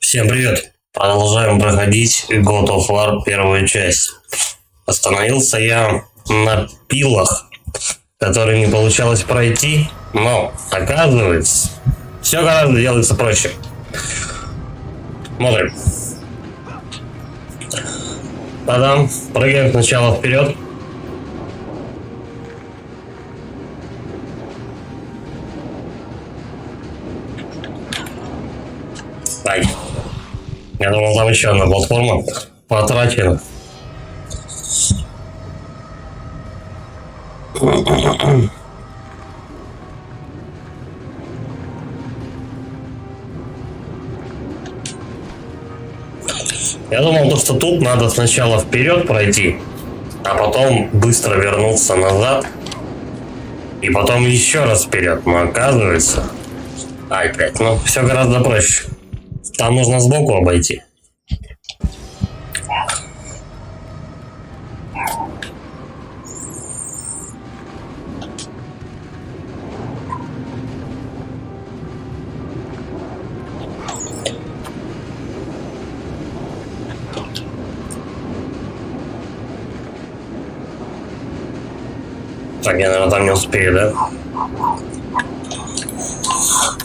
Всем привет! Продолжаем проходить God of War первую часть. Остановился я на пилах, которые не получалось пройти, но оказывается, все гораздо делается проще. Смотрим. Та-дам, прыгаем сначала вперед. Ай. Я думал, там еще одна платформа потрачена. Я думал, что тут надо сначала вперед пройти, а потом быстро вернуться назад, и потом еще раз вперед. Но оказывается, опять, все гораздо проще. Там нужно сбоку обойти. Так, я, наверное, там не успею, да?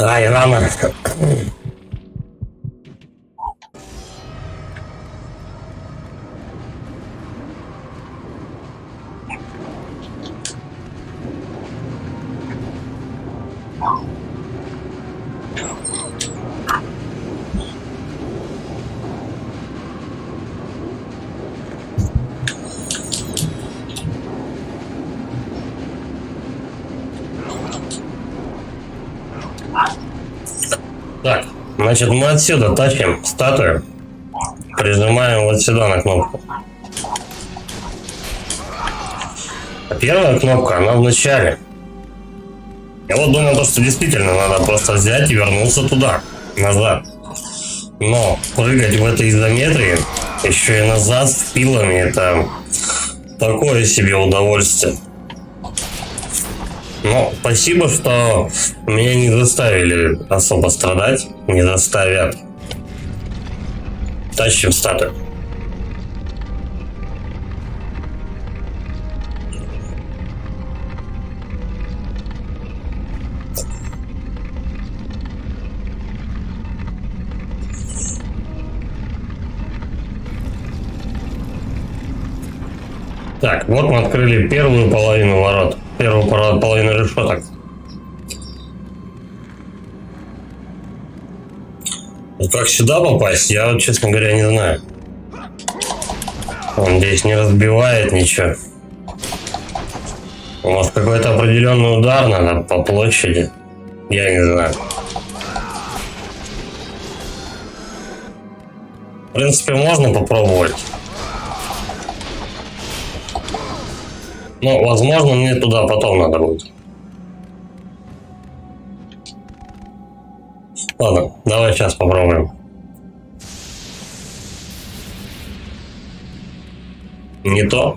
Ай, рано. Так, значит, мы отсюда тащим статую, прижимаем вот сюда на кнопку. А первая кнопка, она в начале. Я вот думал, что действительно надо просто взять и вернуться туда, назад. Но прыгать в этой изометрии, еще и назад с пилами, это такое себе удовольствие. Но спасибо, что меня не заставили особо страдать, не заставят. Тащим статую. Так, вот мы открыли первую половину ворот. Первую половину решеток. И как сюда попасть, я вот, честно говоря, не знаю. Он здесь не разбивает ничего. Может, какой-то определенный удар надо по площади? Я не знаю. В принципе, можно попробовать. Но, возможно, мне туда потом надо будет. Ладно, давай сейчас попробуем. Не то.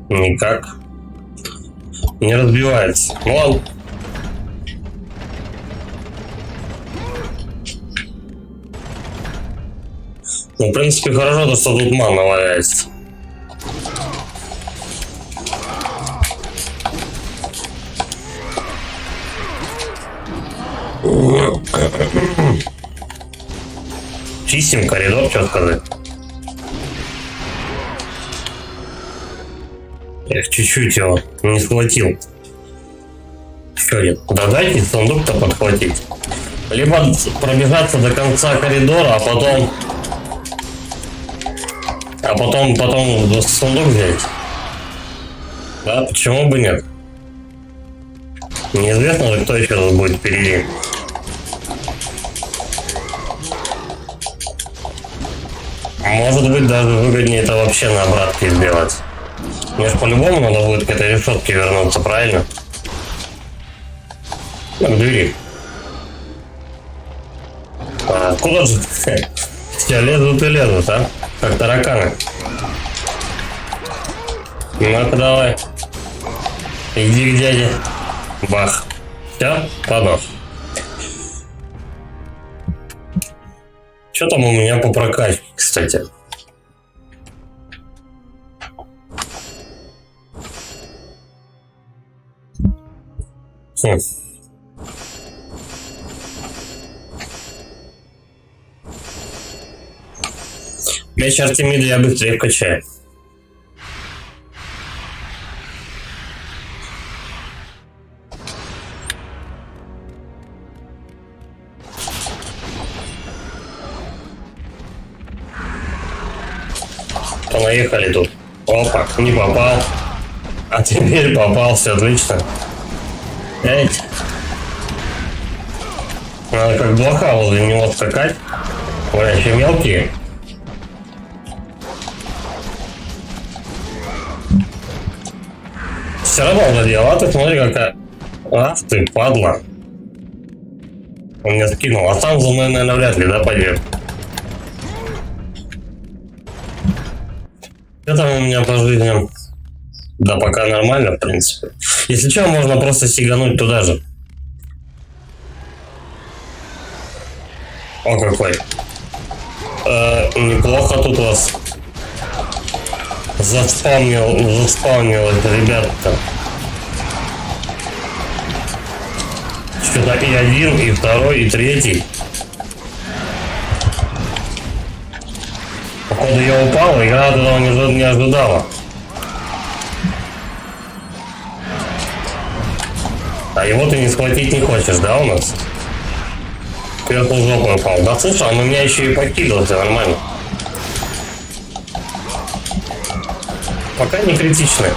Никак. Не разбивается. Ну ладно. Ну, в принципе, хорошо, то, что тут мана валяется. Чистим коридор, что сказать. Эх, чуть-чуть его не схватил. Что нет? Да дайте сундук-то подхватить. Либо пробежаться до конца коридора, а потом сундук взять. Да, почему бы нет? Неизвестно же, кто еще тут будет впереди. Может быть, даже выгоднее это вообще на обратке сделать. Мне же по-любому надо будет к этой решетке вернуться, правильно? К двери. А куда же? Все лезут и лезут, а? Как тараканы. Ну-ка давай. Иди к дяде. Бах. Все, подох. Что там у меня по прокачке, кстати? Меч Артемида я быстрее качаю. Понаехали тут. Опа, не попал. А теперь попал, все отлично. Эй. Надо как блоха возле него скакать. Ой, еще мелкие. Все равно задел, а ты смотри какая. Ах ты, падла. Он меня скинул, а сам за мной, наверное, вряд ли, да, пойдет. Что там у меня по жизням? Да пока нормально, в принципе. Если что, можно просто сигануть туда же. О, какой. Неплохо тут вас заспавнилось, ребята. Что-то и один, и второй, и третий. Походу я упал, игра этого не ожидала. А его ты не схватить не хочешь, да, у нас? Кверху жопу упал. Да слушай, он у меня еще и покидался, нормально. Пока не критично.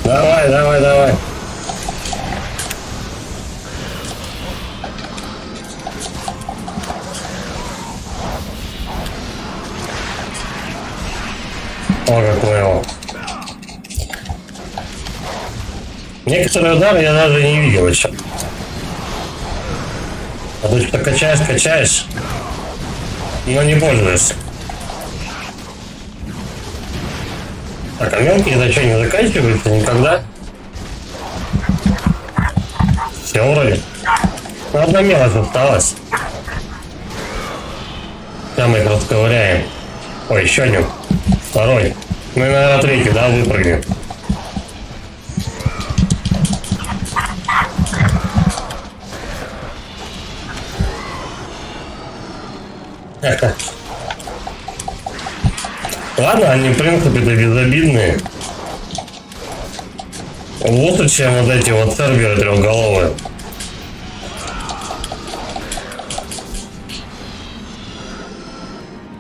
Давай, давай, давай. О, какой его. Некоторые удары я даже не видел еще. А ты что качаешь, но не пользуешься. Так, а мелкие это что, не заканчиваются никогда? Все вроде. Ну, одна мелочь осталась. Сейчас мы их расковыряем. Ой, еще один. Второй. Ну и, наверное, третий, да, выпрыгнем. Ладно, они в принципе-то безобидные. Лучше, чем вот эти вот серверы трехголовые.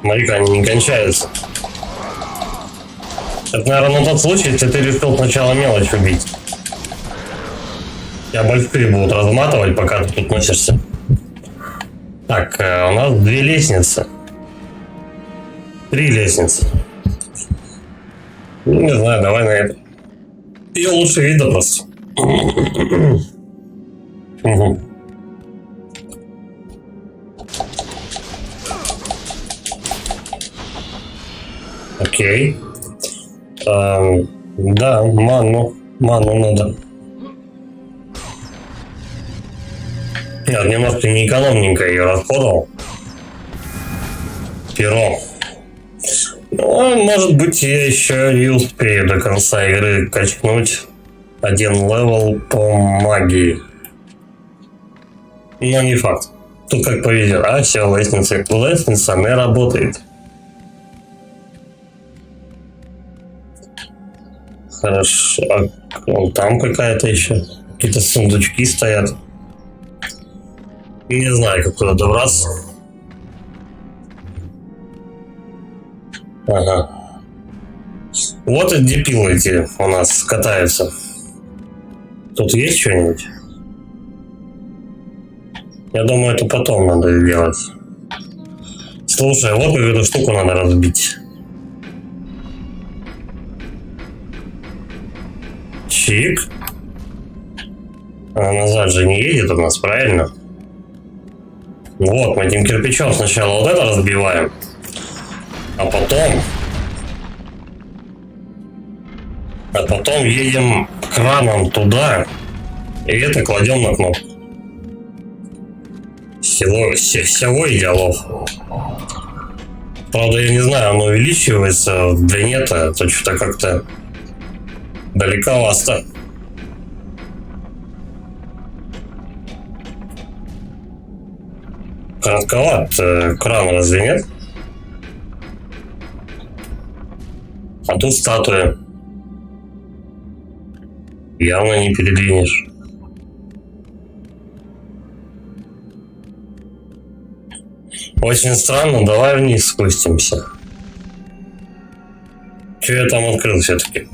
Смотри-ка, они не кончаются. Это, наверное, на тот случай, если ты решил сначала мелочь убить. Тебя большие будут разматывать, пока ты тут носишься. Так, у нас 2 лестницы. 3 лестницы. Ну, не знаю, давай на это. Ее лучше видно просто. Угу. Окей. Да, ману надо. Нет, немножко не экономненько ее расходовал. Перо. Ну, может быть, я еще и успею до конца игры качнуть 1 левел по магии. Но не факт. Тут как повезет. А, все, лестница не работает. Хорошо. А вон там какая-то еще. Какие-то сундучки стоят. Не знаю, как туда добраться. Ага. Вот и где пилы эти у нас катаются. Тут есть что-нибудь? Я думаю, это потом надо делать. Слушай, вот эту штуку надо разбить. Чик. Она назад же не едет у нас, правильно? Вот, мы этим кирпичом сначала вот это разбиваем. А потом едем краном туда и это кладем на кнопку. Все. Всего идеалов. Правда, я не знаю, оно увеличивается в длине-то, это что-то как-то далековато. Коротковат кран, разве нет? А тут статуя. Явно не передвинешь. Очень странно, давай вниз спустимся. Че я там открыл все-таки?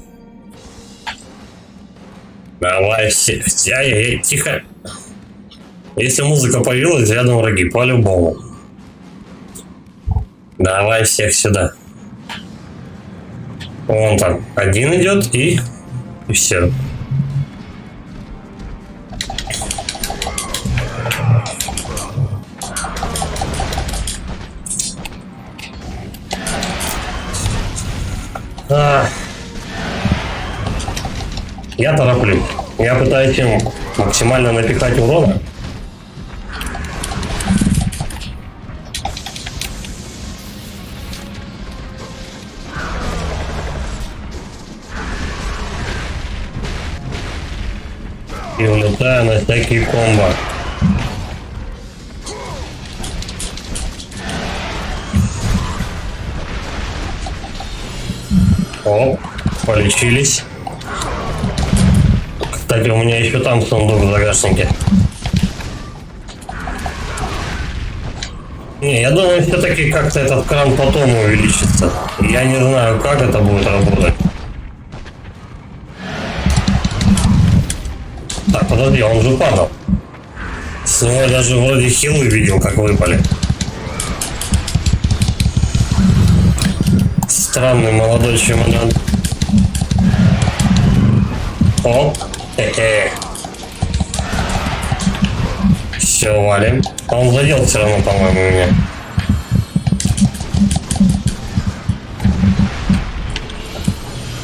Давай все. Тихо. Если музыка появилась, рядом враги, по-любому. Давай всех сюда. Вон там. Один идет и все. Я тороплюсь. Я пытаюсь им максимально напихать урона. И улетаю на всякие комбо. О, полечились. Кстати, у меня еще там сундук в загашнике. Не, я думаю, все-таки как-то этот кран потом увеличится. Я не знаю, как это будет работать. Так, подожди, он же падал. С него я даже вроде хилы видел, как выпали. Странный молодой чемодан. О, все, валим. А он задел все равно, по-моему, меня.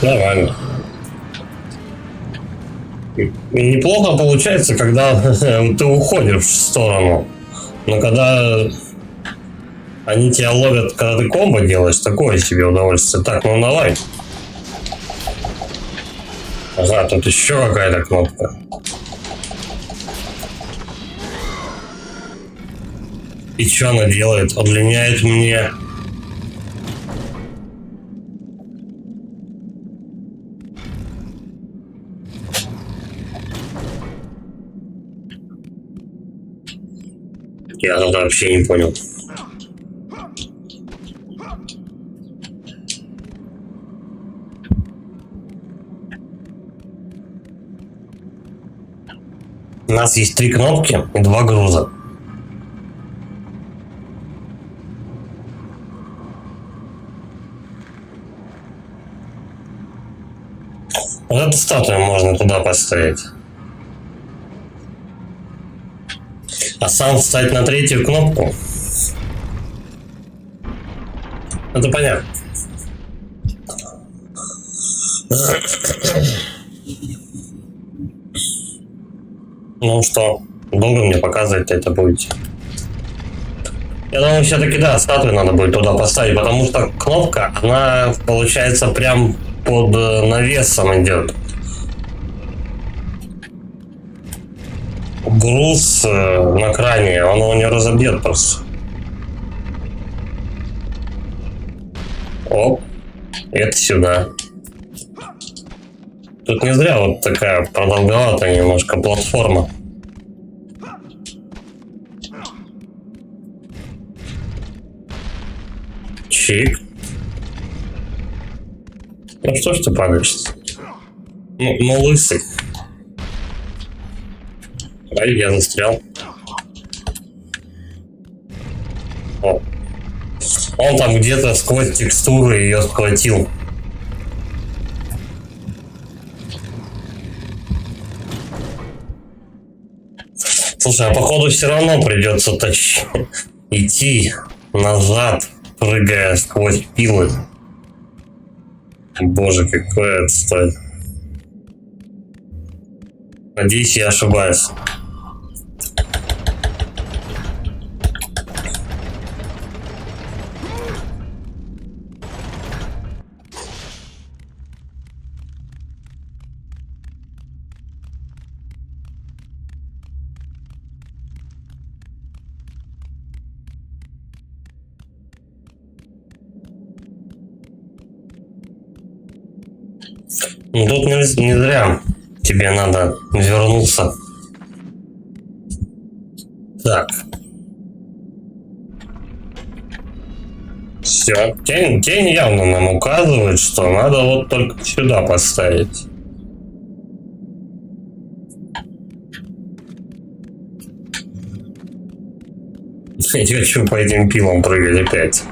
Нормально. Неплохо получается, когда ты уходишь в сторону. Но когда они тебя ловят, когда ты комбо делаешь, такое себе удовольствие. Так, ну давай. Ага, тут еще какая-то кнопка. И что она делает? Удлиняет мне. Я тогда вообще не понял. У нас есть 3 кнопки и 2 груза. Вот эту статую можно туда поставить. А сам встать на 3-ю кнопку. Это понятно. Ну что, долго мне показывать это будете? Я думаю, все-таки да, статую надо будет туда поставить, потому что кнопка, она получается прям под навесом идет. Груз на кране, он его не разобьет просто. Оп, это сюда. Тут не зря вот такая продолговатая немножко платформа. Чик. Ну что ж ты падаешь? Ну лысый. Ай, я застрял. О. Он там где-то сквозь текстуры ее схватил. Слушай, а походу все равно придется идти назад, прыгая сквозь пилы. Боже, какой отстой. Надеюсь, я ошибаюсь. Ну тут не зря тебе надо вернуться. Так. Все. Тень явно нам указывает, что надо вот только сюда поставить. Я хочу по этим пилам прыгать опять.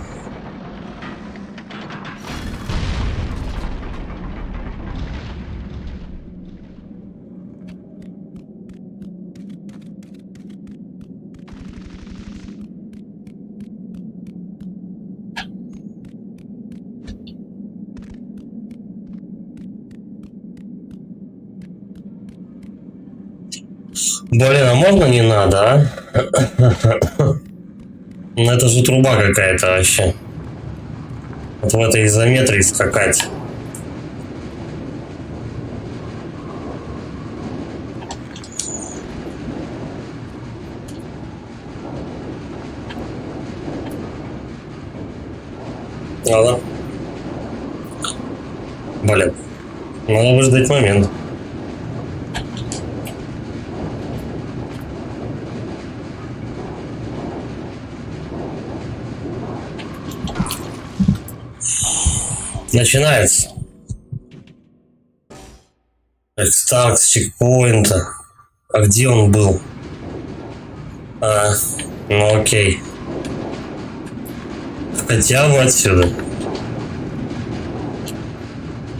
Блин, а можно не надо, а? Ну это же труба какая-то вообще. Вот в этой изометрии скакать. Ладно. Блин. Надо выждать момент. Начинается. Экстарт с чекпоинта. А где он был? Ну окей. Хотя бы отсюда.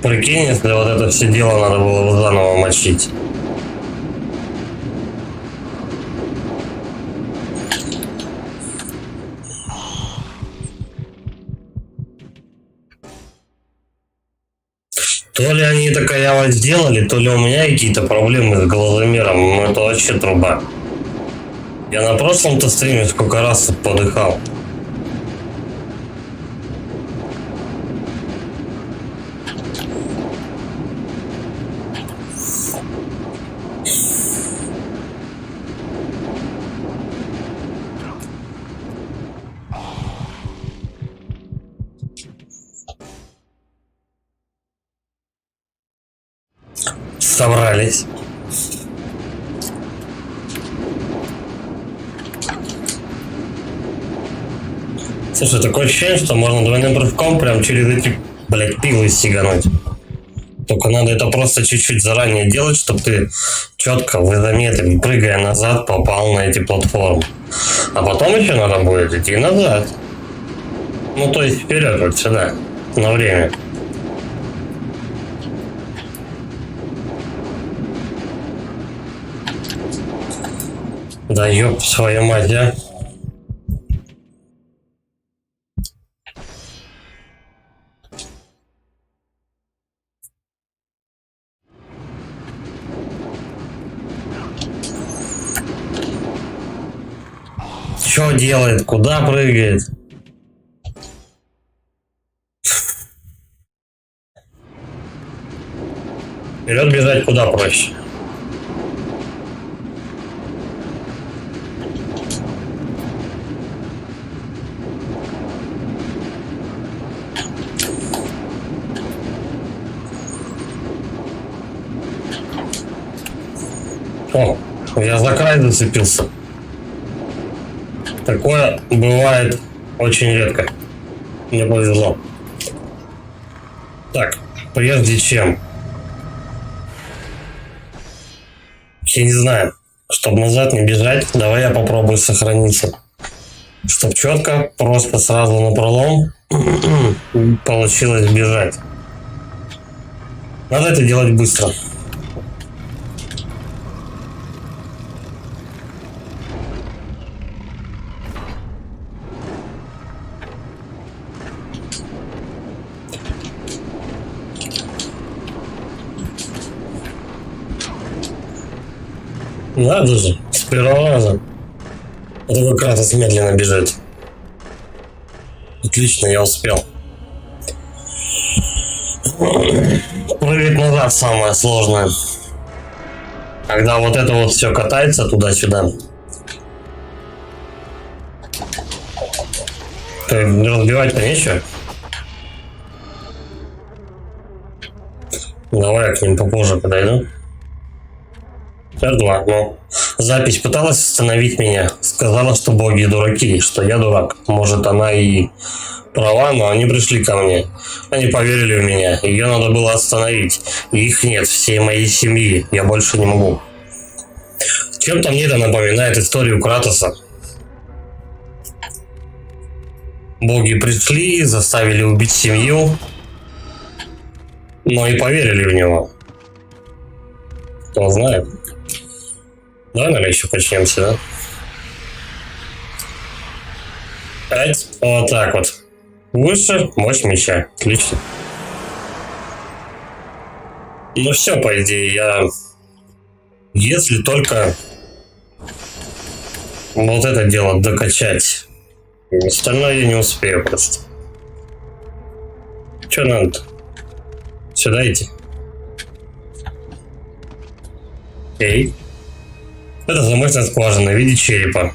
Прикинь, если вот это все дело надо было бы заново мочить. То ли они это коряво сделали, то ли у меня какие-то проблемы с глазомером. Ну это вообще труба. Я на прошлом-то стриме сколько раз подыхал. Собрались. Слушай, такое ощущение, что можно двойным прыжком прям через эти, блядь, пилы сигануть. Только надо это просто чуть-чуть заранее делать, чтобы ты четко в изометрии, прыгая назад, попал на эти платформы. А потом еще надо будет идти назад. Ну, то есть вперед вот сюда, на время. Да ёб свою мать, а. Что делает? Куда прыгает? Вперед бежать куда проще. О, я за край зацепился. Такое бывает очень редко. Мне повезло. Так, прежде чем... Я не знаю, чтобы назад не бежать, давай я попробую сохраниться. Чтоб четко, просто сразу на пролом получилось бежать. Надо это делать быстро. Надо же, с первого раза. Это как раз медленно бежать. Отлично, я успел. Прыгать назад самое сложное. Когда вот это вот все катается туда-сюда. Разбивать-то нечего. Давай я к ним попозже подойду. R2, ну. Запись пыталась остановить меня. Сказала, что боги дураки, что я дурак. Может, она и права, но они пришли ко мне. Они поверили в меня. Ее надо было остановить. И их нет, всей моей семьи. Я больше не могу. Чем-то мне это напоминает историю Кратоса. Боги пришли, заставили убить семью, но и поверили в него. Кто знает. Давай, наверное, еще качнемся, да? 5. Вот так вот. Выше, мощь меча. Отлично. Ну все, по идее, я... Если только вот это дело докачать. Остальное я не успею просто. Че надо-то? Сюда идти? Окей. Это замочная скважина в виде черепа.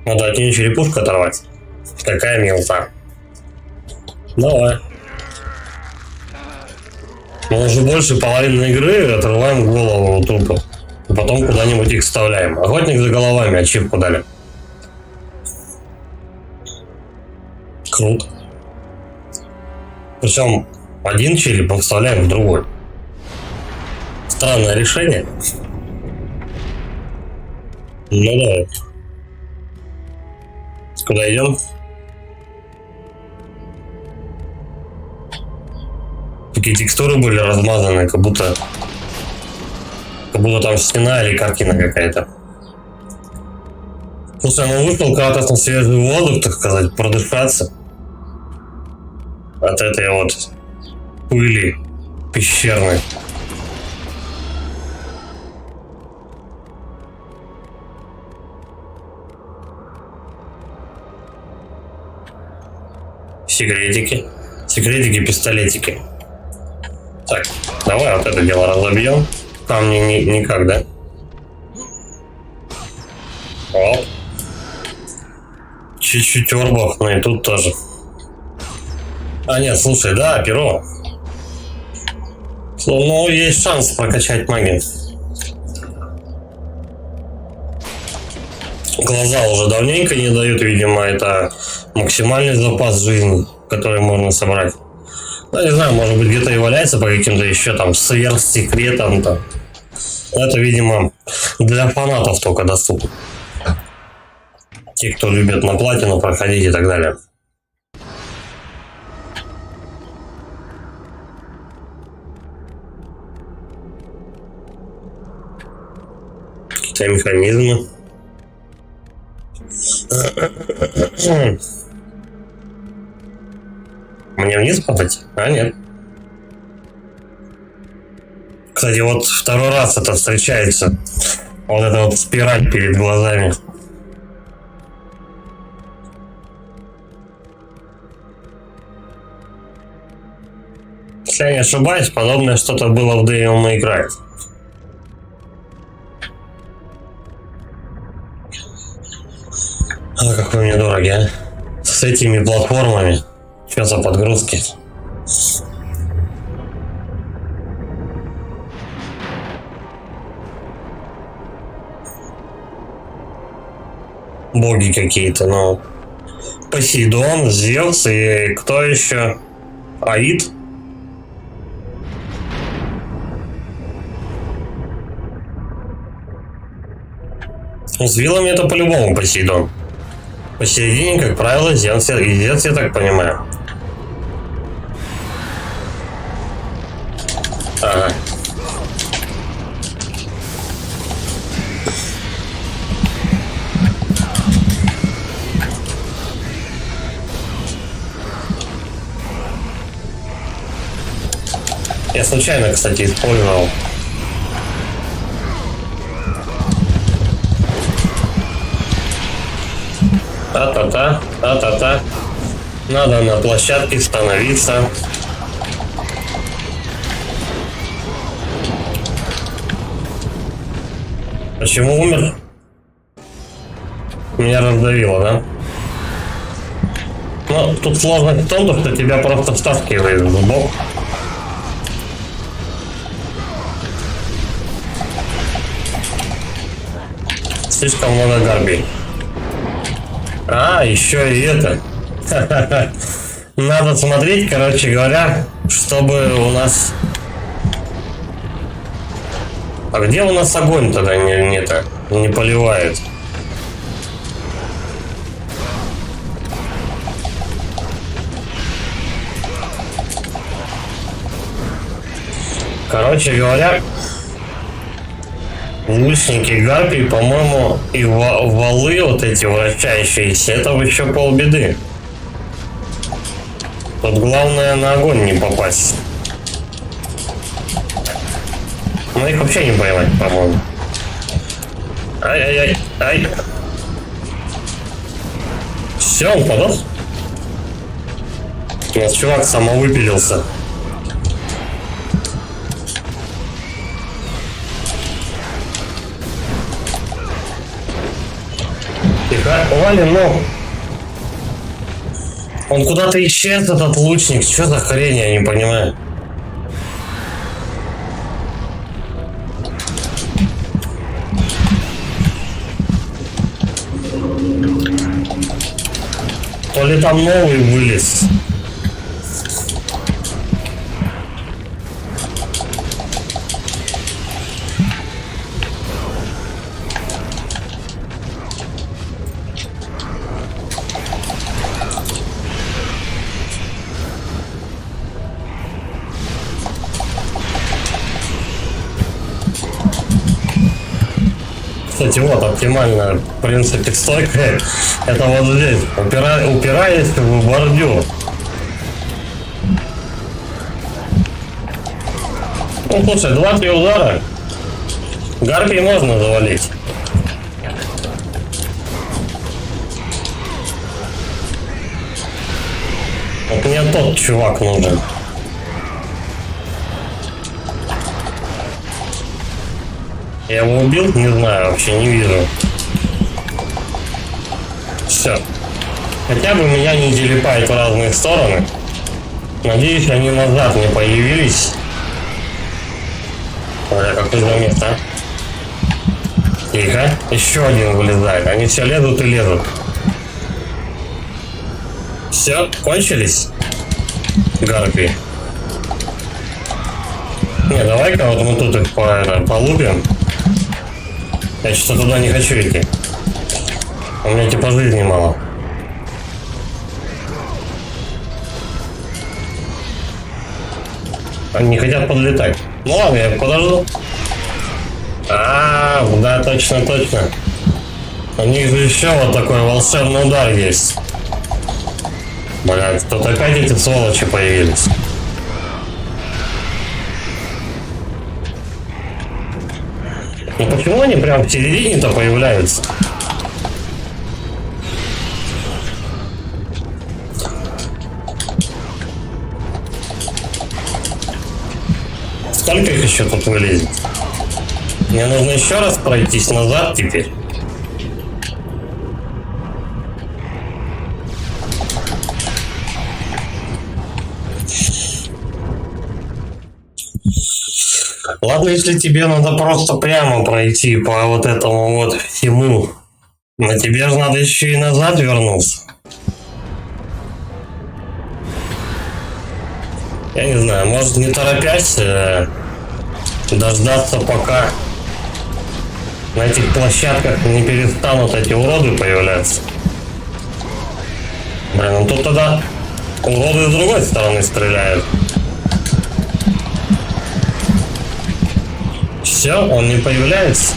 Надо от нее черепушку оторвать. Какая милота. Давай. Мы уже больше половины игры отрываем голову у трупа. И потом куда-нибудь их вставляем. Охотник за головами, ачивку дали. Круто. Причем один череп мы вставляем в другой. Странное решение. Ну давай. Куда идем? Такие текстуры были размазаны, как будто там стена или картина какая-то. Слушай, ну вышел Кратос на свежий воздух, так сказать, продышаться от этой вот пыли пещерной. Секретики. Секретики, пистолетики. Так, давай вот это дело разобьем. Камни никак, да? Оп. Чуть-чуть орбов, но и тут тоже. А нет, слушай, да, перо. Ну, есть шанс прокачать магию. Глаза уже давненько не дают, видимо, это максимальный запас жизни, который можно собрать. Ну, не знаю, может быть, где-то и валяется по каким-то еще там сверхсекретам-то. Это, видимо, для фанатов только доступно. Те, кто любит на платину проходить и так далее. Какие-то механизмы. Мне вниз падать? А, нет. Кстати, вот второй раз это встречается. Вот эта вот спираль перед глазами. Если я не ошибаюсь, подобное что-то было в Devil May Cry. А, как вы мне дороги, а? С этими платформами. Что за подгрузки? Боги какие-то, ну. Посейдон, Зевс и кто еще? Аид? С вилами это по-любому Посейдон. Посередине, как правило, Зевс, я так понимаю. Ага. Я случайно, кстати, использовал. Та-та-та, та-та-та. Надо на площадке становиться. Почему умер? Меня раздавило, да? Ну, тут сложность в том, что тебя просто втаскивает в бок. слишком много гарпий. А, еще и это. Надо смотреть, короче говоря, чтобы у нас... А где у нас огонь тогда не поливает? Короче говоря, лучники гарпий, по-моему, и валы вот эти вращающиеся, это еще полбеды. Тут главное на огонь не попасть. Ну их вообще не поймать, по-моему. Ай-яй-яй-ай. Все, он подох. У нас чувак самовыпилился. Тихо, валим, ну. Он куда-то исчез, этот лучник. Что за хрень, я не понимаю. То ли там новый вылез. Кстати, вот оптимальная, в принципе, стойка. Это вот здесь, упираясь в бордюр. Ну, слушай, 2-3 удара. Гарпий можно завалить. Вот мне тот чувак нужен. Я его убил? Не знаю, вообще не вижу. Все. Хотя бы меня не телепает в разные стороны. Надеюсь, они назад не появились. Ой, какое же место, а? Тихо. Еще один вылезает. Они все лезут и лезут. Все, кончились? Гарпии. Не, давай-ка вот мы тут их полупим. Я что-то туда не хочу идти. У меня типа жизни мало. Они не хотят подлетать. Ну ладно, я подожду. Да, точно. У них же еще вот такой волшебный удар есть. Блядь, тут опять эти сволочи появились. Ну почему они прям в середине-то появляются? Сколько их еще тут вылезет? Мне нужно еще раз пройтись назад теперь. Ладно, если тебе надо просто прямо пройти по вот этому вот всему, но тебе же надо еще и назад вернуться. Я не знаю, может не торопясь дождаться, пока на этих площадках не перестанут эти уроды появляться. Блин, ну тут тогда уроды с другой стороны стреляют. Все, он не появляется.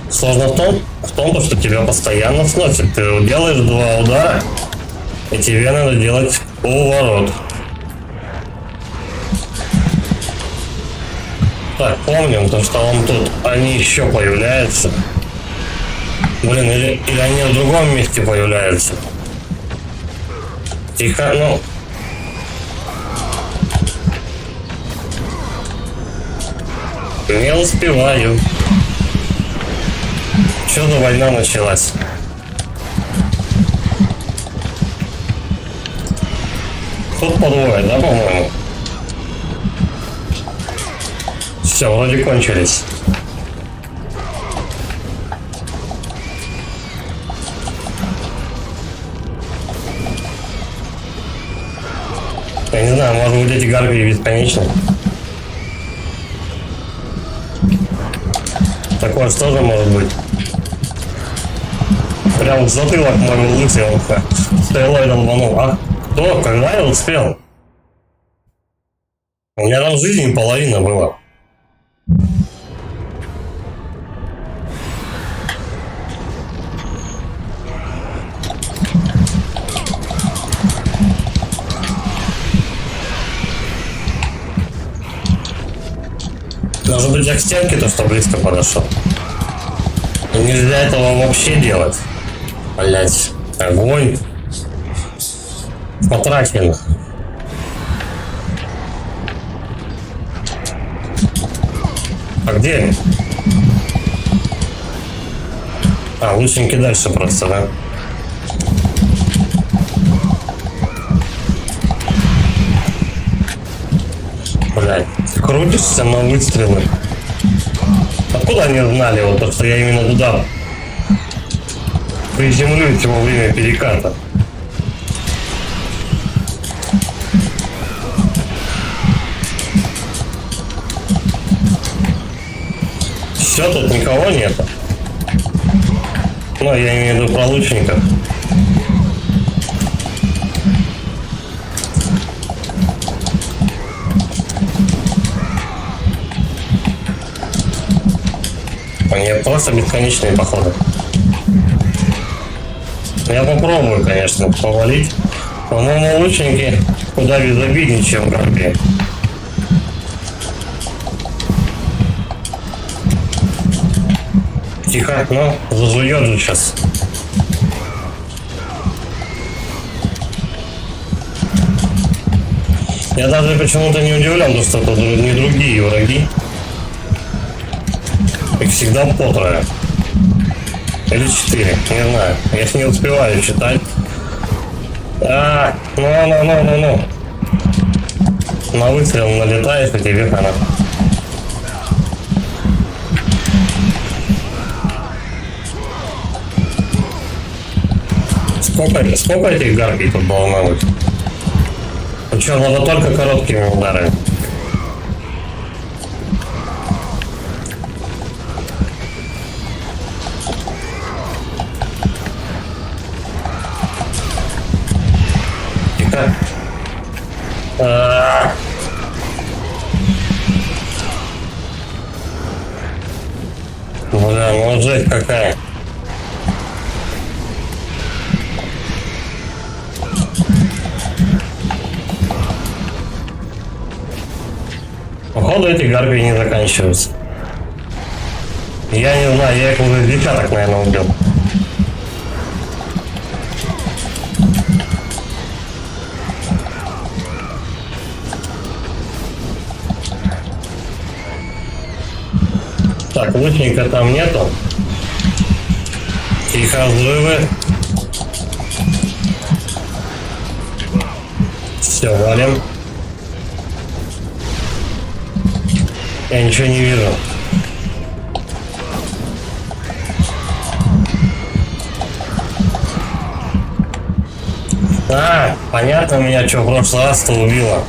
Сложно в том, что тебя постоянно сносит. Ты делаешь 2 удара, и тебе надо делать поворот. Так, помним, то, что он тут, они еще появляются. Блин, или они в другом месте появляются. Тихо, ну. Не успеваю. Что за война началась? Тут по двое, да, по-моему? Все, вроде кончились. Я не знаю, может быть эти гарпии бесконечны. Такое что же может быть? Прям в затылок мой лысый, он стрелоидом рванул. А кто? Когда я успел? У меня там жизни половина была. Может быть, я к стенке то, что близко подошел. И нельзя этого вообще делать. Блять, огонь. Потрачено. А где они? А, лучники дальше просто, да? Блять, крутишься на выстрелы. Откуда они знали вот то, что я именно туда приземлюсь во время переката? Все, тут никого нет. Ну, я имею в виду про лучников. Они просто бесконечные походы. Я попробую, конечно, повалить. По-моему, лучники куда безобиднее, чем гарпии. Тихо, ну, зажует же сейчас. Я даже почему-то не удивлен, что это не другие враги. Их всегда по трое. Или 4, не знаю. Я их не успеваю читать. Ну. На выстрел налетаешь, и тебе хана. Сколько этих гарпий тут должно быть? Причем надо только короткими ударами. Тихо. Бля, ну жесть какая. Походу эти гарпии не заканчиваются. Я не знаю, я их уже десяток, наверное, убил. Так, лучника там нету. Тихо, взрывы. Все, валим. Я ничего не вижу. Понятно, меня что в прошлый раз-то убило.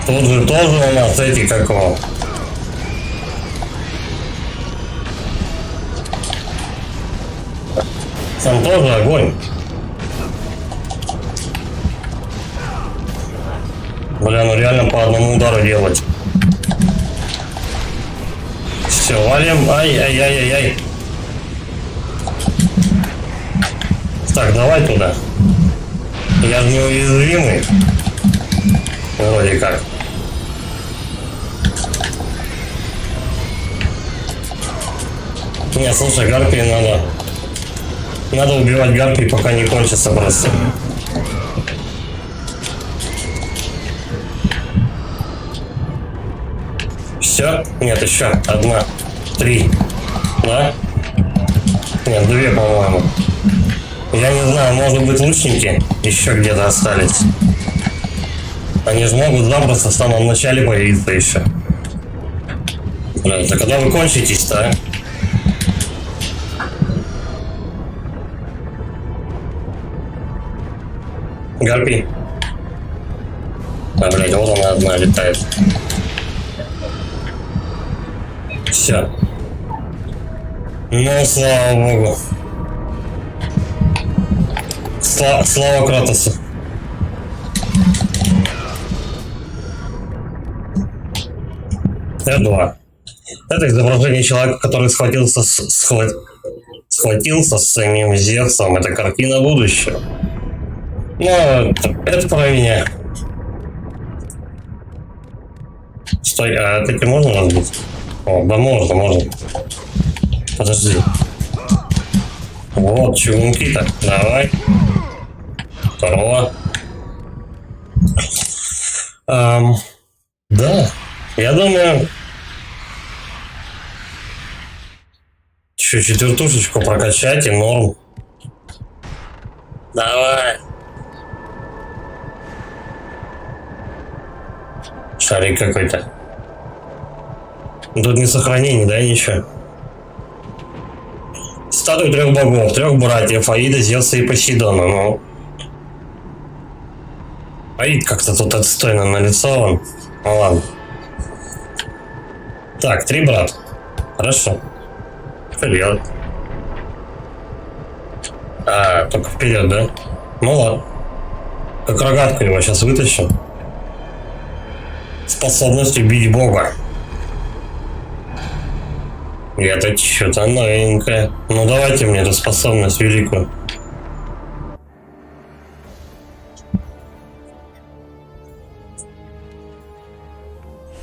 Тут же тоже у нас эти какого. Там тоже огонь. Бля, ну реально по одному удару делать. Все, валим. Ай-яй-яй-яй. Так, давай туда. Я же неуязвимый. Вроде как. Не, слушай, гарпии надо. Надо убивать гарпии, пока не кончится просто. Все? Нет, еще. Одна. 3. Да? Нет, 2, по-моему. Я не знаю, может быть лучники еще где-то остались. Они же могут запросто в самом начале появиться еще. Бля, да когда вы кончитесь-то, а? Гарпи. А, блядь, вот она одна летает. Все. Ну, слава богу. Слава Кратосу. Р2. Это изображение человека, который схватился с самим Зевсом. Это картина будущего. Ну, это про меня. Стой, а это можно разбить? О, да можно. Подожди. Вот, чуванки-то. Давай. Второго. Да, я думаю... Еще четвертушечку прокачать и норм. Давай. Шарик какой-то. Тут не сохранение, да, ничего. Статуи 3 богов, 3 братьев, Аида, Зевса и Посейдона. Ну, Аид как-то тут отстойно нарисован. Ну ладно. Так, 3 брата. Хорошо. Вперед. А, только вперед, да? Ну ладно. Как рогатку его сейчас вытащим. Способность убить бога. И это что-то новенькое. Ну давайте мне эту способность великую.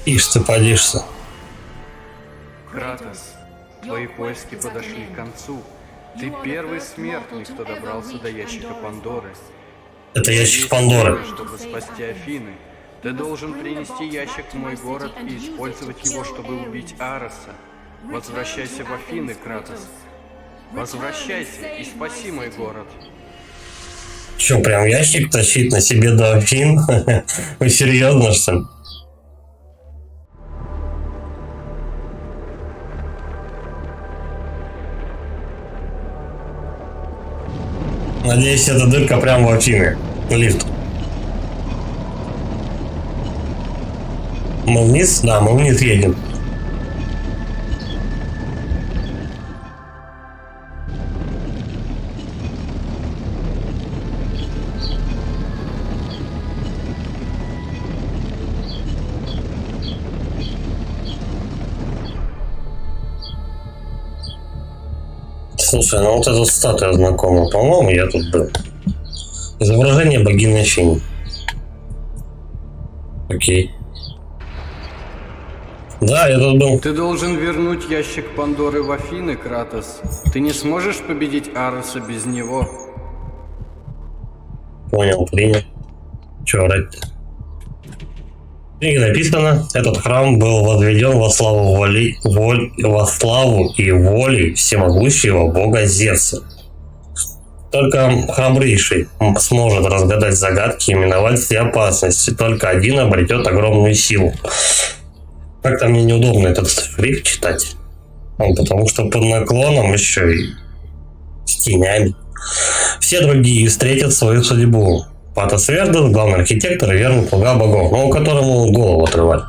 Ишь ты, подишься. Кратос, твои поиски подошли к концу. Ты первый смертный, кто добрался до ящика Пандоры. Это ящик Пандоры. Чтобы спасти Афины, ты должен принести ящик в мой город и использовать его, чтобы убить Ароса. Возвращайся в Афины, Кратос. Возвращайся и спаси мой город. Че, прям ящик тащить на себе до Афин? Вы серьезно, что ли? Надеюсь, эта дырка прям в Афины. Лифт. Мы вниз? Да, мы вниз едем. Слушай, ну вот эта статуя знакома. По-моему, я тут был. Изображение богини Афины. Окей. Да, я тут был. Ты должен вернуть ящик Пандоры в Афины, Кратос. Ты не сможешь победить Ароса без него. Понял, принял. Че орать-то? В книге написано, этот храм был возведен во славу во славу и воли всемогущего бога Зевса. Только храбрейший сможет разгадать загадки и миновать все опасности. Только один обретет огромную силу. Как-то мне неудобно этот шрифт читать. Потому что под наклоном еще и с тенями. Все другие встретят свою судьбу. Патос Вердес, главный архитектор и верный слуга богов, но которому голову отрывать.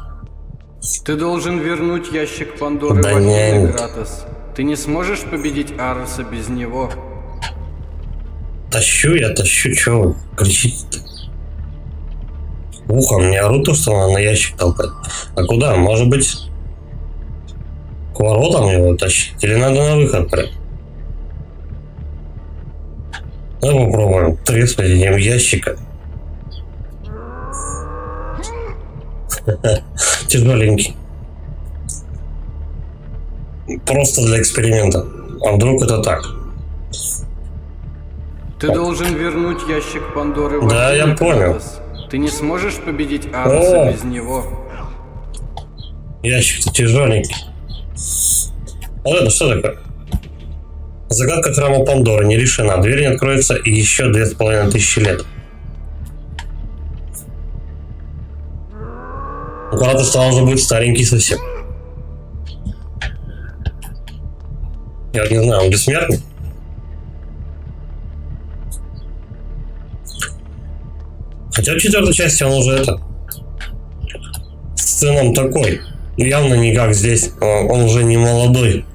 Ты должен вернуть ящик Пандоры Да в Афины, нет. Кратос. Ты не сможешь победить Ароса без него. Тащу, чё вы кричите-то? Ухом не орут, то, что надо на ящик толкать. А куда? Может быть, к воротам его тащить? Или надо на выход прям? Давай попробуем треснуть этим ящика. Тяжеленький. Просто для эксперимента. А вдруг это так? Ты должен вернуть ящик Пандоры в Да, Афины, я понял. Кратос. Ты не сможешь победить Ароса О! без него. Ящик-то тяжеленький. Вот это что такое? Загадка храма Пандоры не решена. Дверь не откроется и еще 2500 лет. Кратос уже будет старенький совсем. Я не знаю, он бессмертный? Хотя в четвертой части он уже это... С сыном такой. Явно не как здесь. Он уже не молодой.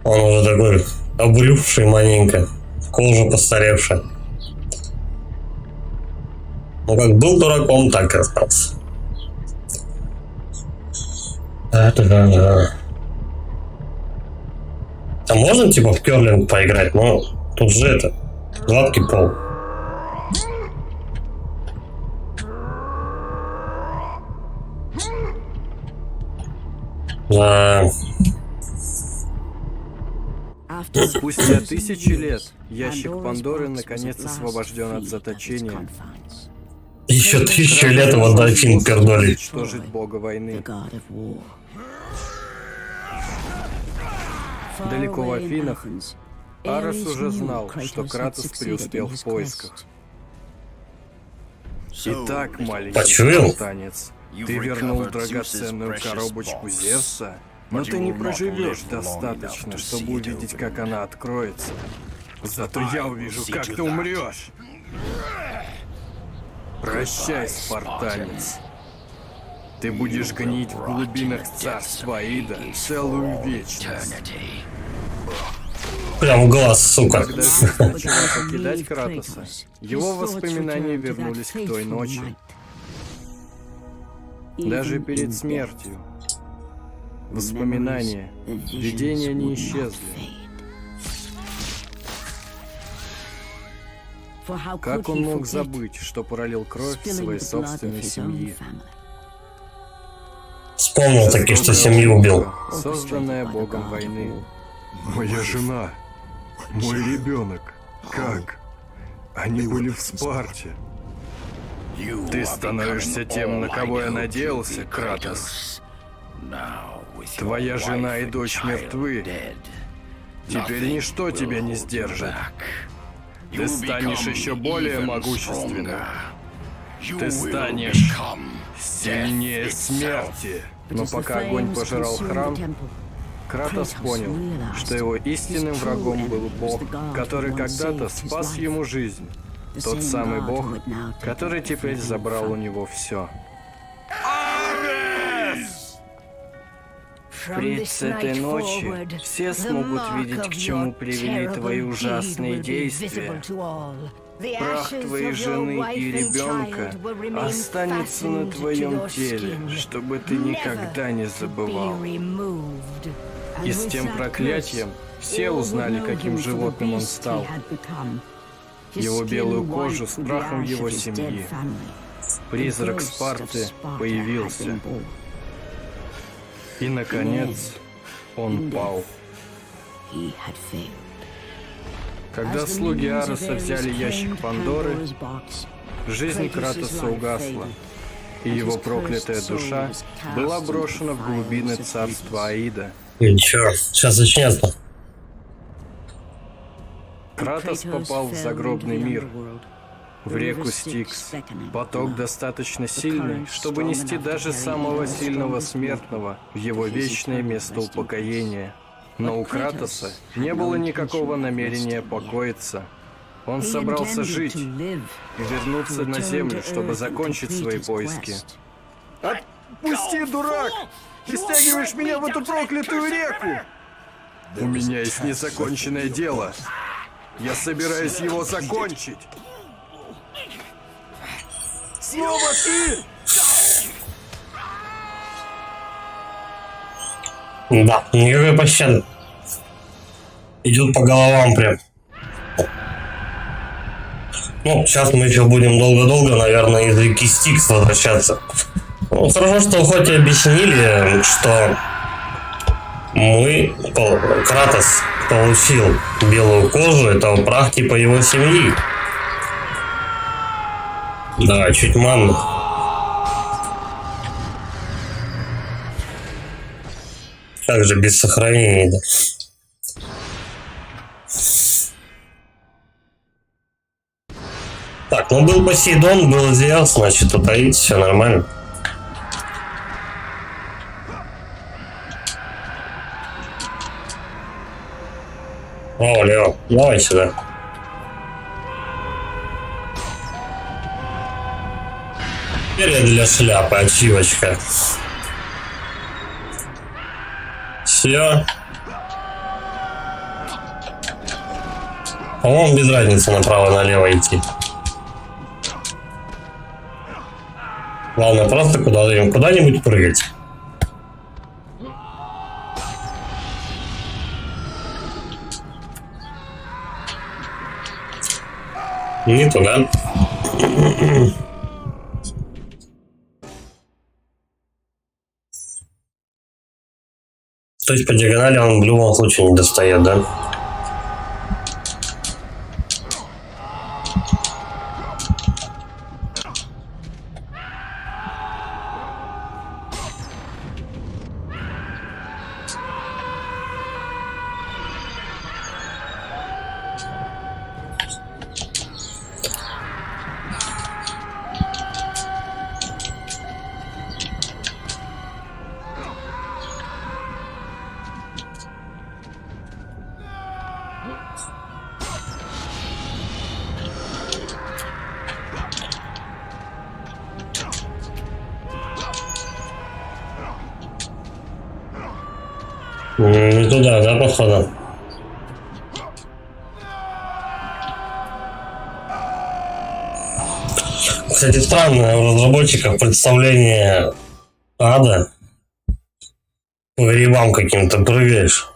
Он уже такой обрювший маленько. Кожа постаревшая. Ну как был дураком, так и остался. Да. А можно типа в керлинг поиграть? Но тут же это гладкий пол. Да. Спустя 1000 лет ящик Пандоры наконец освобожден от заточения. Еще 1000 лет его дельфин пердолит. Уничтожить бога войны. Далеко в Афинах Арес уже знал, что Кратос преуспел в поисках. Итак, маленький Почуял? спартанец, ты вернул драгоценную коробочку Зевса, но ты не проживешь достаточно, чтобы увидеть, как она откроется. Зато я увижу, как ты умрешь. Прощай, спартанец. Ты будешь гнить в глубинах царства Аида целую вечность. Прям в глаз, сука. Когда жизнь начала покидать Кратоса, его воспоминания вернулись к той ночи. Даже перед смертью воспоминания, видения не исчезли. Как он мог забыть, что пролил кровь своей собственной семьи? Вспомнил таки, что семью убил. Созданная богом войны. Моя жена, мой ребенок. Как? Они были в Спарте. Ты становишься тем, на кого я надеялся, Кратос. Твоя жена и дочь мертвы. Теперь ничто тебя не сдержит. Ты станешь еще более могущественным. Ты станешь сильнее смерти. Но пока огонь пожирал храм, Кратос понял, что его истинным врагом был Бог, который когда-то спас ему жизнь. Тот самый Бог, который теперь забрал у него все. Впредь с этой ночи все смогут видеть, к чему привели твои ужасные действия. Прах твоей жены и ребенка останется на твоем теле, чтобы ты никогда не забывал. И с тем проклятием все узнали, каким животным он стал. Его белую кожу с прахом его семьи. Призрак Спарты появился. И, наконец, он пал. Когда слуги Ареса взяли ящик Пандоры, жизнь Кратоса угасла, и его проклятая душа была брошена в глубины царства Аида. Ничего, сейчас начнется. Кратос попал в загробный мир, в реку Стикс. Поток достаточно сильный, чтобы нести даже самого сильного смертного в его вечное место упокоения. Но у Кратоса не было никакого намерения покоиться. Он собрался жить и вернуться на землю, чтобы закончить свои поиски. Отпусти, дурак! Ты стягиваешь меня в эту проклятую реку! У меня есть незаконченное дело. Я собираюсь его закончить. Снова ты! Да, никакой пощады. Идет по головам прям. Ну, сейчас мы еще будем долго-долго, наверное, из реки Стикс возвращаться. Ну, хорошо, что хоть и объяснили, что Кратос получил белую кожу, это прах типа его семьи. Да, чуть манно. Как же без сохранения, да? Так, ну был Посейдон, был Зевс, значит, это Аид, все нормально. О, Лео, давай сюда. Теперь для шляпы ачивочка. Все. По-моему, без разницы направо-налево идти. Главное просто куда-нибудь прыгать. Не туда. То есть по диагонали он в любом случае не достает, да? Не туда, да, походу? Кстати, странное у разработчиков представление ада. По грибам каким-то прыгаешь.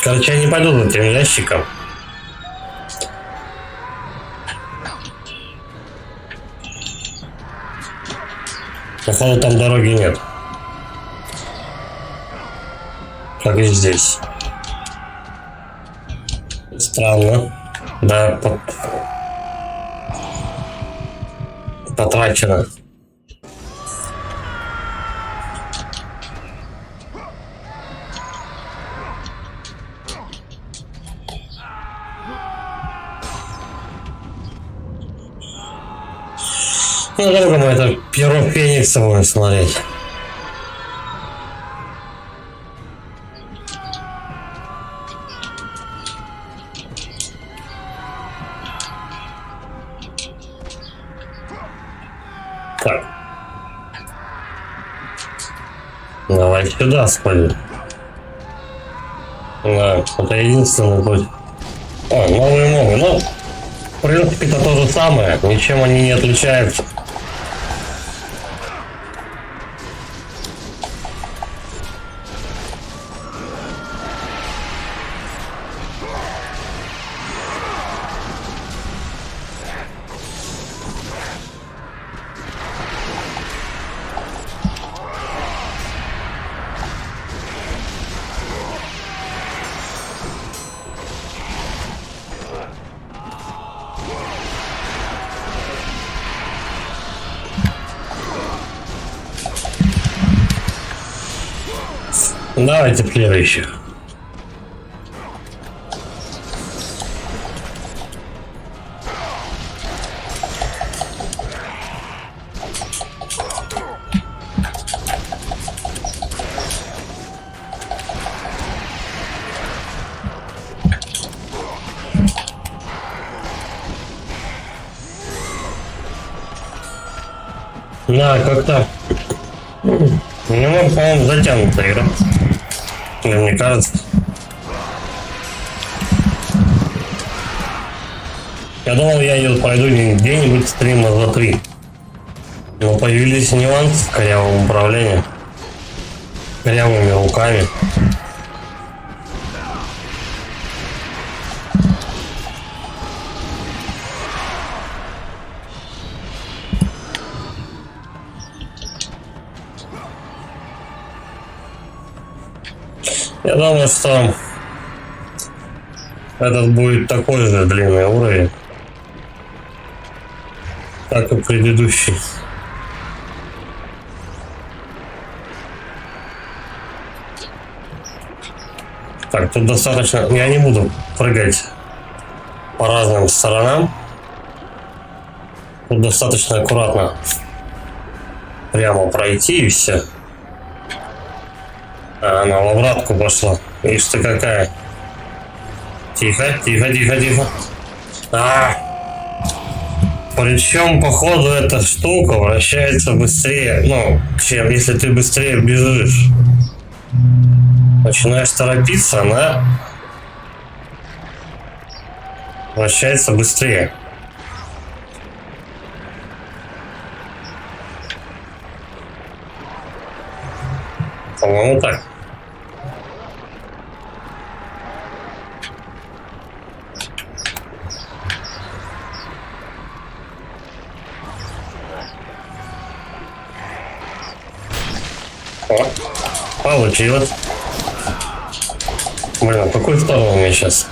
Короче, я не пойду за этим ящиком. Походу, там дороги нет. Как и здесь. Странно. Да, потрачено. Ну, долго мы это перо Феникса будем смотреть. Так. Давай сюда сходим. Да, это единственный путь. О, новые мобы. Ну, в принципе, это то же самое. Ничем они не отличаются. Давайте следующих. Да, как-то немного, по-моему, затянутая игра. Мне кажется. Я думал, я ее пройду где-нибудь стрима за 3. Но появились нюансы в корявом управлении. Корявыми руками. Я думаю, что этот будет такой же длинный уровень, как и предыдущий. Так, тут достаточно... Я не буду прыгать по разным сторонам. Тут достаточно аккуратно прямо пройти и все. А она в обратку пошла. Ишь ты какая. Тихо, тихо, тихо, тихо. Причем, походу, эта штука вращается быстрее, ну, чем если ты быстрее бежишь. Начинаешь торопиться, она вращается быстрее. По-моему, так. О, получилось. Блин, а в какую сторону мне сейчас?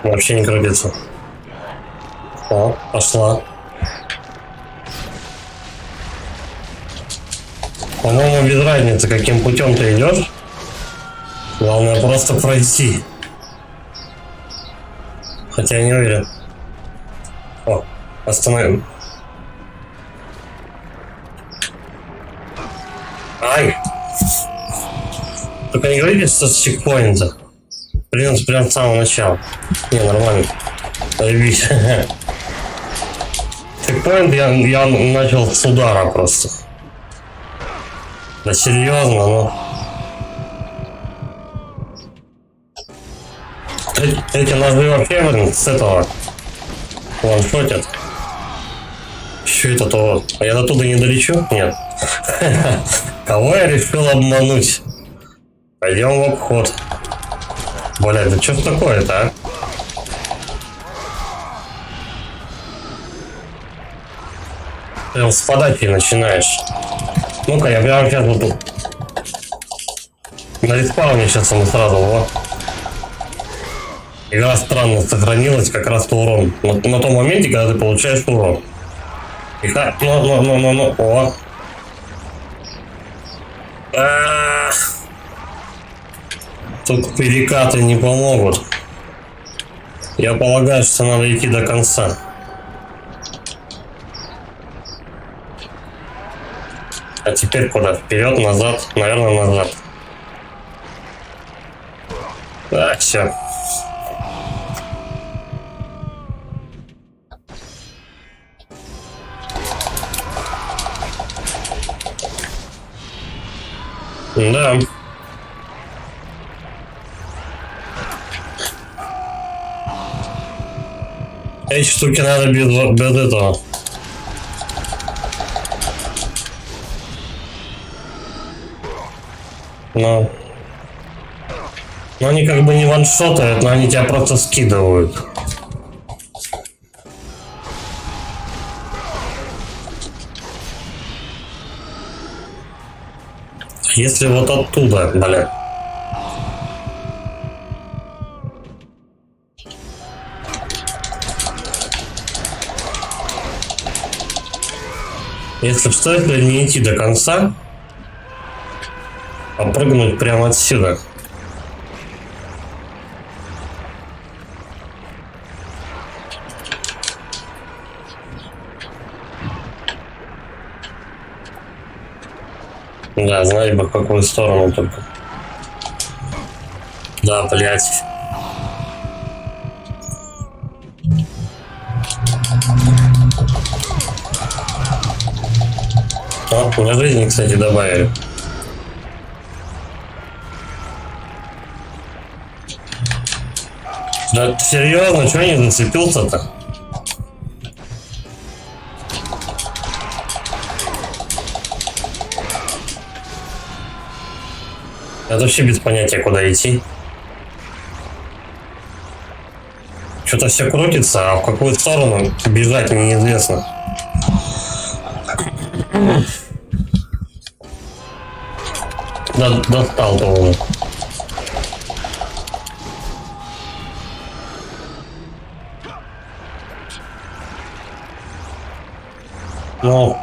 Вообще не крутится. О, пошла. По-моему, без разницы, каким путем ты идешь. Главное просто пройти. Хотя я не уверен. О, остановим. Ай! Только не говорите, что с чекпоинта. Прям с самого начала. Не, нормально. Заебись. Чекпоинт я начал с удара просто. Да серьезно, ну. Эти ножи вообще, блин, с этого ваншотят. Что это то? А я до туда не долечу? Нет. Кого я решил обмануть? Пойдем в обход. Блядь, да что ж такое-то, а? Прям с подачи начинаешь. Ну-ка, я прямо сейчас вот тут. На респауне сейчас он сразу, вот. Игра странно сохранилась, как раз то урон. На том моменте, когда ты получаешь урон. Тихо, ну, о. Тут перекаты не помогут. Я полагаю, что надо идти до конца. А теперь куда? Вперед, назад? Наверное, назад. Да, все. Да. Эти штуки надо без этого. Но они как бы не ваншотают, но они тебя просто скидывают. Если вот оттуда, блин. Если что, если не идти до конца, а прыгнуть прямо отсюда. Да, знать бы в какую сторону только. Да, блять. О, мне жизни, кстати, добавили. Да серьезно, чего не зацепился-то? Это вообще без понятия, куда идти. Что-то все крутится, а в какую сторону бежать неизвестно. Да, достал-то уже. Ну.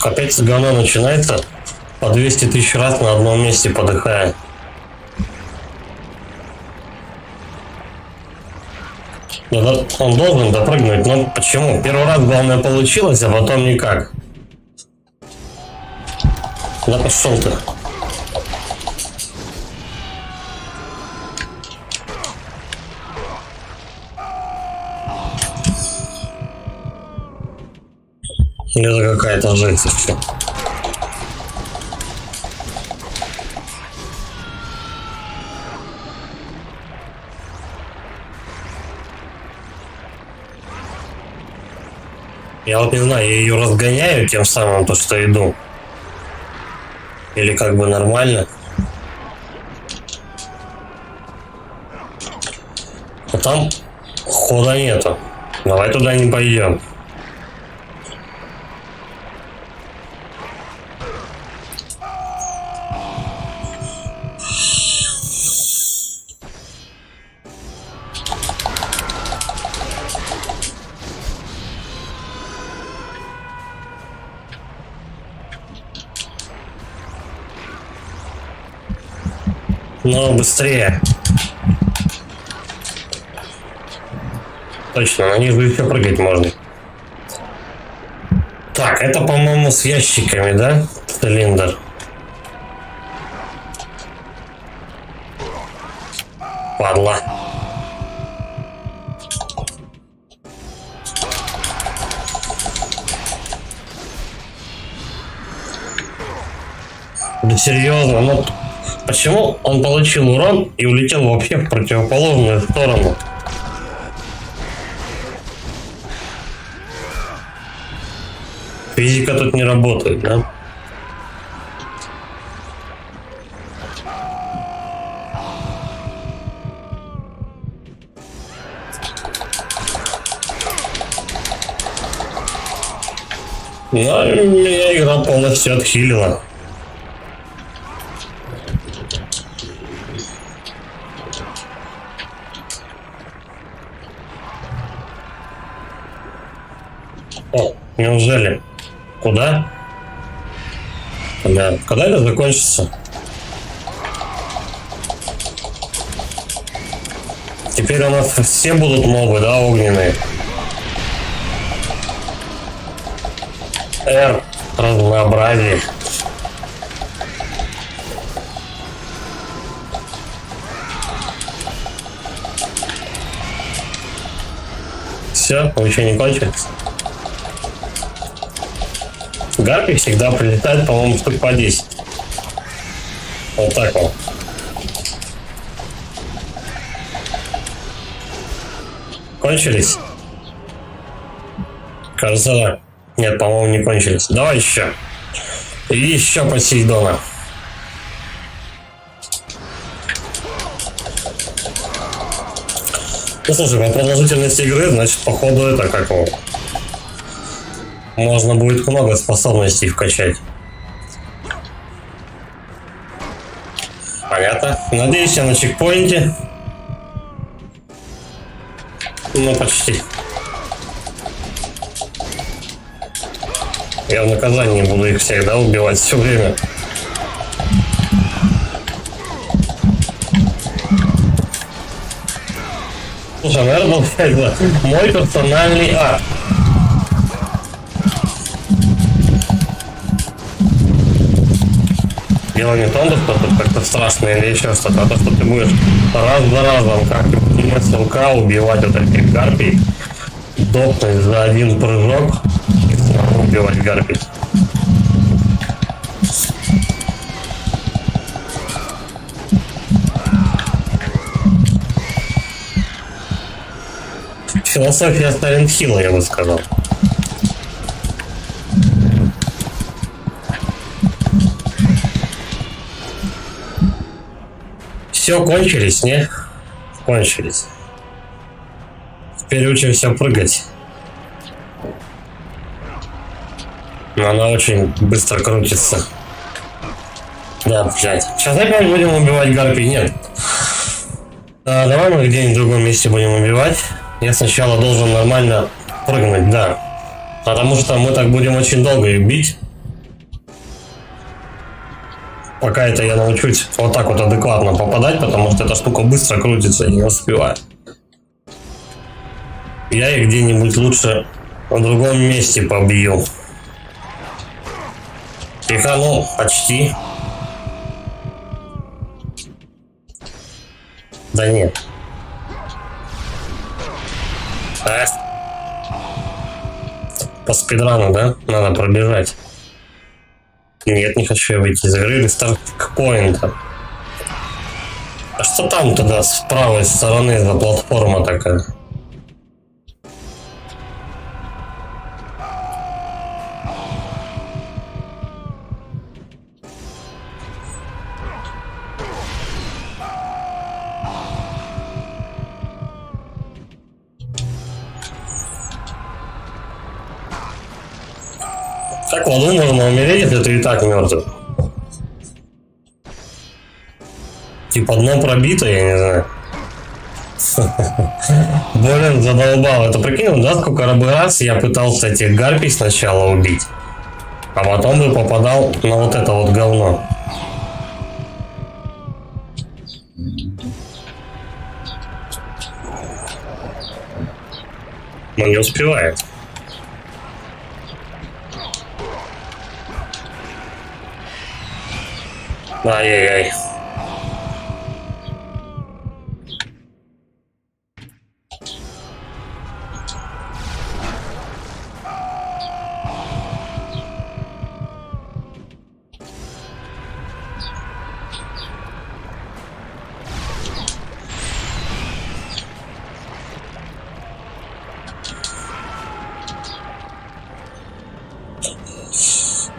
Опять с говна начинается. По 200 тысяч раз на одном месте подыхая. Да, он должен допрыгнуть, но почему? Первый раз, главное, получилось, а потом никак. Да пошел ты. Это какая-то жесть вообще. Я вот не знаю, я ее разгоняю тем самым, то что иду. Или как бы нормально. А там хода нету. Давай туда не пойдем. Но быстрее. Точно, на них еще прыгать можно. Так, это, по-моему, с ящиками, да? Цилиндр. Падла. Да серьезно, ну почему он получил урон и улетел вообще в противоположную сторону? Физика тут не работает, да? Но меня игра полностью отхилила. О, неужели? Куда? Да. Когда это закончится? Теперь у нас все будут мобы, да, огненные? R. Разнообразие. Все, еще не кончилось. Гарпи всегда прилетает, по-моему, штук по 10. Вот так вот. Кончились? Кажется, да. Нет, по-моему, не кончились. Давай еще. И еще Посейдона. Ну, слушай, по продолжительности игры, значит, походу это как его. Можно будет много способностей вкачать. Понятно. Надеюсь, я на чекпоинте. Ну, почти. Я в наказании буду их всех, да, убивать все время. Слушай, наверное, это мой персональный арт. Дело не в том, что тут как-то страшно или еще что-то, а то, что ты будешь раз за разом, как СЛК, убивать вот этих гарпий, дохнуть за один прыжок и снова убивать гарпий. Философия Silent Hill, я бы сказал. Все, кончились, не? Кончились. Теперь учимся прыгать. Но она очень быстро крутится. Да, блядь. Сейчас опять будем убивать гарпий? Нет. Давай мы где-нибудь в другом месте будем убивать. Я сначала должен нормально прыгнуть, да. Потому что мы так будем очень долго их бить. Пока это я научусь вот так вот адекватно попадать, потому что эта штука быстро крутится и не успеваю. Я их где-нибудь лучше в другом месте побью. Тихо, ну, почти. Да нет. По спидрану, да? Надо пробежать. Нет, не хочу я выйти из игры. Старт-поинта. А что там тогда с правой стороны за платформа такая? Как в аду можно умереть, если ты и так мертв? Типа дно пробито, я не знаю. Блин, задолбал. Это прикинь, да, сколько раз я пытался этих гарпий сначала убить, а потом бы попадал на вот это вот говно. Но не успевает. Ай-яй-яй.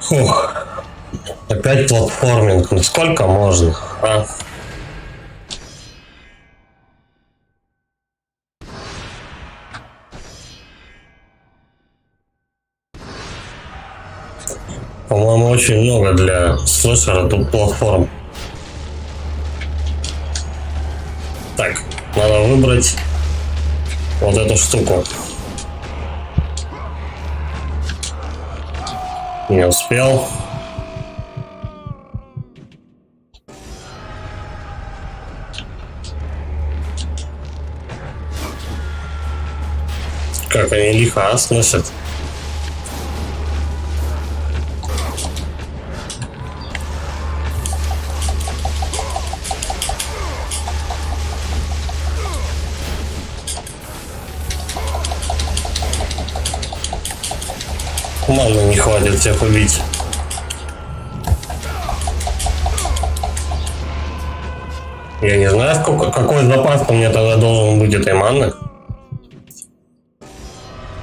Фух. Опять платформинг. Ну сколько можно, а? По-моему, очень много для слэшера тут платформ. Так, надо выбрать вот эту штуку. Не успел. Как они лихо сносят. Маны не хватит всех убить. Я не знаю, сколько, какой запас у меня тогда должен быть этой маны.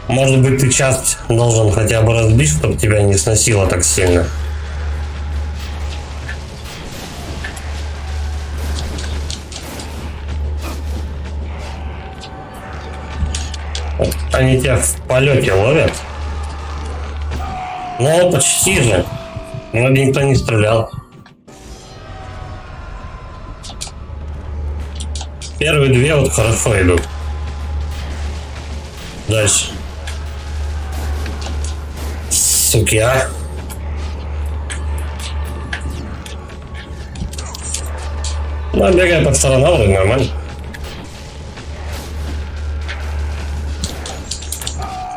Может быть, ты часть должен хотя бы разбить, чтобы тебя не сносило так сильно. Вот они тебя в полете ловят. Ну, почти же. Вроде никто не стрелял. Первые две вот хорошо идут. Дальше. Суки, а? Ну, бегая по сторонам, вроде нормально.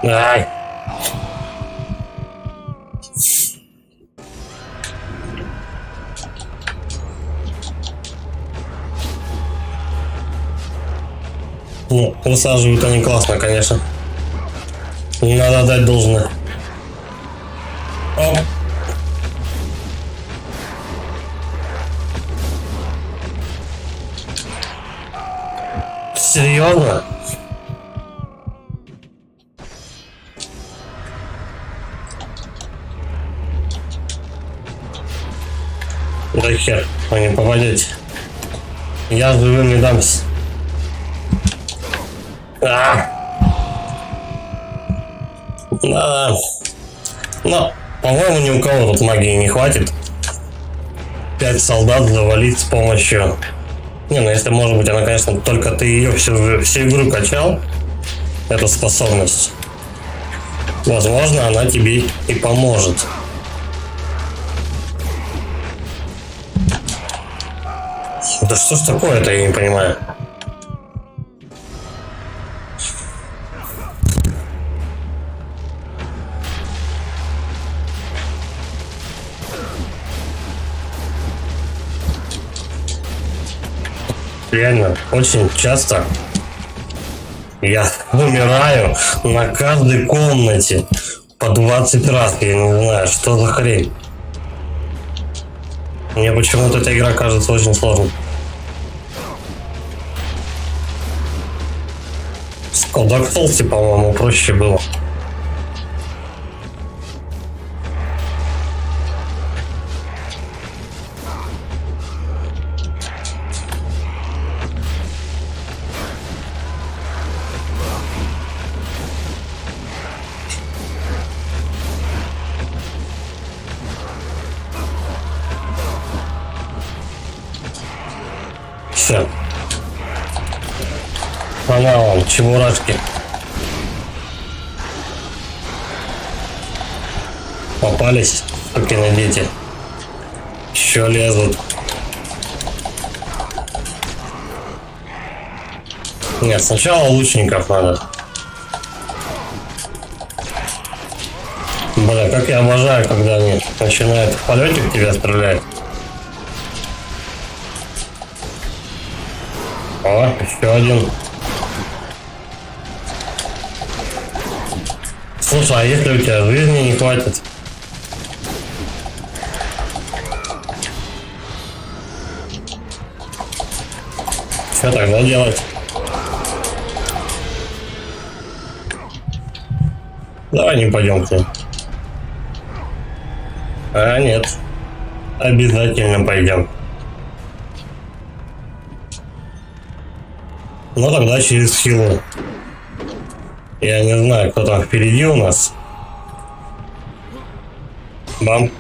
Ай. Ну, высаживают они классно, конечно. Не надо дать должное. Оп. Серьезно? Да хер, вы не попадете. Я живым не дамся. Да. Но, по-моему, ни у кого тут магии не хватит. 5 солдат завалить с помощью... Не, ну если, может быть, она, конечно, только ты ее всю игру качал, эту способность, возможно, она тебе и поможет. Да что ж такое-то, я не понимаю. Реально, очень часто я умираю на каждой комнате по 20 раз. Я не знаю, что за хрень. Мне почему-то эта игра кажется очень сложной. С Dark Souls, по-моему, проще было. Все. Она вон, чебурашки. Попались, сукины дети. Еще лезут. Нет, сначала лучников надо. Бля, как я обожаю, когда они начинают в полете в тебя стрелять. О, еще один. Слушай, а если у тебя жизни не хватит? Что тогда делать? Давай не пойдем к ним. А, нет. Обязательно пойдем. Ну тогда через силу. Я не знаю, кто там впереди у нас. Бам.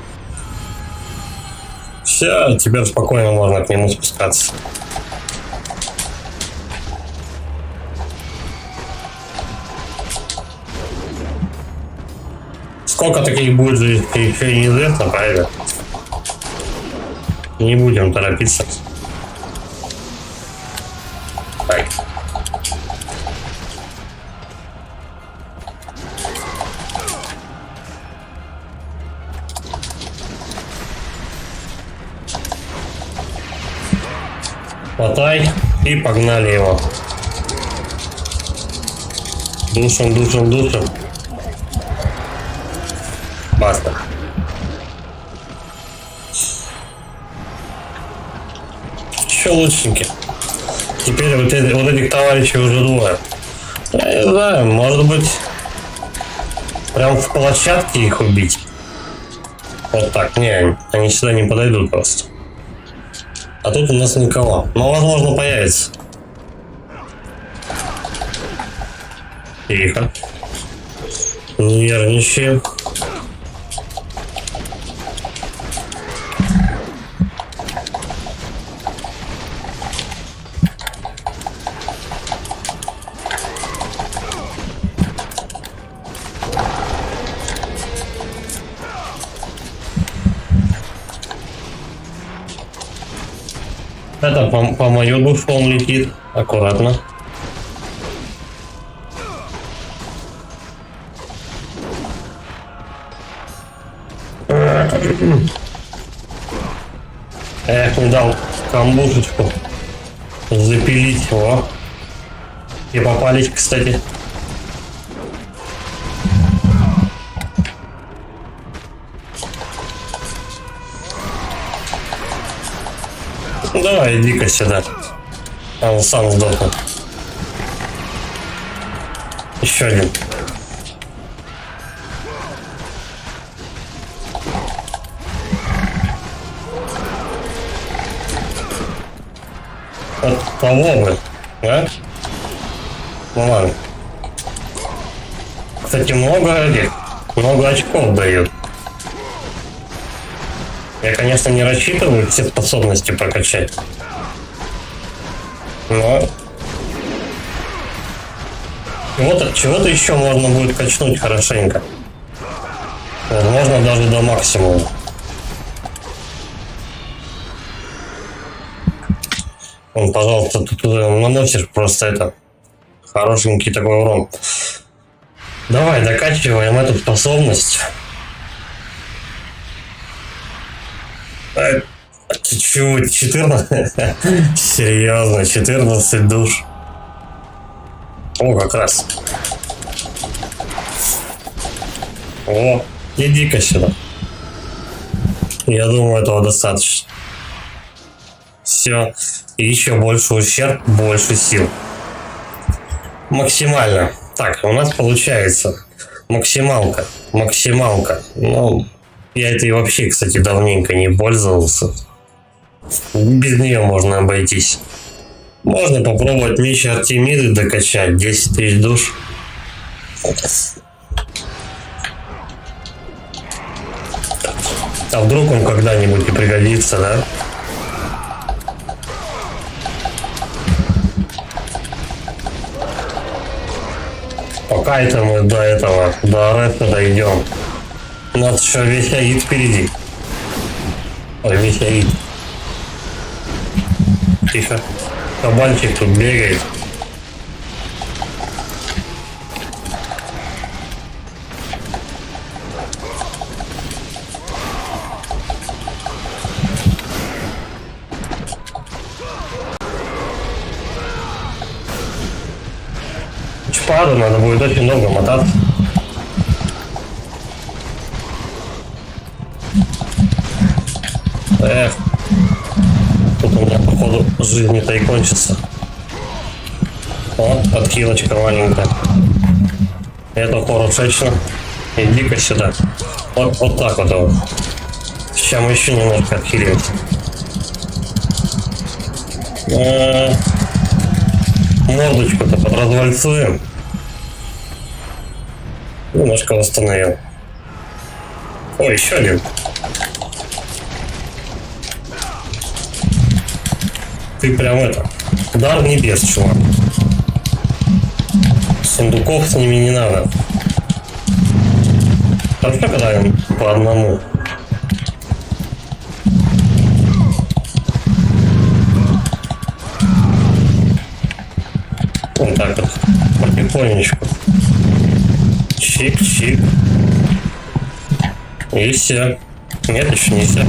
Все, теперь спокойно можно к нему спускаться. Сколько таких будет же еще неизвестно, правильно? Не будем торопиться. Так. Хватай и погнали его. Душим, душим, душим. Баста. Че лучники? Теперь вот этих товарищей уже двое. Я не знаю, может быть, прям в площадке их убить. Вот так, не, они сюда не подойдут просто. А тут у нас никого. Но возможно появится. Тихо. Нервничаем. Это по мою душу он летит. Аккуратно. Эх, не дал камбушечку запилить его. И попались, кстати. Ну, давай, иди-ка сюда. Он сам сдохнул. Еще один. Вот того бы, да? Ну ладно. Кстати, много очков дают. Я, конечно, не рассчитываю все способности прокачать. Но... Вот от чего-то еще можно будет качнуть хорошенько. Возможно, даже до максимума. Он, пожалуйста, тут наносишь просто это хорошенький такой урон. Давай, докачиваем эту способность. Ты чего, 14? Серьезно, 14 душ. О, как раз. О, иди-ка сюда. Я думаю, этого достаточно. Все. И еще больше ущерб, больше сил. Максимально. Так, у нас получается максималка. Максималка. Ну, я этой вообще, кстати, давненько не пользовался. Без нее можно обойтись. Можно попробовать меч Артемиды докачать. 10 тысяч душ. А вдруг он когда-нибудь и пригодится, да? Пока это мы до этого, до Ареста дойдем. У нас еще весь Аид впереди. Ой, весь Аид. Тихо. Кабанчик тут бегает. Чпаду надо будет очень много мотаться. Эх. Тут у меня, походу, жизни-то и кончится. О, отхилочка маленькая. Это хорошечно. Иди-ка сюда. Вот так вот. Сейчас мы еще немножко отхилимся. Мордочку-то подразвальцуем. Немножко восстановил. Ой, еще один. Ты прям это... Дар небес, чувак. Сундуков с ними не надо. Хорошо, когда им по одному. Вот так вот. Потихонечку. Чик-чик. И все. Нет, еще не все.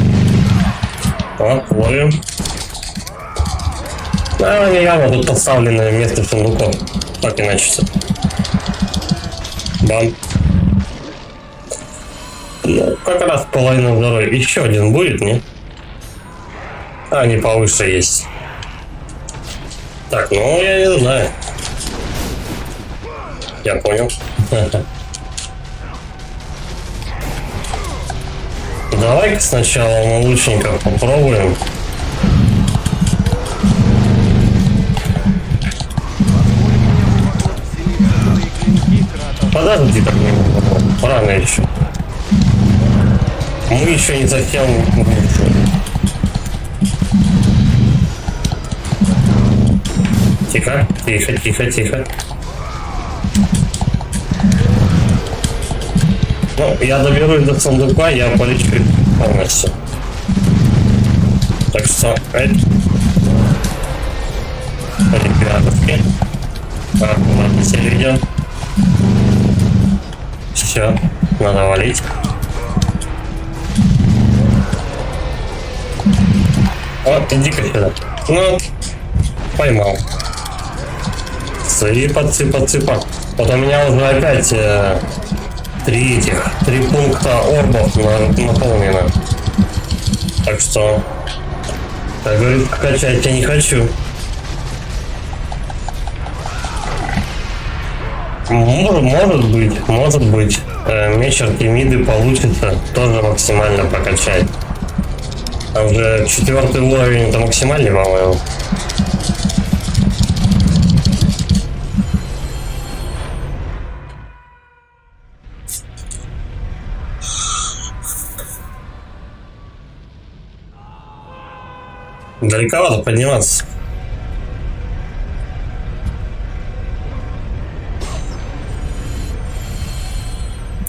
Вот, ловим. Да, они явно тут поставленное место сундуков. Так иначе. Бам. Ну, как раз половина здоровья. Еще один будет, не? А, они повыше есть. Так, ну я не знаю. Я понял. Давай-ка сначала мы лучников попробуем. Подожди так немного. Рано еще. Мы еще не совсем лучше. Тихо, тихо, тихо, тихо. Ну, я доберусь до сундука, я полечу полностью. Так что, ребятки, аккуратно себя ведем. Все, надо валить. Вот, иди-ка сюда. Ну, поймал. Цыпа. Вот у меня уже опять три пункта орбов наполнено. Так что, как говорит, качать я не хочу. Может быть, меч Артемиды получится тоже максимально прокачать. А уже 4-й уровень это максимальный, по-моему. Далековато подниматься.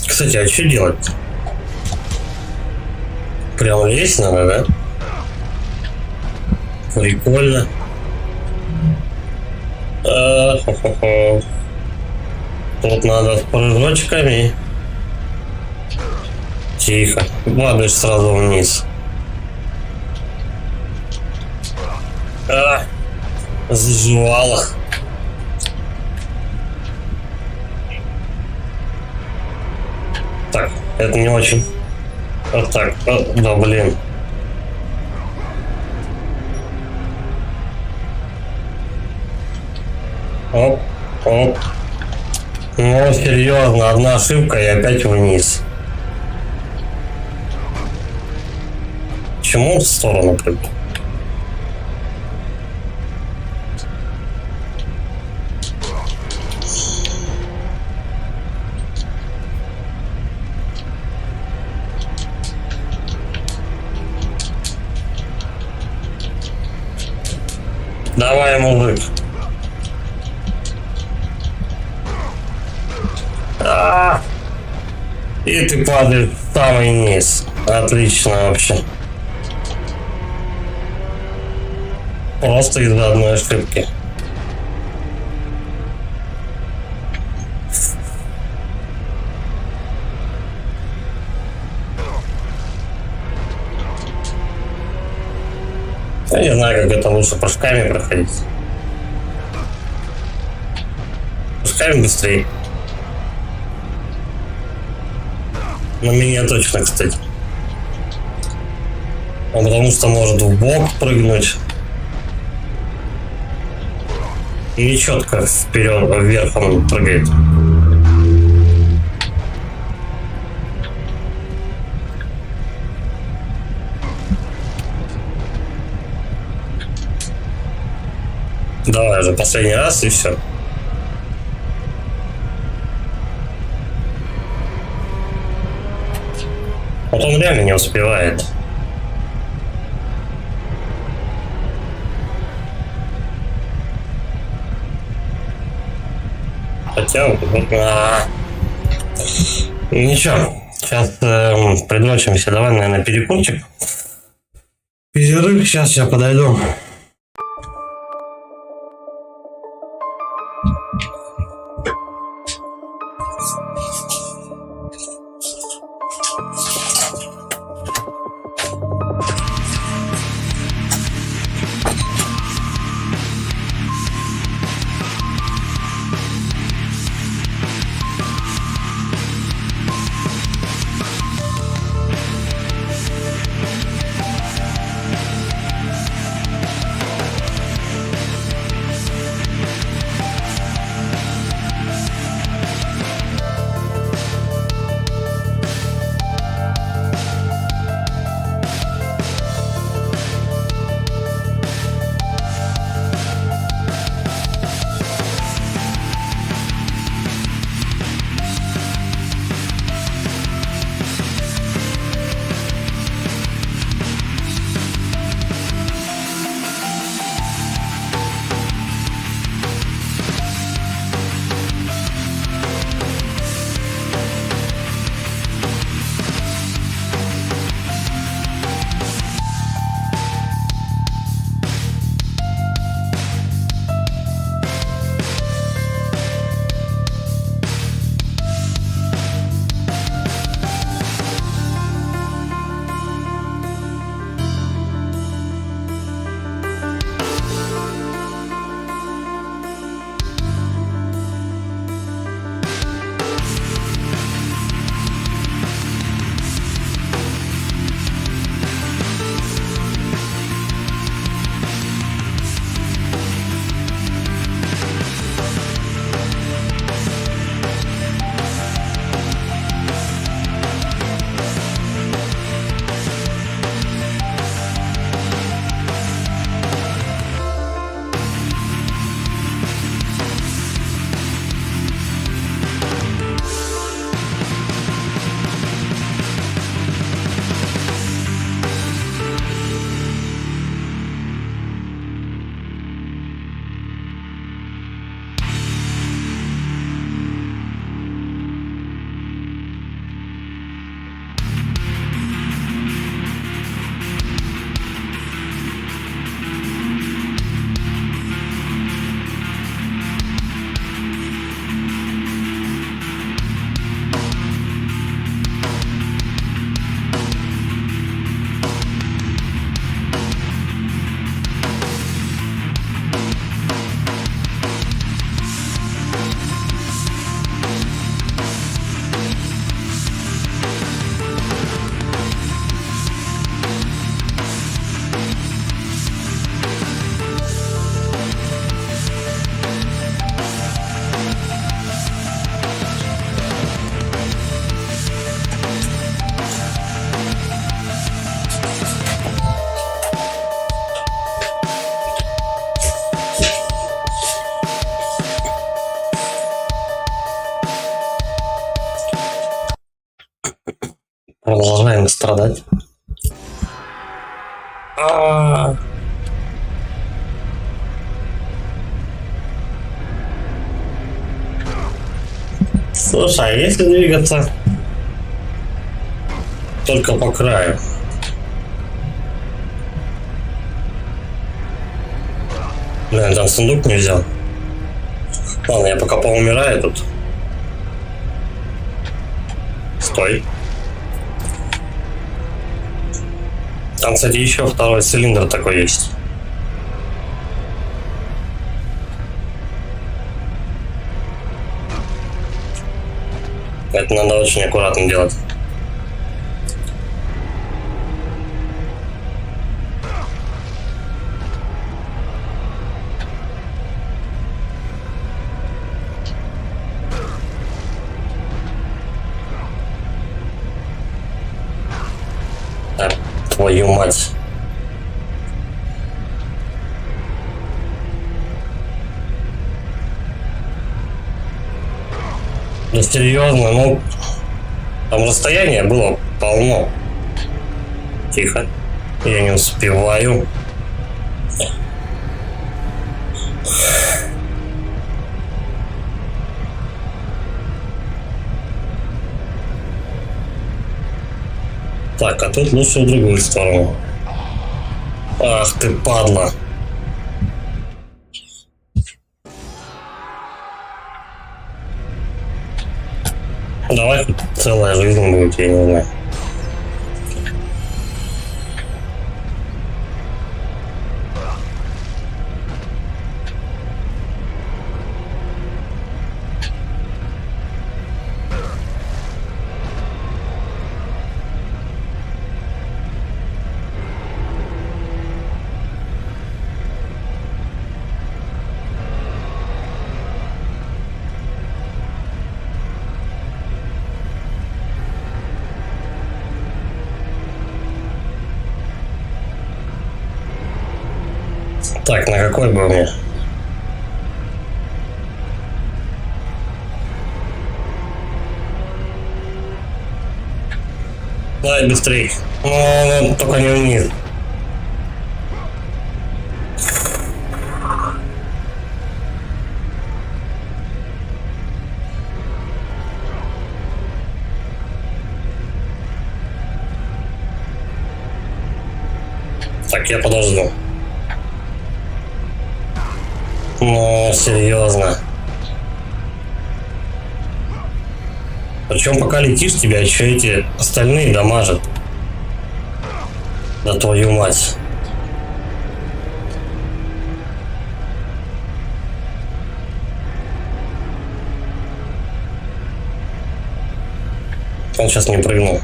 Кстати, а что делать? Прям лезть надо, да? Прикольно. Хо-хо-хо. Тут надо с прыжочками. Тихо. Падаешь сразу вниз. Заживало. Так, это не очень. Вот так. Да, блин. Оп, оп. Ну, серьезно, одна ошибка и опять вниз. Почему в сторону прыгнул? Давай, мужик. И ты падаешь в самый низ. Отлично вообще. Просто из-за одной ошибки. Я не знаю, как это лучше прыжками проходить. Прыжками быстрее. На меня точно, кстати. Он потому что может в бок прыгнуть. И четко вперед, вверх он прыгает. Давай же последний раз и все. Вот он реально не успевает. Хотя... Ничего. Сейчас придрочимся. Давай, наверное, перекурчик. Перерыв. Сейчас я подойду. Продолжаем страдать. А. Слушай, а если двигаться только по краю? Блин, там сундук не взял. Ладно, я пока поумираю тут. Стой. Там, кстати, еще второй цилиндр такой есть. Это надо очень аккуратно делать. Так, твою мать. Да серьезно, ну там расстояние было полно. Тихо. Я не успеваю. Так, а тут лучше в другую сторону. Ах ты, падла. Давай хоть целая жизнь будет, я не знаю. Так, на какой бы мне? Давай быстрей. Ну, только не вниз. Так, я подожду. Ну, серьезно. Причем пока летишь, тебя еще эти остальные дамажат. Да твою мать. Он сейчас не прыгнул.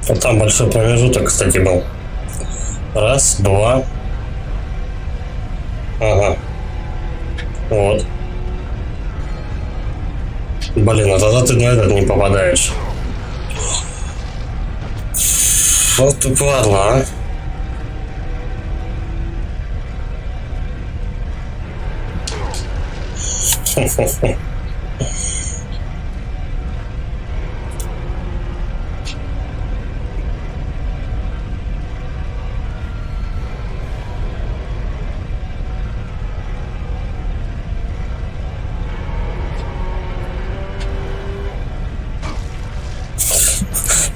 Вот там большой промежуток, кстати, был. Раз, два. Ага. Вот. Блин, а тогда ты на этот не попадаешь. Вот ты падла, а.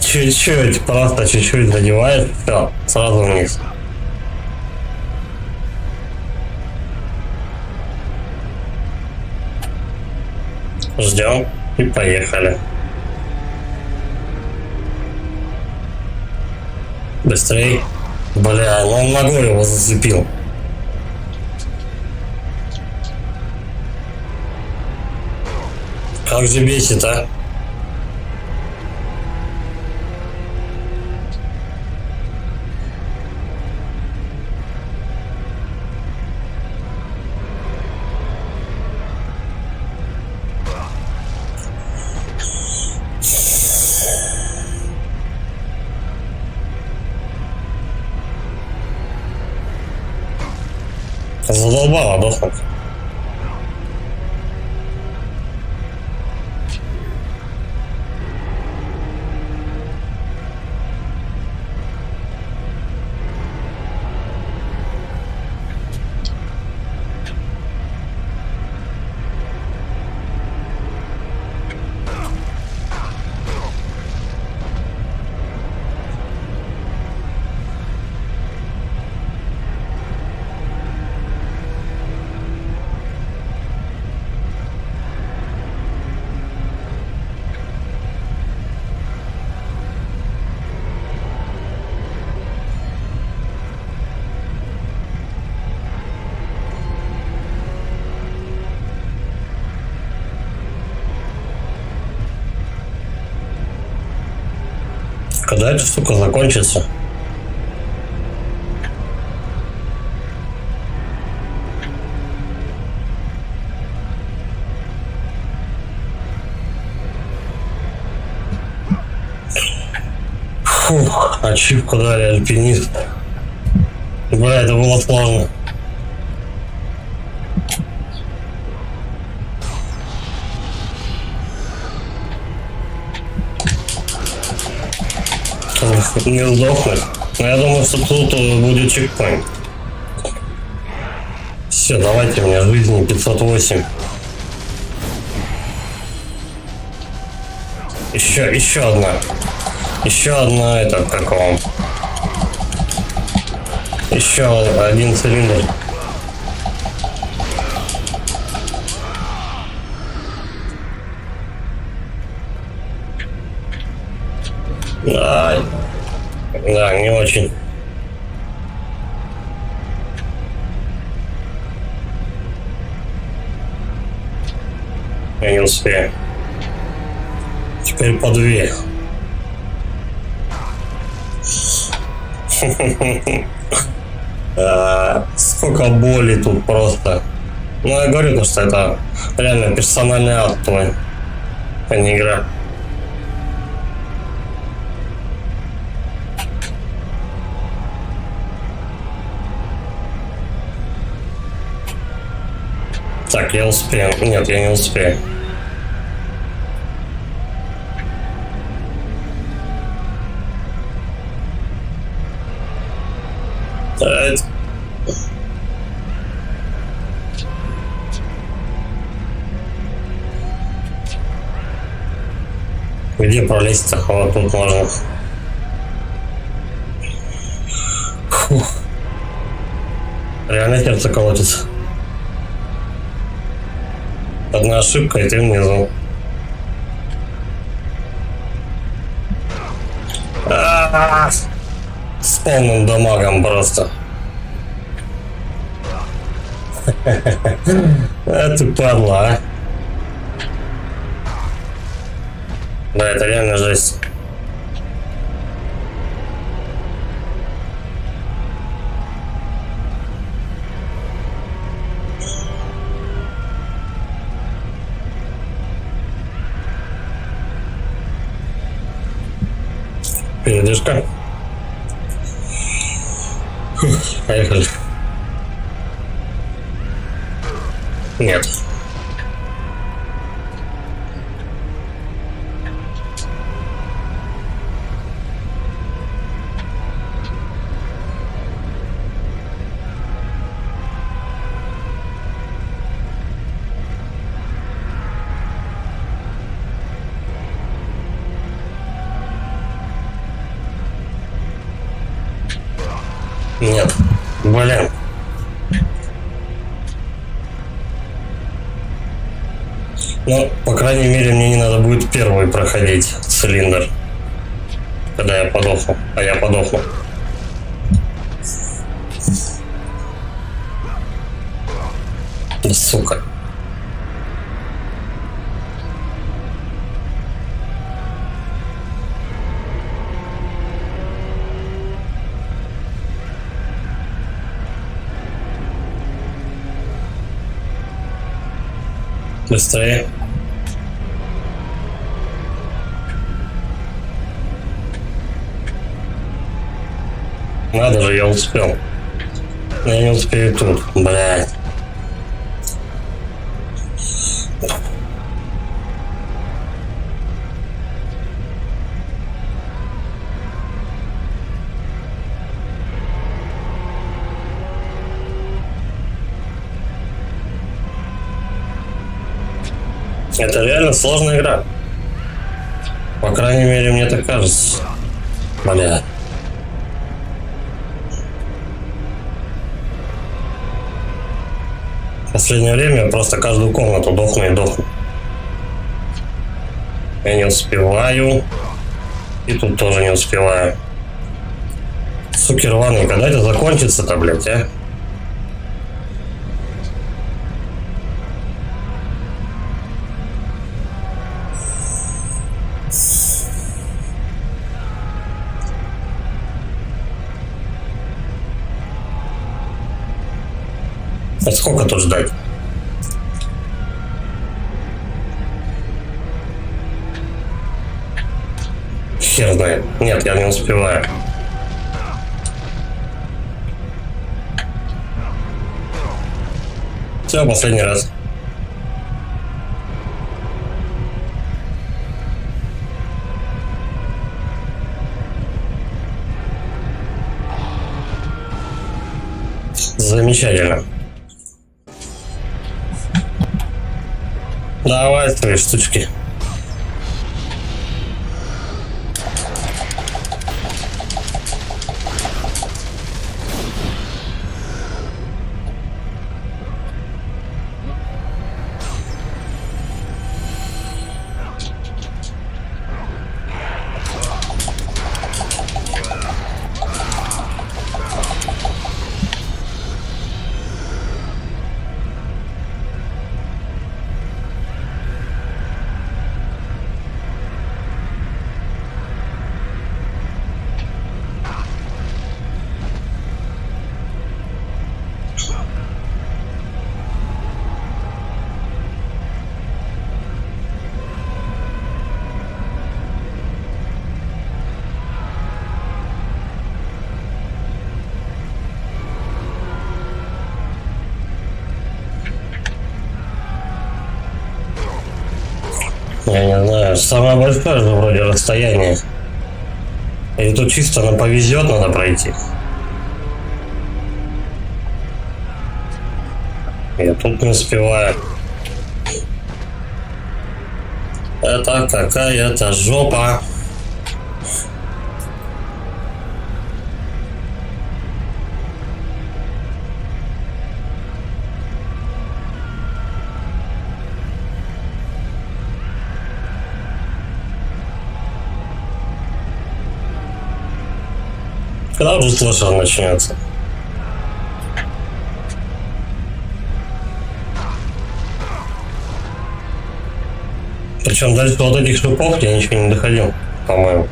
Чуть-чуть, просто чуть-чуть задеваешь, все, сразу вниз. Ждем и поехали. Быстрей. Бля, ну он ногой его зацепил. Как же бесит, а? успела дохнуть. Когда эта штука закончится? Фух, ачивку дали, альпинист. Бля, это было сложно. Не сдохнуть. Но я думаю, что тут будет чекпоинт. Все, давайте мне жизни 508. Еще одна. Еще одна, это как вам? Еще один цилиндр. Да, не очень. Я не успею. Теперь по две. Сколько боли тут просто. Ну, я говорю, что это реально персональный ад твой, а не игра. Так, я успею. Нет, я не успею. Где пролезть-то? Вот тут можно. Фух. Реально сердце колотится. Одна ошибка, и ты внизу. С полным дамагом просто. Это падла, а. Да, это реально жесть. Передышка. Поехали. Нет. Нет. Блин. Ну, по крайней мере, мне не надо будет первый проходить цилиндр. Когда я подохну. А я подохну. Да, сука. Быстрее. Надо же, я успел. Но я не успею тут, блядь. Это реально сложная игра. По крайней мере, мне так кажется. Бля. В последнее время я просто каждую комнату дохну и дохну. Я не успеваю. И тут тоже не успеваю. Суки рваные, когда это закончится-то, блядь, а? А сколько тут ждать? Хер знает. Нет, я не успеваю. Все, последний раз. Замечательно. Давай свои штучки. Я не знаю, самое большое же вроде расстояние. Или тут чисто на повезет надо пройти. Я тут не успеваю. Это какая-то жопа. Когда уже слышал начнется? Причем дальше вот этих шипов я ничего не доходил, по-моему.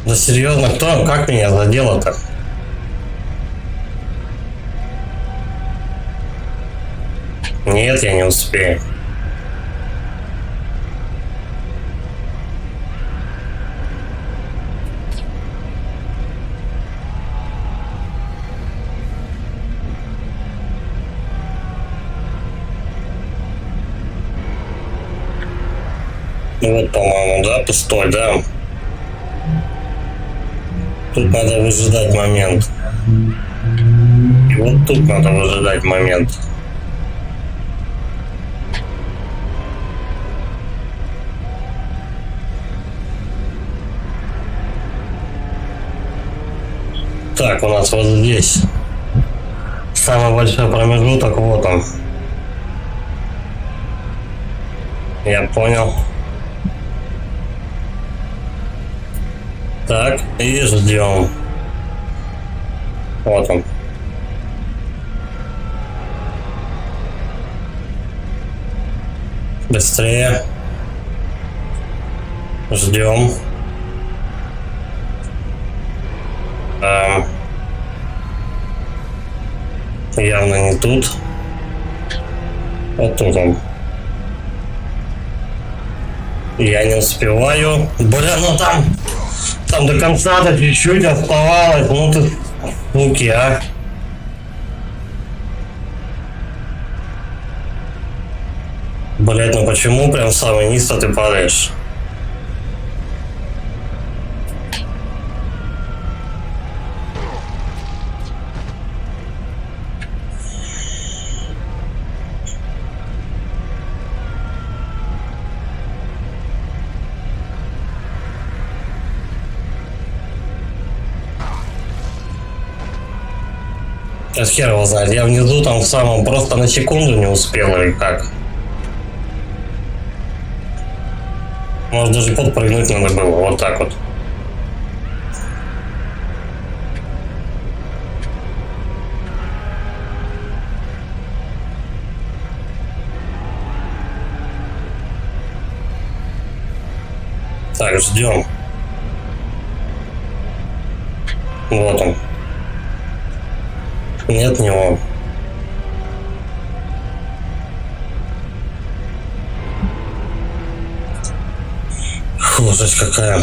Да серьезно, кто, как меня задело-то? Нет, я не успею. Вот, по-моему, да, пустой, да. Тут надо выжидать момент. И вот тут надо выжидать момент. Так, у нас вот здесь самый большой промежуток, вот он. Я понял. Так, и ждем. Вот он. Быстрее. Ждем. Явно не тут. Вот тут он. Я не успеваю. Бля, ну там до конца-то чуть-чуть оставалось. Ну ты, суки, а. Блять, ну почему прям самый низ-то ты падаешь? А хер его знает, я внизу там в самом просто на секунду не успел или как. Может даже подпрыгнуть надо было, вот так вот. Так, ждем. Вот он. Нет, не он. Фу, жесть какая.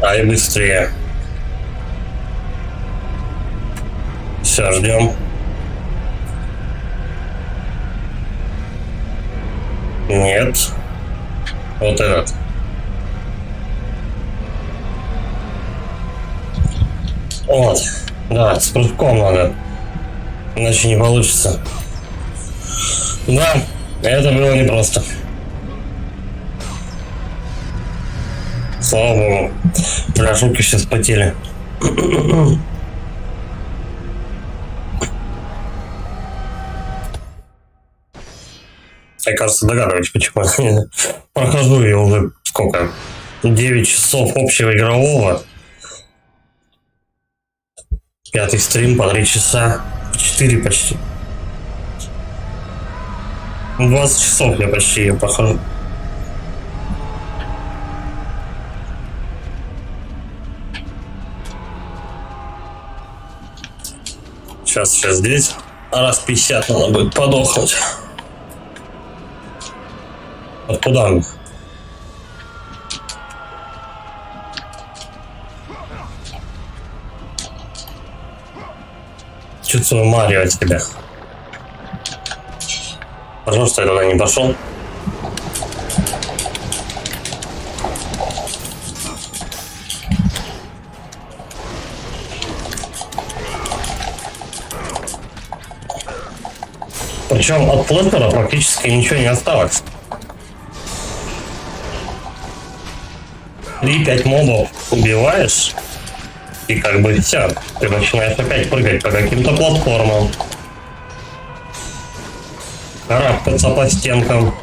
Ай, быстрее. Все, ждем. Нет. Вот этот. Вот. Да, с прыжком надо. Иначе не получится. Да, это было непросто. Слава богу. Пляж руки сейчас потели. Я, кажется, догадываюсь, почему я прохожу ее уже сколько? 9 часов общего игрового. 5-й стрим по 3 часа. 4 почти. 20 часов я почти ее прохожу. Сейчас здесь. Раз 50 надо будет подохнуть. Откуда он? Чувствую Марио от тебя. Пожалуйста, я туда не пошел. Причем от плейтера практически ничего не осталось. 3-5 мобов убиваешь, и как бы все, ты начинаешь опять прыгать по каким-то платформам, карабкаться по стенкам.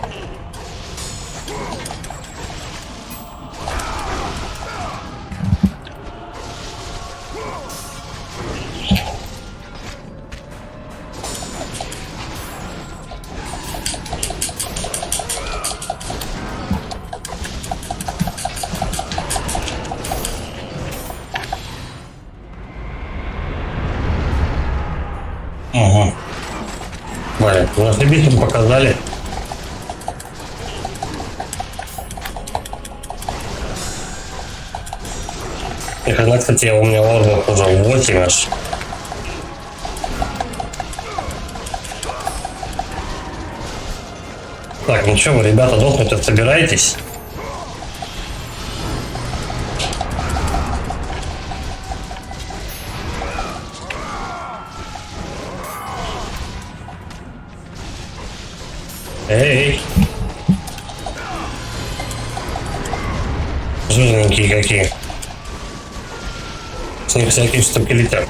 Угу. Блин, ну ошибись, показали. И когда, кстати, у меня орбов уже 8 аж. Так, ну что вы, ребята, дохнуть собираетесь? Эй! Жирненькие какие. С них всякие штуки летят.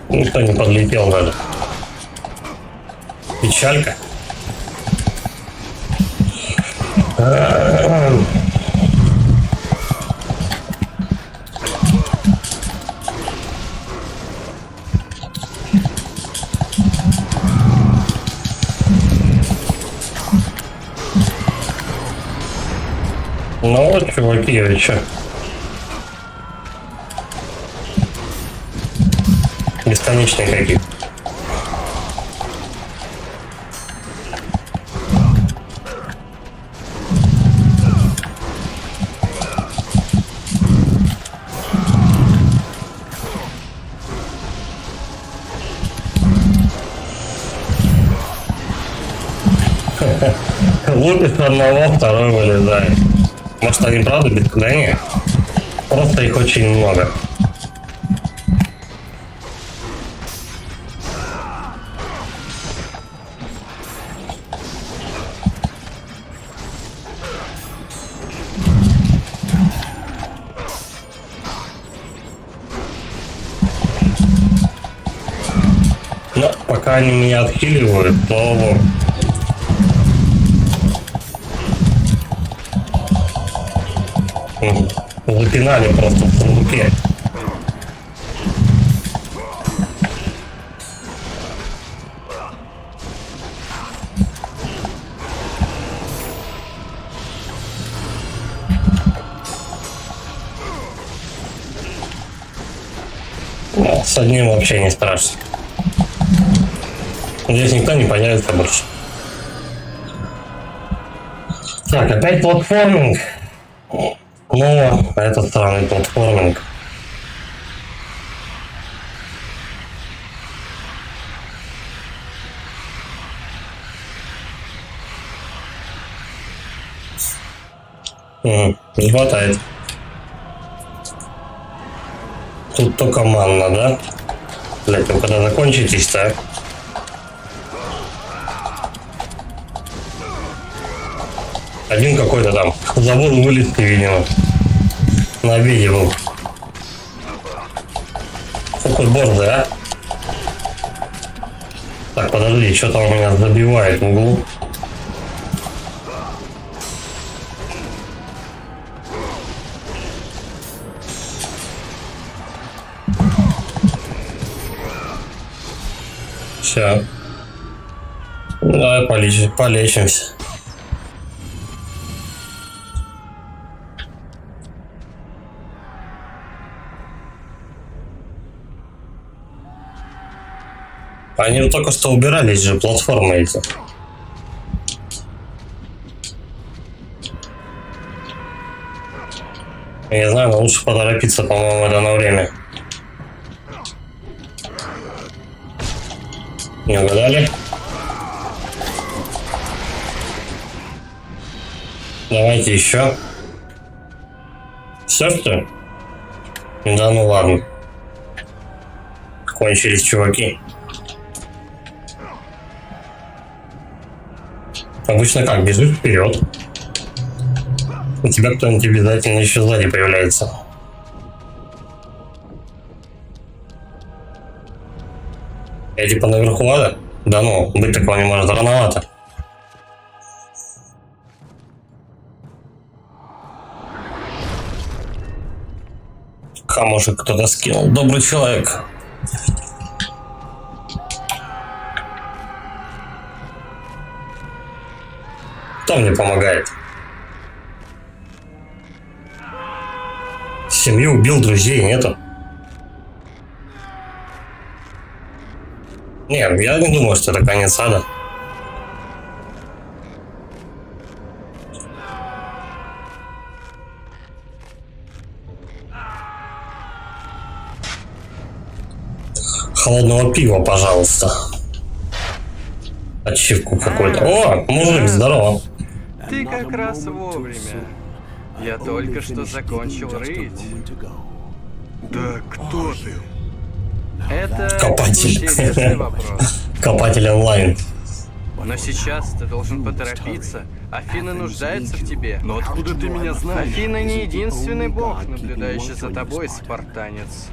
Никто не подлетел даже. Печалька. Ну вот, чуваки, вы чё? Бесконечные какие. Лупит одного, второй вылезает. Может, они правда без куда нет? Просто их очень много. Но пока они меня отхиливают, то... Запинали просто в сундуке. Ну, с одним вообще не страшно. Здесь никто не появится больше. Так, опять платформинг. Ну, этот странный платформинг. Не хватает. Тут только манна, да? Блять, вы когда закончитесь-то? Один какой-то там забыл вылез, видимо. На обеде был. Какой борзый, а? Так, подожди, что-то у меня забивает в углу. Все. Давай полечимся. Они только что убирались же, платформы эти. Я не знаю, но лучше поторопиться, по-моему, это на время. Не угадали? Давайте еще. Все, что ли? Да ну ладно. Кончились чуваки. Обычно как, бежишь вперед. У тебя кто-нибудь обязательно еще сзади появляется. Я типа наверху ада? Да ну, быть такого не может, рановато. Камушек кто-то скинул. Добрый человек. Кто мне помогает? Семью убил, друзей нету. Нет, я не думаю, что это конец ада. Холодного пива, пожалуйста. Ачивку какой-то. О, мужик, здорово. Ты как раз вовремя. Я только что закончил рыть. Да кто ты? Это Копатель. интересный вопрос. Копатель онлайн. Но сейчас ты должен поторопиться. Афина нуждается в тебе. Но откуда ты меня знаешь? Афина не единственный бог, наблюдающий за тобой, спартанец.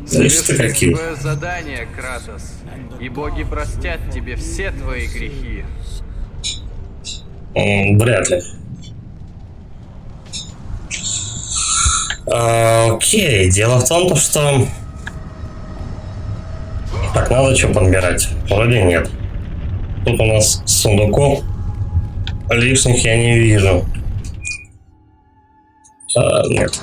Слышь ты Заверши какие. свое задание, Кратос, и боги простят тебе все твои грехи. Вряд ли. Окей, дело в том, что... Так, надо что подбирать? Вроде нет. Тут у нас сундуков лишних я не вижу. Нет.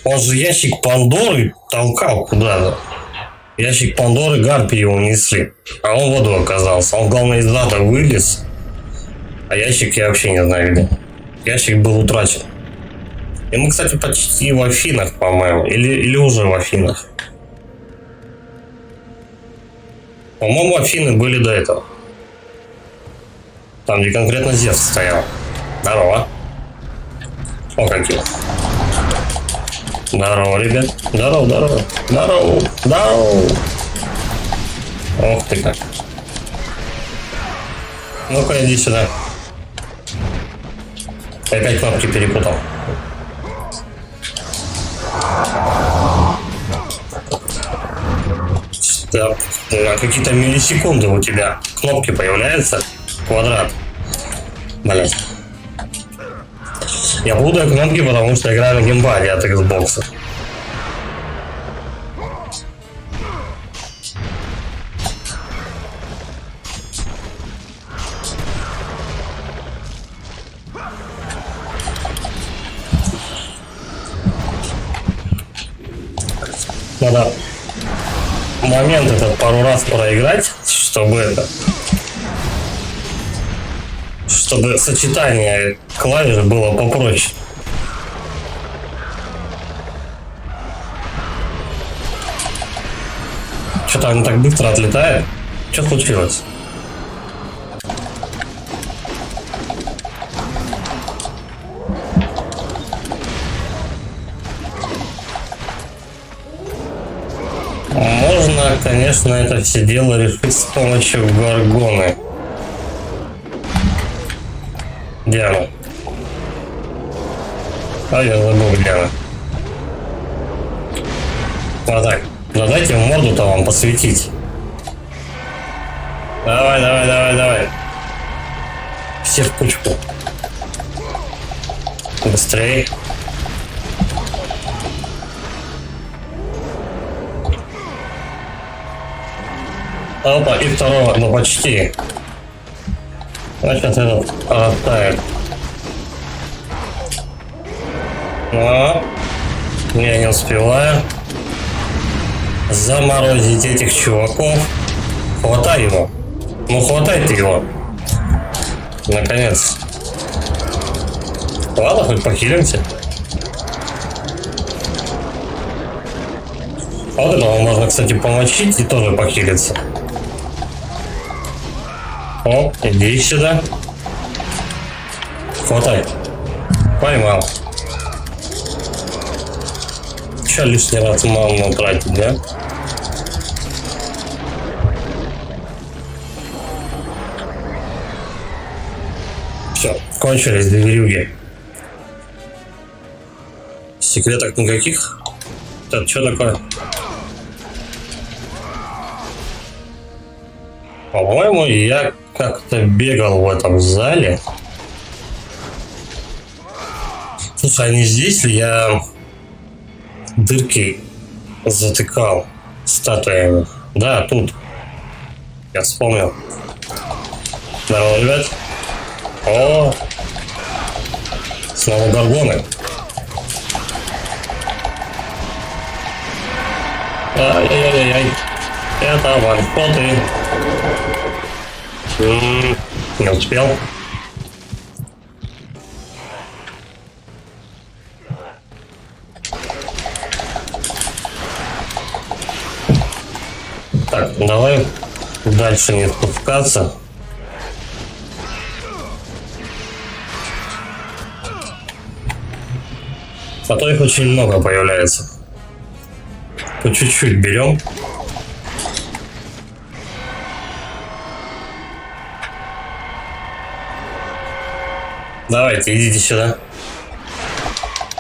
Он же ящик Пандоры толкал куда-то. Ящик Пандоры гарпии его унесли. А он в воду оказался. Он, главное, из ада вылез. А ящик я вообще не знаю где. Ящик был утрачен. И мы, кстати, почти в Афинах, по-моему. Или уже в Афинах. По-моему, Афины были до этого. Там, где конкретно Зевс стоял. Здорово. О, какие. Здорово, ребят. Здорово, здорово. Здорово, здорово. Ох ты как. Ну-ка, иди сюда. Опять кнопки перепутал. Да, на какие-то миллисекунды у тебя кнопки появляются. Квадрат. Блять. Я путаю кнопки, потому что играю на геймпаде от Xbox. Надо момент этот пару раз проиграть, чтобы сочетание клавиш было попроще. Что-то они так быстро отлетают. Что случилось? Можно, конечно, это все дело решить с помощью Гаргоны. Где она? А я забыл, где она. Вот так. Задайте в морду-то вам посветить. Давай, давай, давай, давай. Все в кучку. Быстрее. Опа, и второго, ну почти. Значит, этот растает. Но я не успеваю заморозить этих чуваков. Хватай его. Ну хватай ты его. Наконец. Ладно, хоть похилимся. А вот этого можно, кстати, помочить и тоже похилиться. О, иди сюда. Хватай. Поймал. Че лишний раз ману тратить, да? Все, кончились зверюги. Секреток никаких? Это что такое? По-моему, я как-то бегал в этом зале. Слушай, а не здесь ли я дырки затыкал статуями? Да, тут. Я вспомнил. Здорово, ребят. О! Снова горгоны. Ай-яй-яй-яй. Это ваншоты. Не успел. Так, давай дальше не спускаться. А то их очень много появляется. По чуть-чуть берем. Давайте, идите сюда.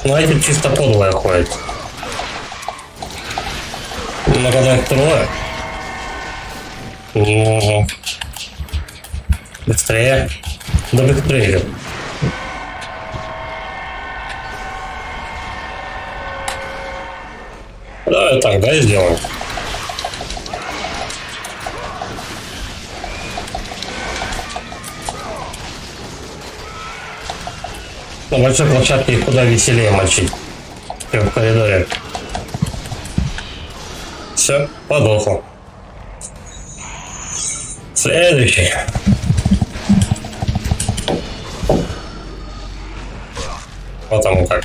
Ну, а эти чисто подлые ходят. Но когда их трое... Быстрее. Да быстрее. Давай так, да, сделаем. На большой площадке их куда веселее мочить, чем в коридоре. Все, подохло. Следующий. Вот оно как.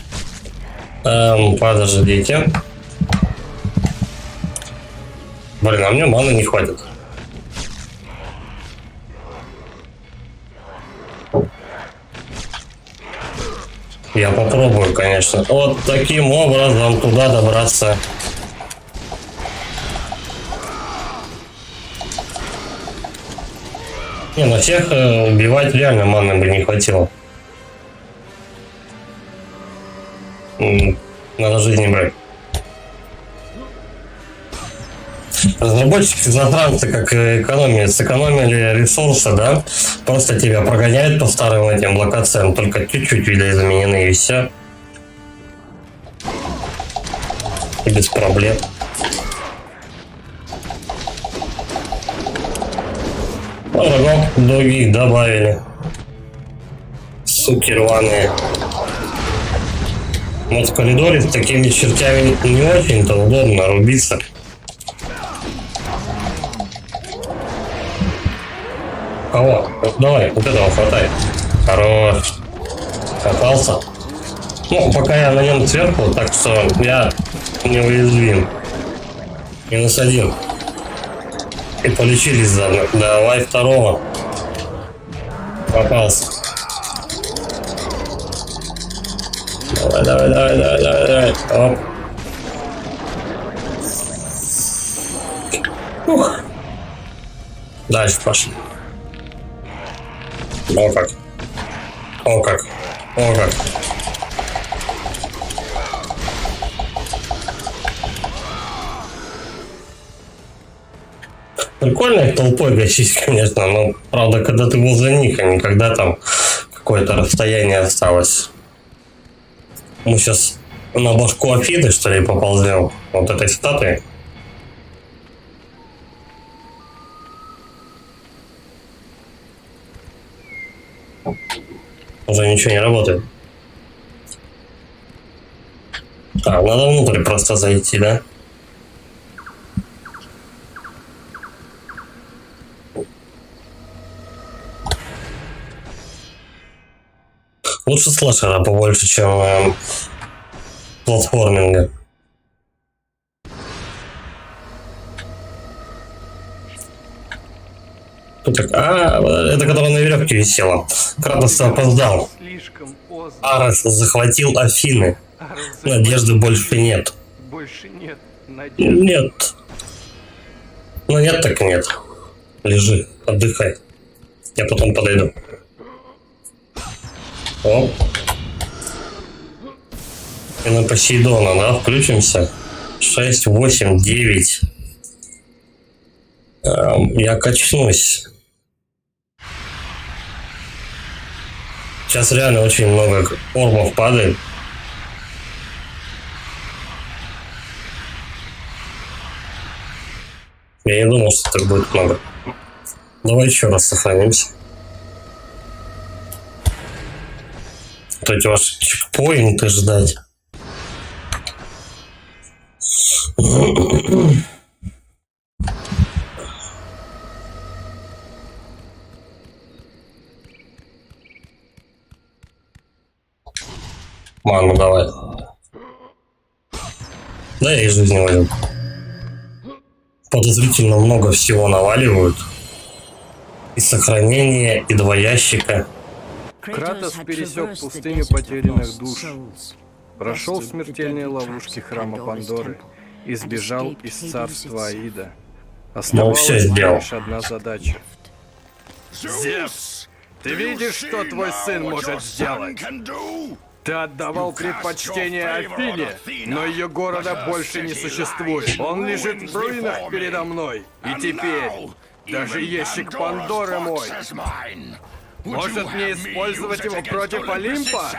Подождите. Блин, а мне маны не хватит. Я попробую, конечно. Вот таким образом туда добраться. Не, на всех убивать реально маны бы не хватило. Надо жизни брать. Разработчики засранцы как сэкономили ресурсы, да? Просто тебя прогоняют по старым этим локациям, только чуть-чуть видоизменены и все. И без проблем. Врагов других добавили. Суки рваные. Вот в коридоре с такими чертями не очень-то удобно рубиться. Кого? Давай, вот этого хватай. Хорош. Катался. Ну, пока я на нем сверху, так что я неуязвим. Минус 1. И полечились заодно. Давай второго. Попался. Давай. Оп. Ух. Дальше пошли. О как. О как. О как. Прикольно их толпой гасить, конечно, но правда, когда ты возле них, а не когда там какое-то расстояние осталось. Мы сейчас на башку Афины, что ли, поползем. Вот этой статуи. Уже ничего не работает. А, надо внутрь просто зайти, да? Лучше слэшера побольше, чем платформинга. Так, это которая на веревке висела. Кратос опоздал. Слишком поздно. Арес захватил Афины. Арес Надежды больше нет. Больше нет надежды. Нет. Ну нет, так нет. Лежи, отдыхай. Я потом подойду. О. И на Посейдона, да, включимся. 6, 8, 9. Я качнусь. Сейчас реально очень много ормов падает. Я не думал, что так будет много. Давай еще раз сохранимся. То эти ваши чекпоинты ждать. Ману давай. Да, я и жизни возьму. Подозрительно много всего наваливают. И сохранение, и 2 ящика. Кратос пересек пустыню потерянных душ, прошел смертельные ловушки храма Пандоры и сбежал из царства Аида. Оставалась всё сделал. лишь одна задача. Зевс, ты видишь, что твой сын может сделать? Ты отдавал предпочтение Афине, но ее города больше не существует. Он лежит в руинах передо мной. И теперь даже ящик Пандоры мой. Может мне использовать его против Олимпа?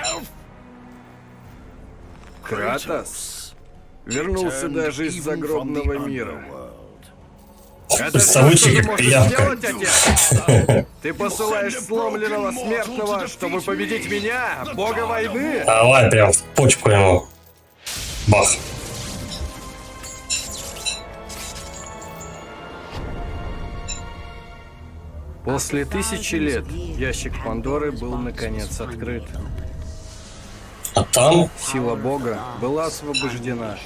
Кратос вернулся даже из загробного мира. Это Совычек что ты как можешь пиявка. сделать, отец? Ты посылаешь сломленного смертного, чтобы победить меня, бога войны? Давай прям в почку ему. Бах. После 1000 лет ящик Пандоры был наконец открыт. А там Сила бога была освобождена.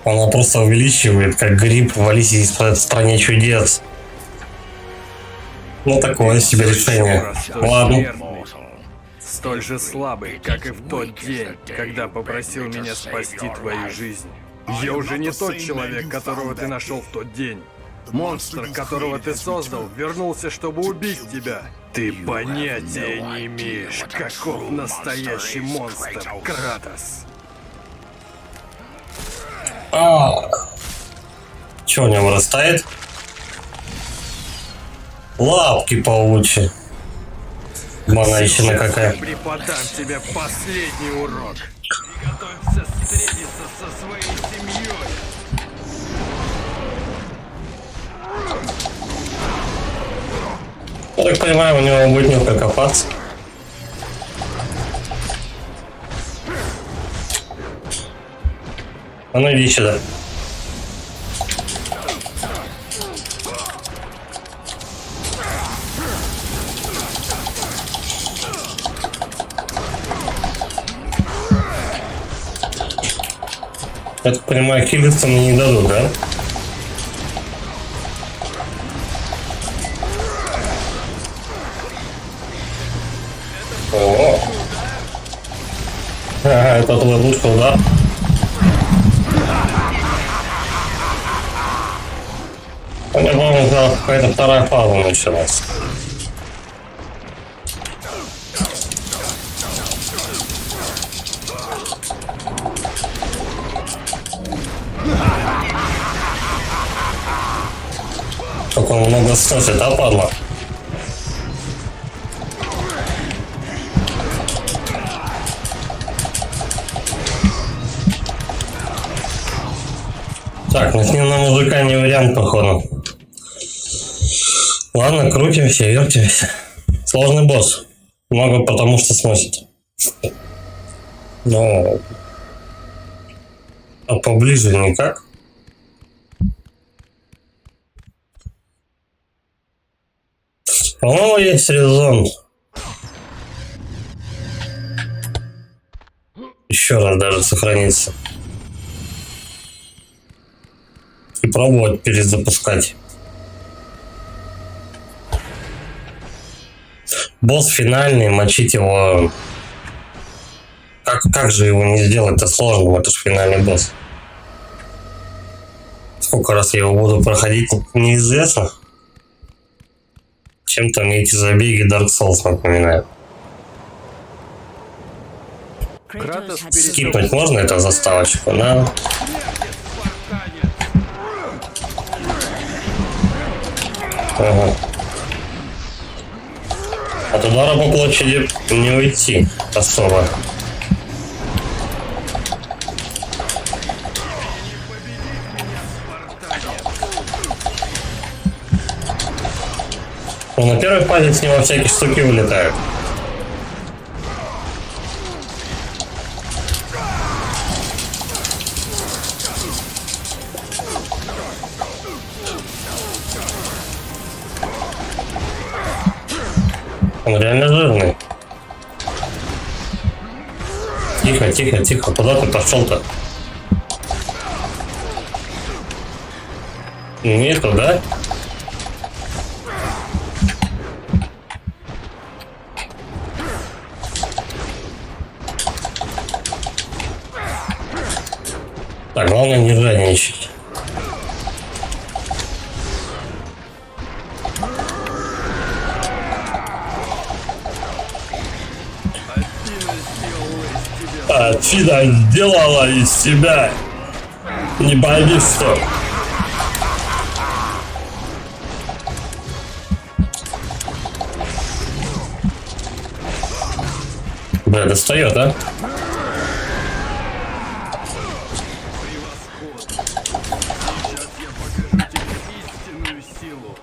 она просто увеличивает, как гриб в Алисе в стране чудес. Ну такое себе решение. Простой Ладно. смертный, столь же слабый, как и в тот день, когда попросил меня спасти твою жизнь. Я уже не тот человек, которого ты нашел в тот день. Монстр, которого ты создал, вернулся, чтобы убить тебя. Ты понятия не имеешь, каков настоящий монстр, Кратос. Что у него вырастает? Лапки паучьи. Монайщина какая. Преподам тебе последний урок. Приготовься встретиться со своей семьей. Я так понимаю, у него будет некуда копаться. А ну иди сюда. Я так понимаю, хилиться мне не дадут, да? О! Ага, это твой лучший удар. У меня, по-моему, какая-то вторая фаза началась. Как он много сносит, а, падла? Так, ну с ним на мужика не вариант, походу. Ладно, крутимся, вертимся. Сложный босс. Много потому что сносит. Но... А поближе никак. По-моему, есть резон. Еще раз даже сохраниться. И пробовать перезапускать. Босс финальный, мочить его... Как же его не сделать-то сложно, это же финальный босс. Сколько раз я его буду проходить, неизвестно. Чем-то мне эти забеги Dark Souls напоминают. Скипнуть можно эту заставочку, да? Ага. От удара по площади не уйти особо. Ну, на первой фазе с него всякие штуки вылетают. Он реально жирный. Тихо, тихо, тихо. Куда ты пошел-то? Нету, да? Так, главное не жадничать. Афина сделала из себя. Не боюсь, что. Бля, достает, а?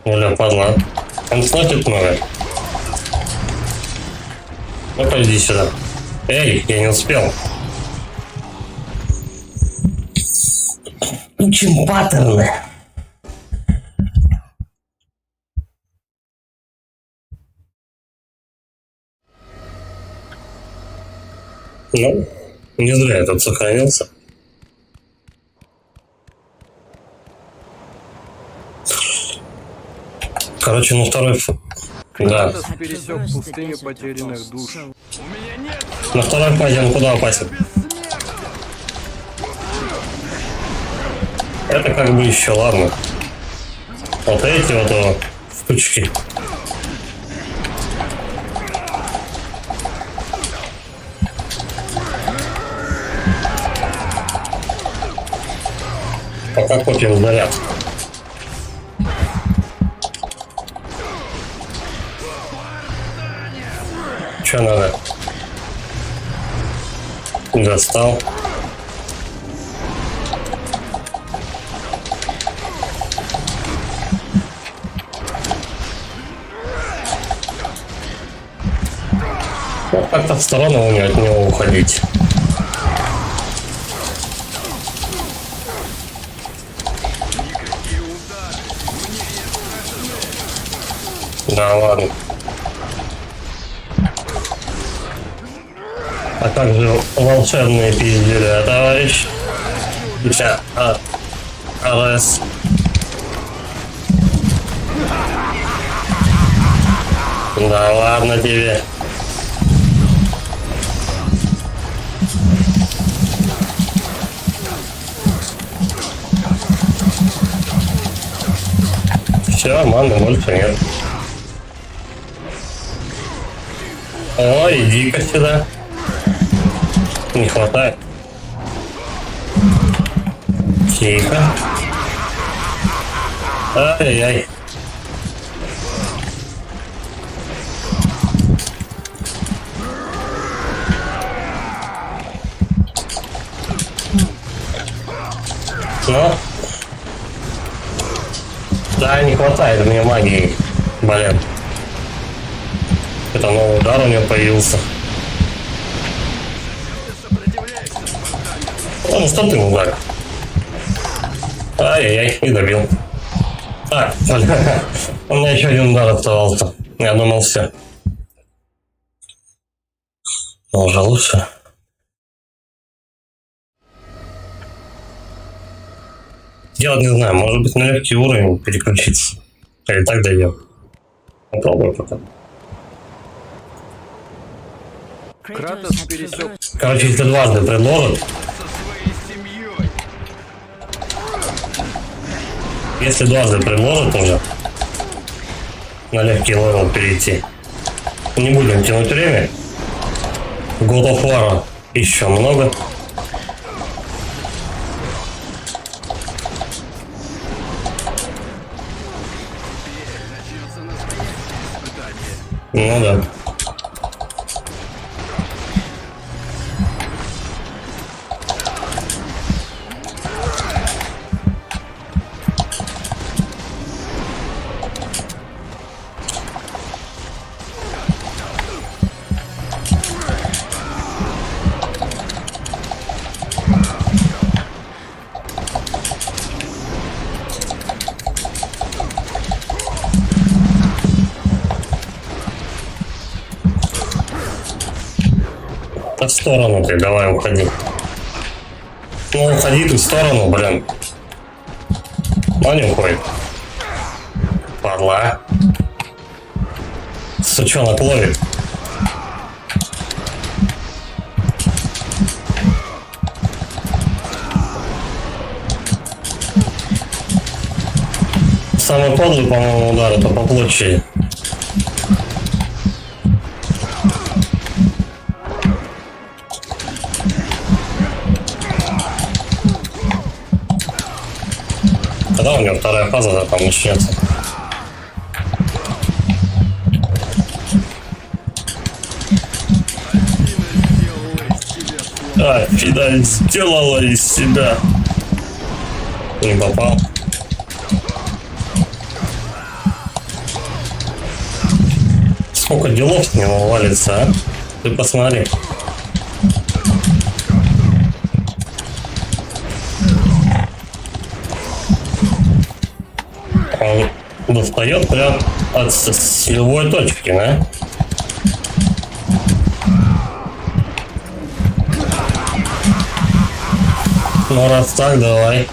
Бля, падла. Он сносит много. Ну, пойди сюда. Эй, я не успел. Учим паттерны. Ну, не зря я тут сохранился. Короче, на второй... Да. Пересек пустыню потерянных душ. На второй фазе он куда опасен? Это как бы еще ладно. Вот эти вот штучки. Пока копим заряд. оружие надо. Достал. Вот как-то в сторону у него от него уходить. Да ладно. А как же волшебные пиздели, товарищ? Сейчас. АРС. Да ладно тебе. Все, маны больше нет. О, иди-ка сюда. Не хватает. Тихо. Ай-яй. Ну. Да, не хватает мне магии. Блин. Это новый удар у него появился. Ну, что ты ударил? Ай-яй-яй, и добил. Так, у меня еще один удар оставался. Я думал, все. Но уже лучше. Я вот не знаю, может быть на легкий уровень переключиться. Или так дойдем. Попробую пока. Кратос пересек Короче, если дважды предложат, со своей семьей. если дважды предложат уже на легкий левел перейти, не будем тянуть время. God of War еще много. Ну да. В сторону ты, давай уходи. Ну уходи ты в сторону, блин. Он не уходит. Падла. Сучонок ловит. Самый подлый, по-моему, удар это по площади. Когда у него вторая фаза там начнется? Афина сделала из себя. Не попал. Сколько делов с него валится, а? Ты посмотри. Он достает прям от силовой точки, да? Ну раз так, давай.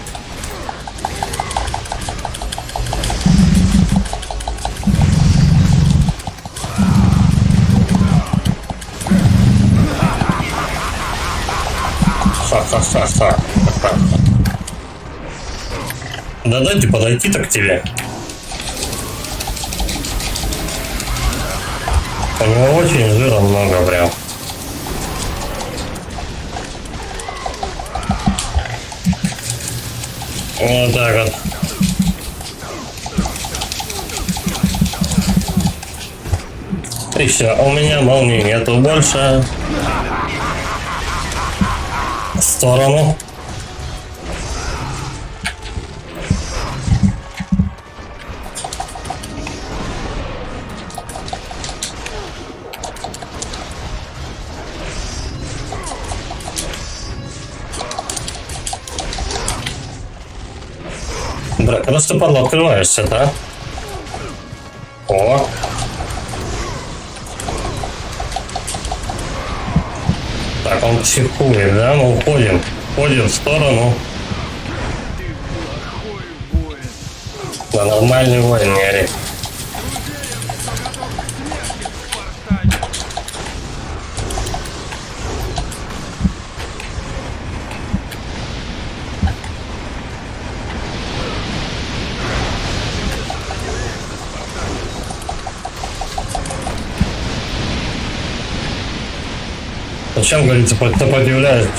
Ха-ха-ха-ха. Да дайте подойти-то к тебе. У него очень жира много прям. Вот так вот. И все, у меня молнии нету больше. В сторону. Бля, когда что падла открываешься-то, а? О! Так, он психует, да? Мы уходим. Уходим в сторону. Да, нормальный воин, не ори. Зачем, говорится, сопротивляется?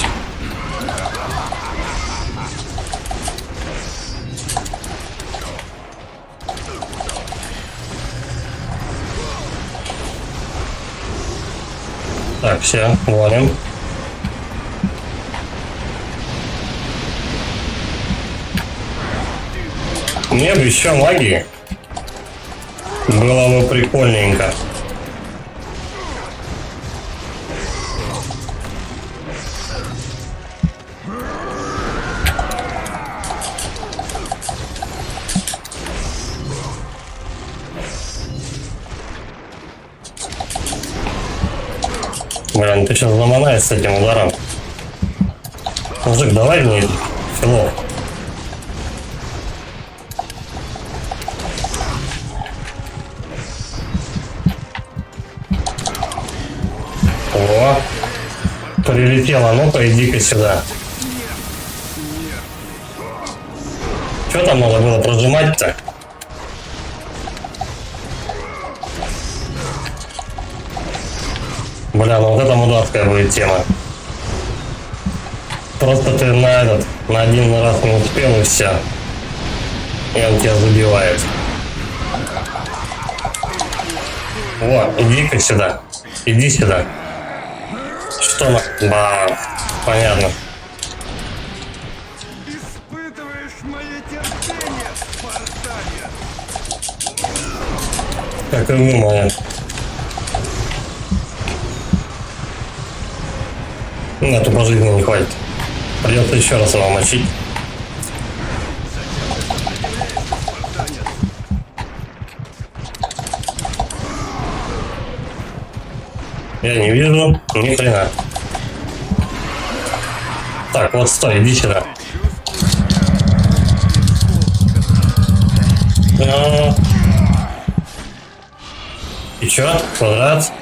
Так, все, валим. Мне бы еще магии. Было бы прикольненько. Блин, ты сейчас заманаешь с этим ударом. Мужик, давай мне филов. О, прилетела, ну-ка иди-ка сюда. Что там надо было прожимать-то? Бля, ну вот это мудацкая будет тема. Просто ты на один раз не успел и все. И он тебя забивает. Вот, иди-ка сюда. Иди сюда. Что на... Ба, понятно. Испытываешь мое терпение, спартанец. Как и вы, моя. На тупо жизни не хватит. Придется еще раз его мочить. Я не вижу ни хрена. Так, вот стой, иди сюда. И чё? Квадрат?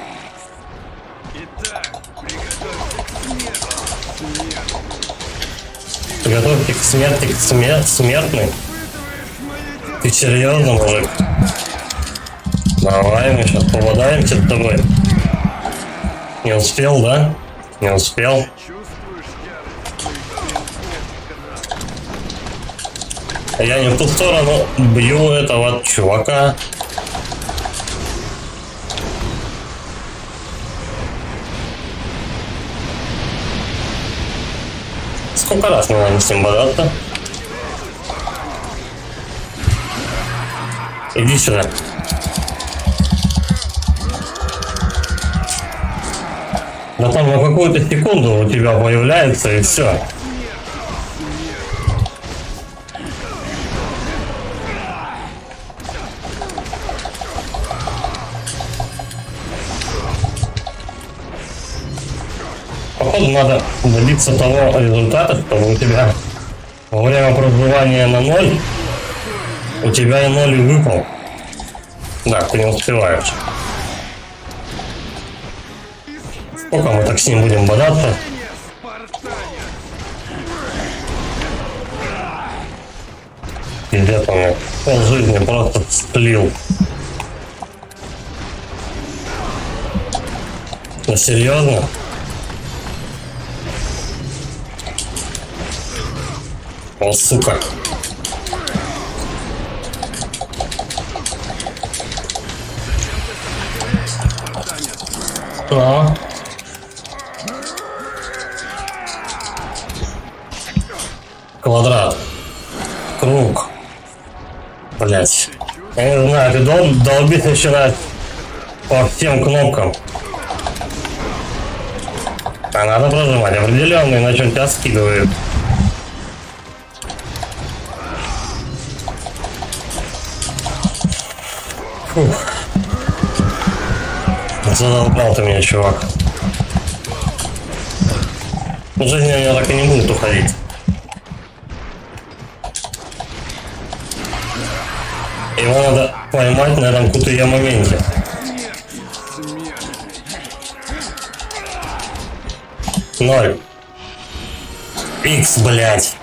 Готовьте к смерти, смертный. Ты серьезно, мужик? Давай, мы сейчас попадаемся с тобой. Не успел, да? Не успел. Я не в ту сторону бью этого чувака. Сколько раз мы надо с ним бодаться? Иди сюда. Да там на какую-то секунду у тебя появляется и все. Походу надо добиться того результата, чтобы у тебя во время проживания на 0 у тебя и 0 и выпал. Да, ты не успеваешь. Сколько мы так с ним будем бодаться? Пиздец, он мне пол жизни просто сплил. Да серьезно? О, сука. Но. Квадрат. Круг. Блять. Я не знаю, ты долбить начинает по всем кнопкам. А надо прожимать определенные, иначе он тебя скидывает. Фух. Задолбал ты меня, чувак. Жизнь у него так и не будет уходить. Его надо поймать на этом кутые моменте. Ноль. Икс, блять.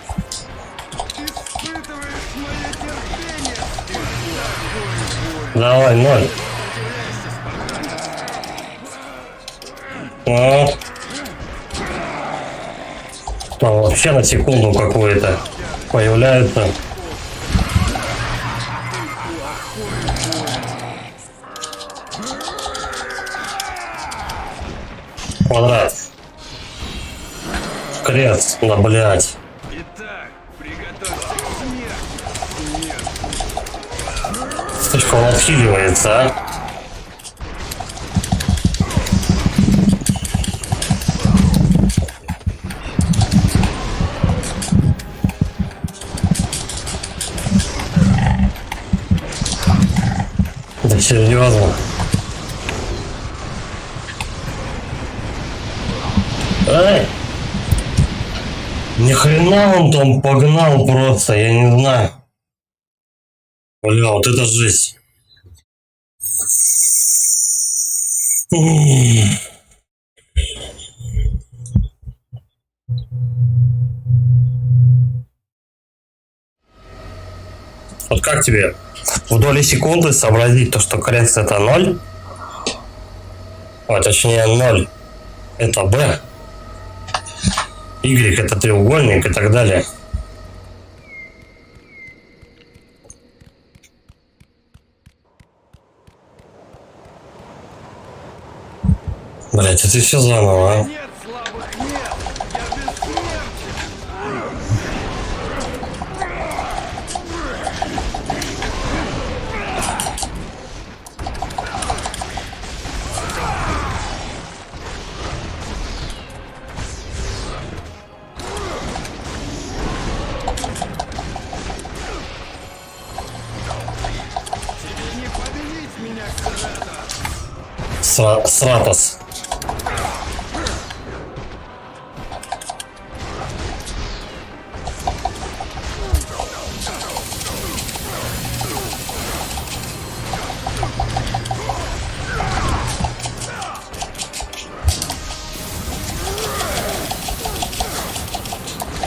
Давай, ноль. Ну. Там вообще на секунду какую-то появляется. Квадрат. Крест, да, блядь. Итак, приготовься к смерти. Слишком он отхиливается, а? Да серьезно. Эй! Ни хрена он там погнал просто, я не знаю. Бля, вот это жесть. Вот как тебе в доли секунды сообразить то, что крест это 0, а точнее 0 это B, Y это треугольник и так далее. Блять, это все заново, а? Нет слабых, нет! Я бессмертен! Тебе не победить меня, Кратос! Сратос.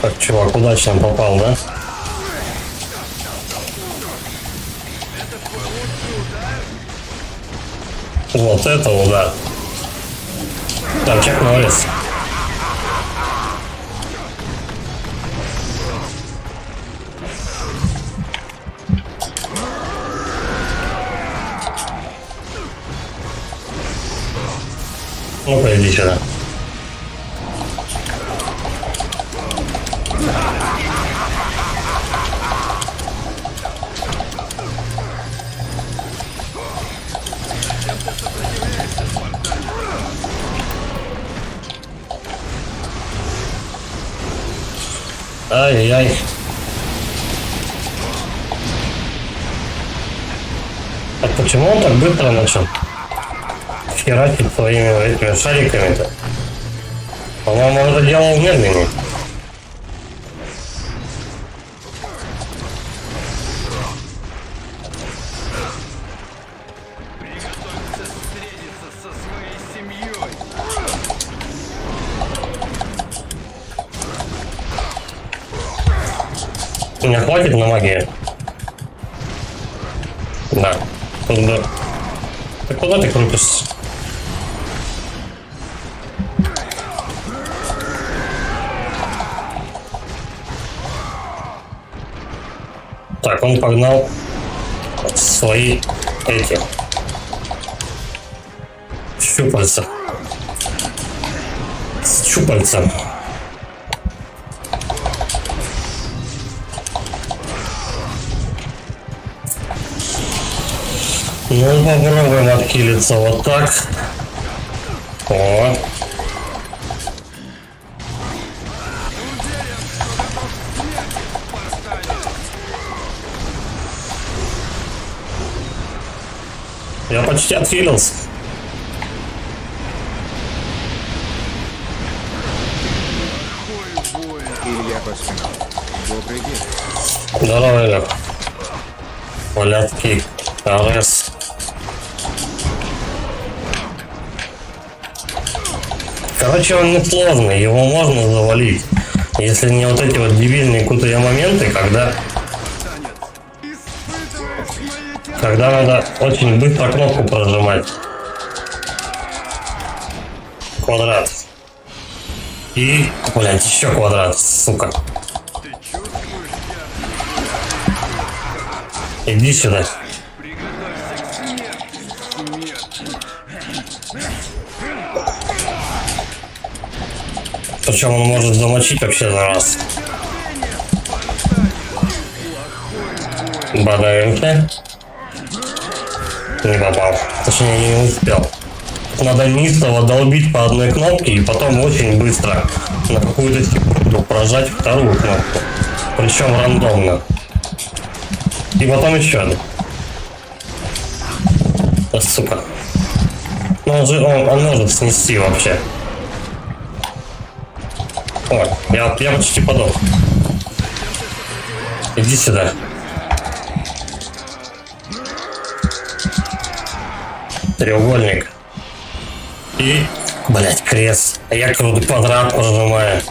Так, чувак, удачно попал, да? Вот это удар. Там Чак Норрис. Ну-ка, иди сюда. Ай-яй-яй. Так почему он так быстро начал херачить своими этими шариками-то? По-моему, он это делал медленнее. Приготовься встретиться со своей семьей! Меня хватит на магию? Да. Куда? Ты куда ты крутишься? Так, он погнал свои эти щупальца. щупальца. Ну, попробуем откилиться вот так. О. Я почти отхилился. Илья Баскинов. Добрый день. Здорово, Илья. Полятки. АРС. Короче, он не сложный, его можно завалить. Если не вот эти вот дебильные крутые моменты, когда надо очень быстро кнопку прожимать. Квадрат. И, блядь, еще квадрат, сука. Иди сюда. Причем он может замочить вообще за раз. Бодаемся. Не попал. Точнее, не успел. Надо неистово долбить по одной кнопке и потом очень быстро на какую-то секунду прожать вторую кнопку. Причем рандомно. И потом еще одну. Да, сука. Ну он может снести вообще. О, я почти подох. Иди сюда. Треугольник. И, блять, крест. А я крутой квадрат прожимаю.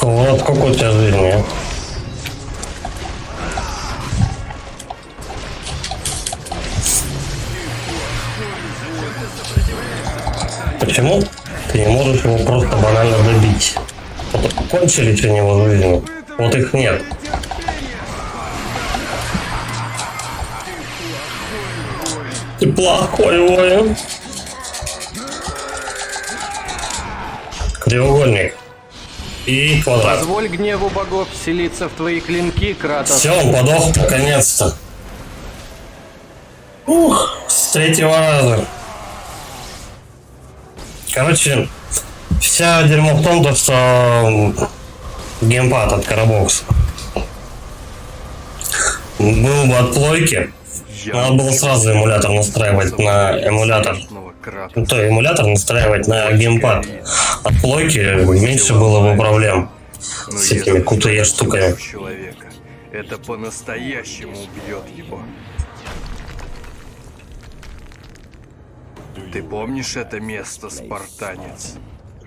Вот сколько у тебя жизни, а? Почему ты не можешь его просто банально добить? Вот кончились у него жизни, вот их нет. Ты плохой воин. Треугольник. И квадрат. Позволь гневу богов вселиться в твои клинки, Кратос. Все, он подох наконец-то. Ух, с третьего раза. Короче, вся дерьмо в том, что геймпад от Карабокса был бы от плойки. Надо было сразу эмулятор настраивать на эмулятор. Ну, то эмулятор настраивать на геймпад. От плойки меньше было бы проблем с этими QTE штуками. Человека, это по-настоящему убьет его. Ты помнишь это место, спартанец?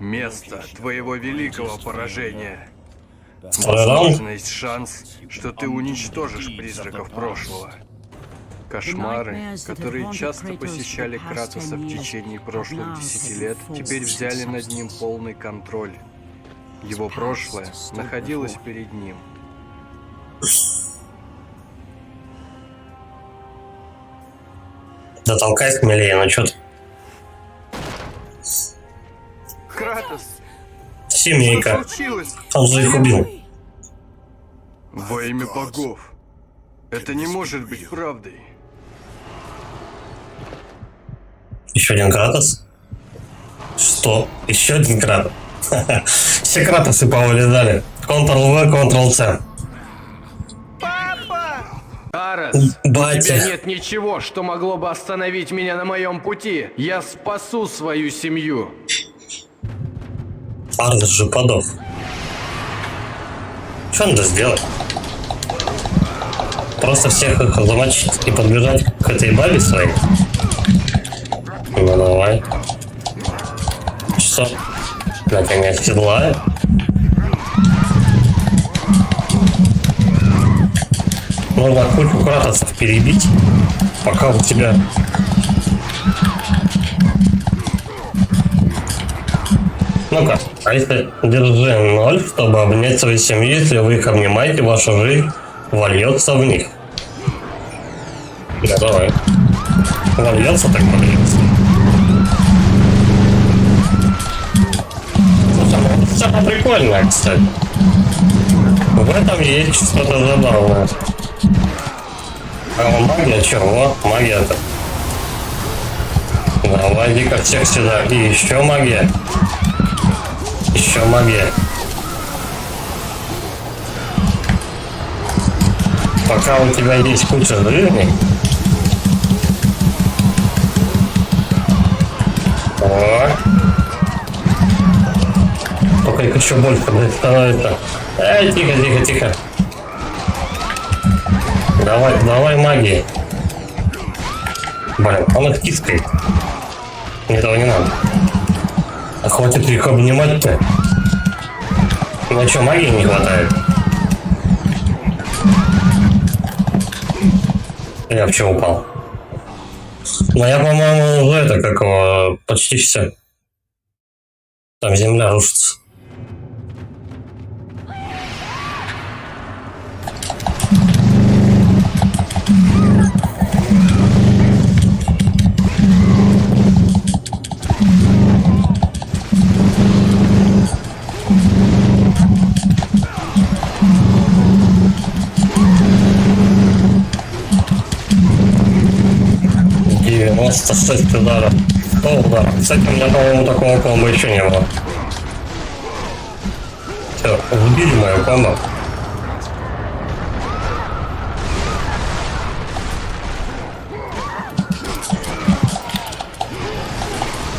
Место твоего великого поражения. Возможно, есть шанс, что ты уничтожишь призраков прошлого. Кошмары, которые часто посещали Кратоса в течение прошлых 10 лет, теперь взяли над ним полный контроль. Его прошлое находилось перед ним. Да толкай смелее, ну чё ты? Кратос, Семейка. что случилось? Он же их убил. Во имя богов. Это не может быть правдой. Еще один Кратос? Что? Еще один Кратос? Все Кратосы повылезали. Ctrl-V, Ctrl-C. Арес, у Батя. тебя нет ничего, что могло бы остановить меня на моем пути. Я спасу свою семью. Арес же подох. Что надо сделать? Просто всех их замочить и подбежать к этой бабе своей? Ну давай. Что? Блять, они оседлают? Нужно кучу кратосов перебить, пока у тебя... Ну-ка, а если держи 0, чтобы обнять свою семью, если вы их обнимаете, ваша жизнь вольется в них. Да, давай. Вольется, так вольется. Самое прикольное, кстати. В этом есть что-то забавное. А магия чего? Магия-то. Давай, иди-ка всех сюда. И еще магия. Еще магия. Пока у тебя есть куча жизни. О. Только их еще больше становится. Эй, тихо, тихо, тихо. Давай, давай магии. Блин, он их тискает. Мне этого не надо. А хватит их обнимать-то. Ну что, магии не хватает? Я вообще упал. Но я, по-моему, уже это как его, почти все. Там земля рушится. Кстати, ударов. 100 ударов. Кстати, у меня, по-моему, такого комбо еще не было. Все, убили мою комбо.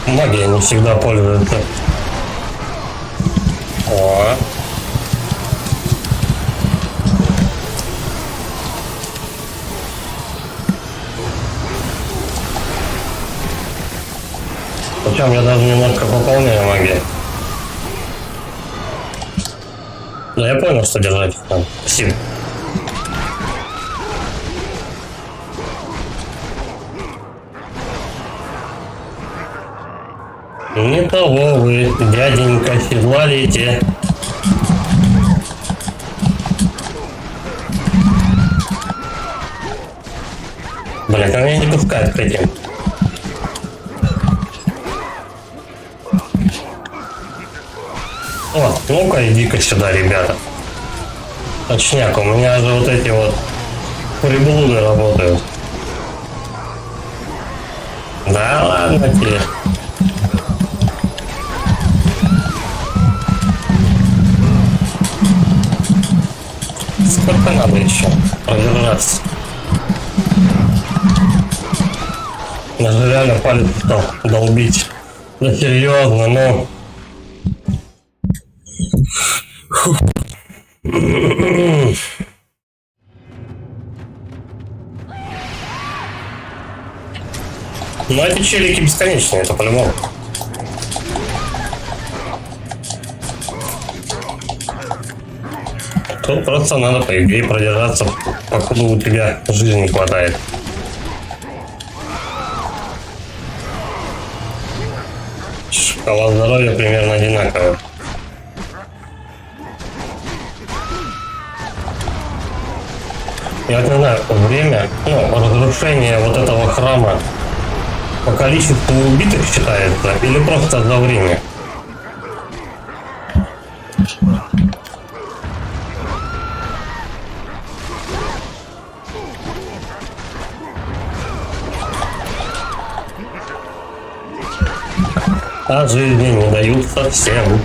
Магия не всегда пользуется. О. Причем я даже немножко пополняю магию. Да, я понял, что держать их там. Спасибо. Не того вы, дяденька, седлалите. Блин, ко мне не пускают к этим. О, ну-ка иди-ка сюда, ребята. Точняк, у меня же вот эти вот приблуды работают. Да ладно тебе. Сколько надо еще продержаться? Даже реально палец стал долбить. Да серьезно, ну. Ну эти челики бесконечные, это по-любому. Тут просто надо, по идее, продержаться, покуда у тебя жизни не хватает. Шкала здоровья примерно одинаковая. Я не знаю, время, разрушение вот этого храма по количеству убитых считается или просто за время? А жизни не дают совсем.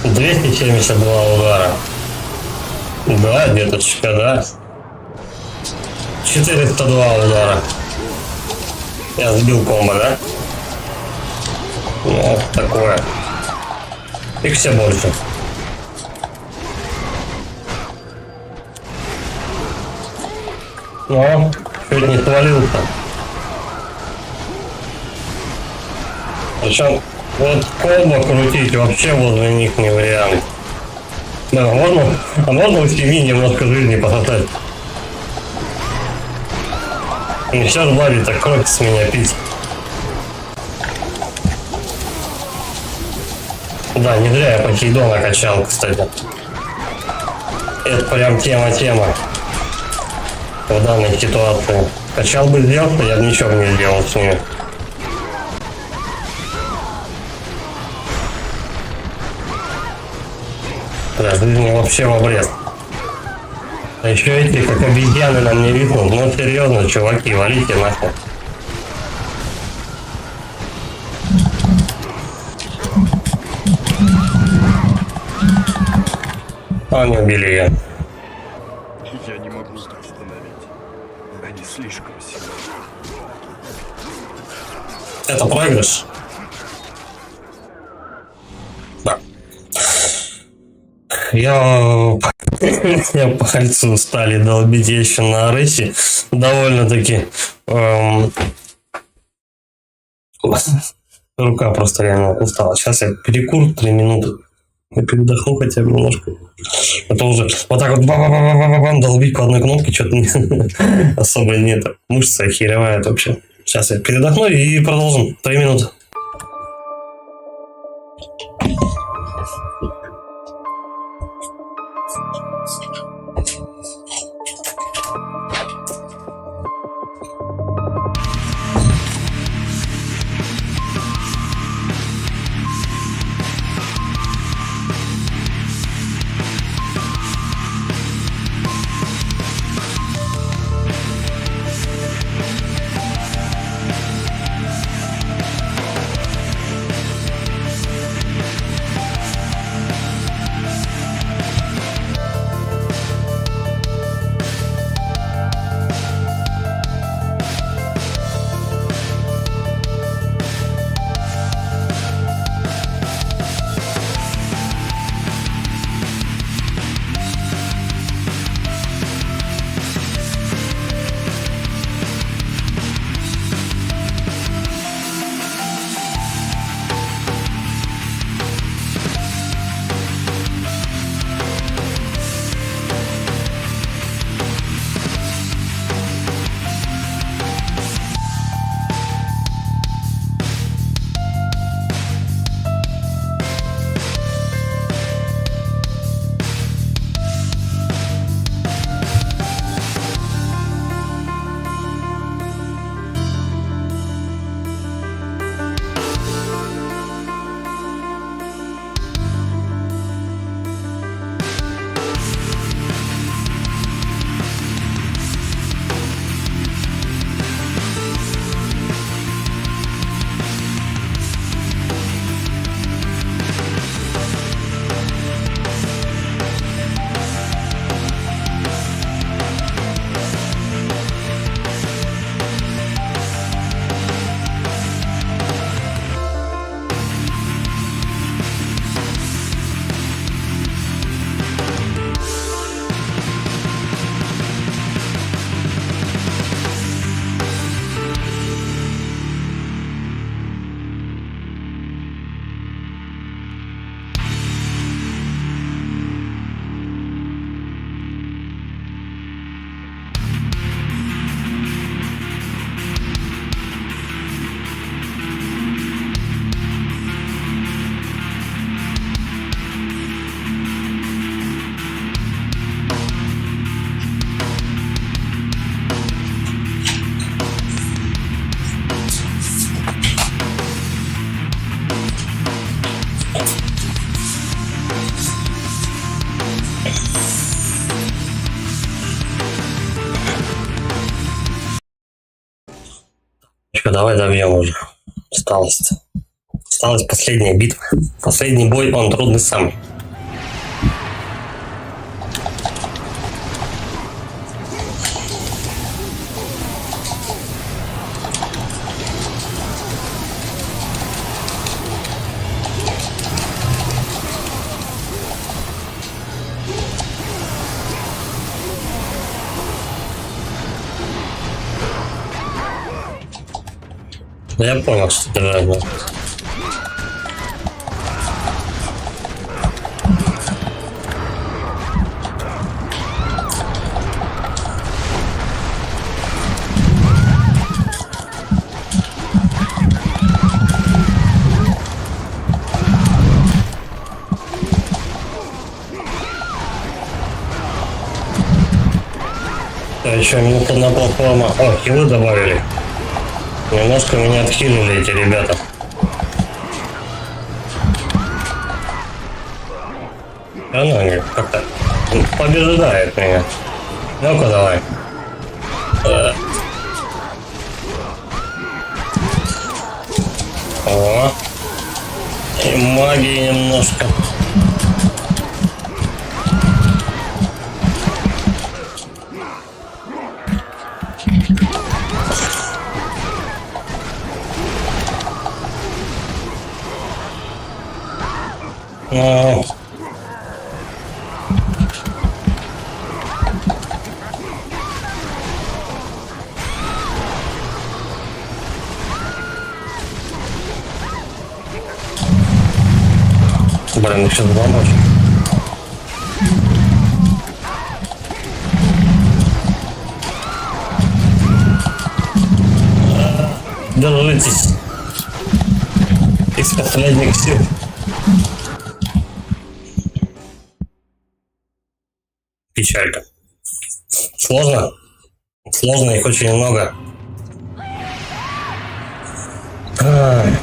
$272 удара. Да, деточка, да. 402 удара. Я сбил комбо, да? Ну, такое. Их все больше. Но чуть не свалился. Причем вот комбо крутить вообще возле них не вариант. Да, можно у семьи немножко жизни пососать. И сейчас бабе так кровь с меня пить. Да, не зря я Посейдона качал, кстати. Это прям тема в данной ситуации. Качал бы сделку, я бы ничего не сделал с ними. Да, жизни вообще в обрез. А еще эти, как обезьяны, нам не видно. Ну серьезно, чуваки, валите нахуй. А, не убили ее. Я не могу их остановить. Они слишком сильны. Это проигрыш. Да. Я пальцы стали долбить еще на Аресе. Довольно-таки. Рука просто реально устала. Сейчас я перекур 3 минуты. Я передохну хотя бы немножко. Это уже вот так вот ба-ба-ба-ба-ба-ба долбить по одной кнопке что-то особо нет. Мышцы охеревают вообще. Сейчас я передохну и продолжим. 3 минуты. Давай добьем уже. Осталось последняя битва. Последний бой, он трудный самый. Да я понял, что держать надо. Еще минута на платформа. О, хилы добавили. Немножко меня отхилили эти ребята. Ну, они как-то побеждают меня. Ну-ка, давай. О. И магии немножко. Ну. Блин, еще помочь. Держитесь. Из последних сил. Печалька. Сложно? Сложно, их очень много. Ай.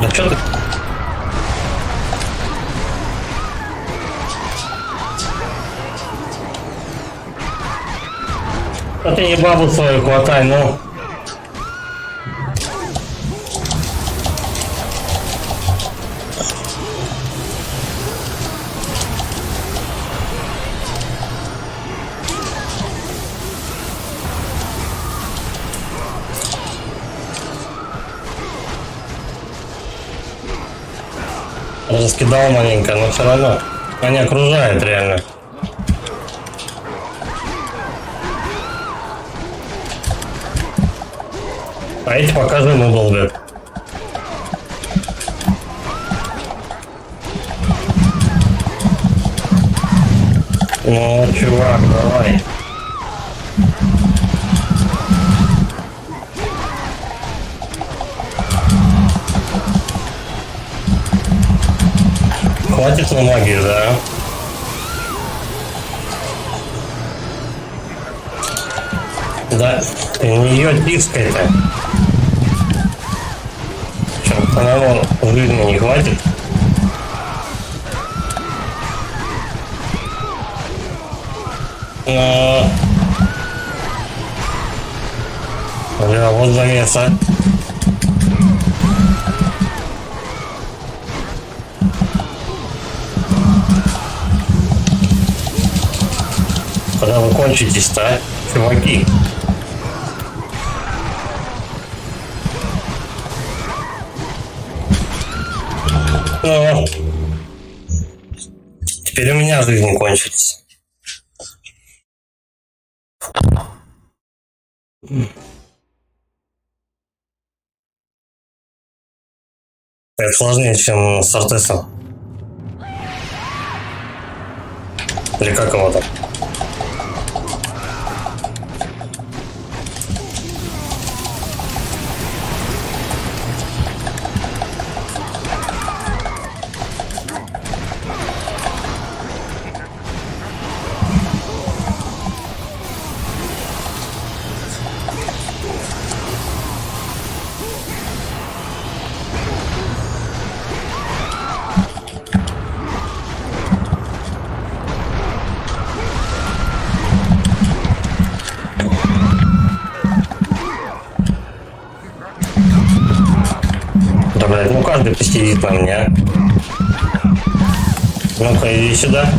Да что ты? А ты не бабу свою хватай, ну. Раскидал маленько, но все равно они окружают реально. А эти пока жену долбят. Ну, чувак, давай. Хватит на магию, да? Да, у нее тискает-то. Чем самому жизни не хватит. Но... Бля, вот замес, а. Когда вы кончитесь-то, а, чуваки? Ну, теперь у меня жизнь кончится. Это сложнее, чем с Артесом. Или как его там? каждый посидит на мне, а? Ну-ка, иди сюда.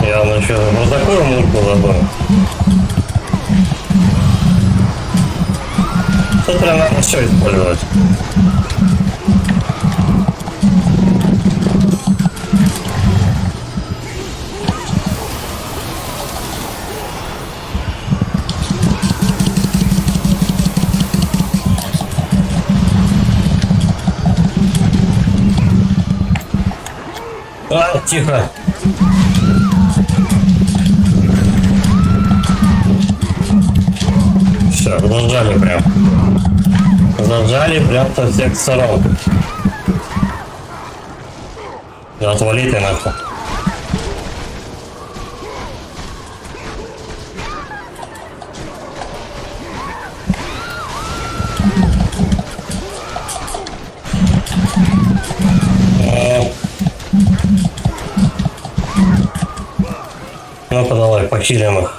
Я что, вот такую мульку забыл. Тут прям надо все использовать. А, тихо. Все, зажали прям. Зажали прям со всех сторон. Да отвали ты нахуй. Ну-ка давай, похилим их.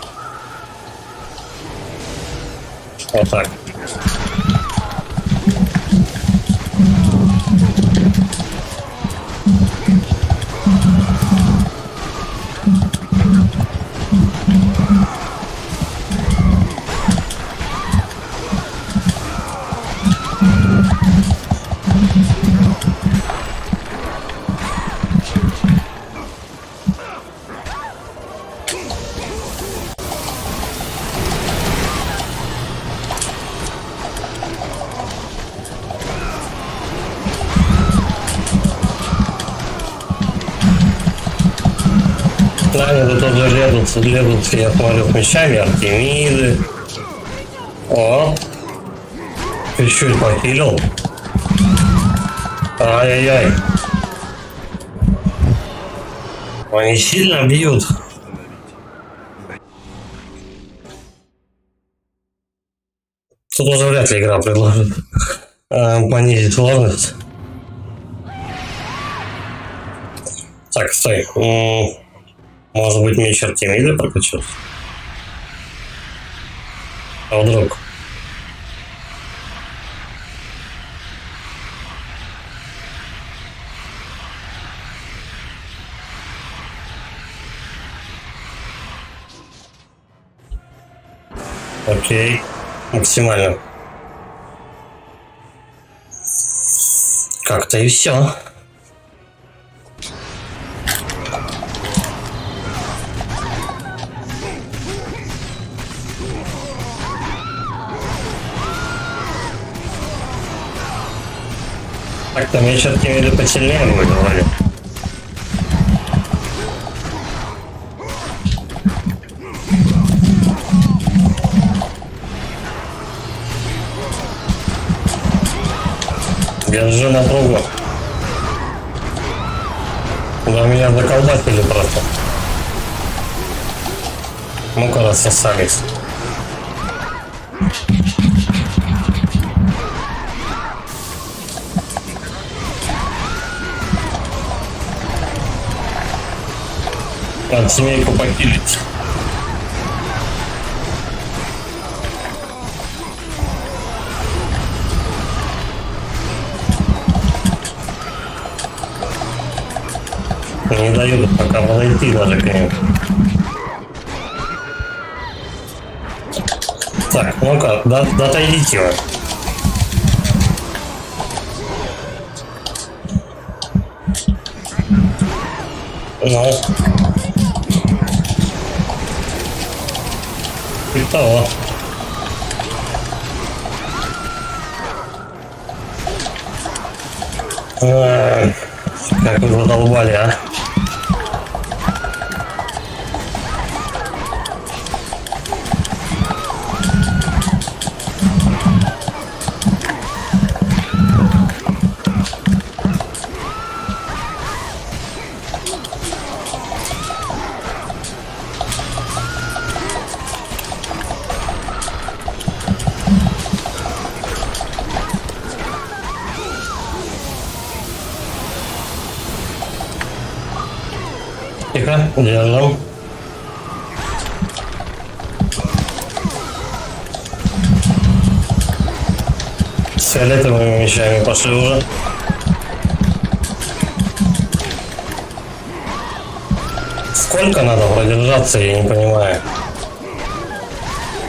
Вот так. Да, они тут тоже лезут, я смотрю, с мечами, Артемиды. О, чуть-чуть похилил. Ай-яй-яй. Они сильно бьют. Тут уже вряд ли игра предложит понизить сложность. Так, стой. Может быть, меч Артемиды прокачался? А вдруг? Окей. Максимально. Как-то и все. Так, там меч Артемиды посильнее будет, вроде. Держи напругу. Да меня заколбасили просто. Ну-ка, рассосались. Надо семейку покилить. Не дают пока подойти даже к ним. Так, ну-ка, отойдите вы. Ну. И того. Как вы задолбали, а? Тихо, держим. с фиолетовыми мечами пошли уже. Сколько надо продержаться, я не понимаю.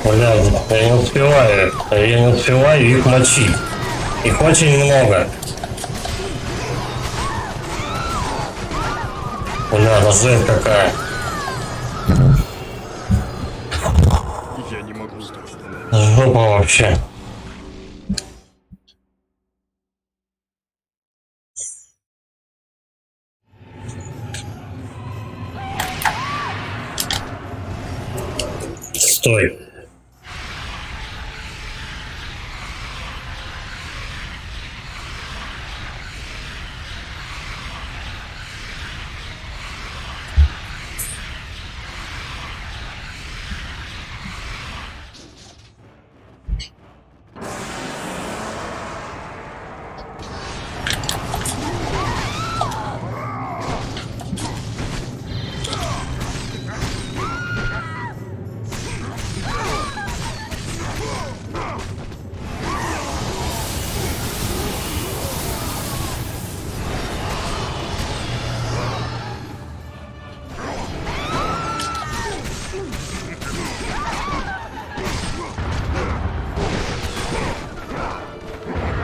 Блядь, я не успеваю их мочить. Их очень много. Бля, ну жесть какая. Я не могу остановиться. Жопа вообще. Стой.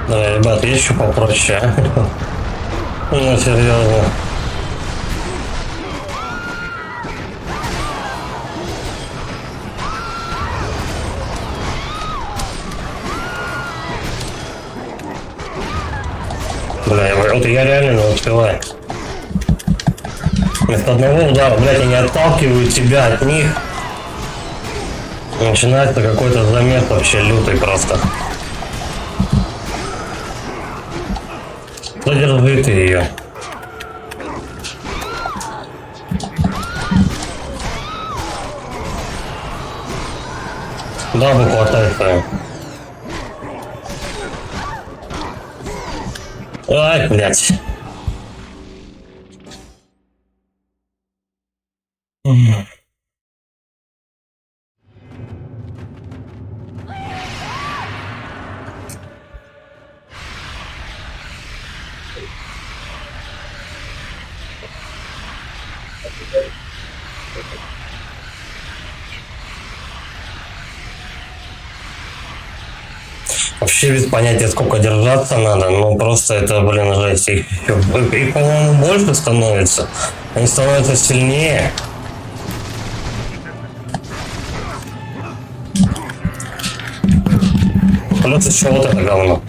Да, ребят, есть еще попроще, а? Ну, серьезно. Бля, вот я реально не успеваю. Вместо одного удара, блядь, они отталкивают тебя от них. Начинается какой-то замес вообще лютый просто. Задержи ты ее. Да, бы хватает прям. Ай, блядь. Вообще без понятия, сколько держаться надо, ну просто это, блин, жесть. Их, по-моему, больше становится. Они становятся сильнее. Плюс еще вот это говно.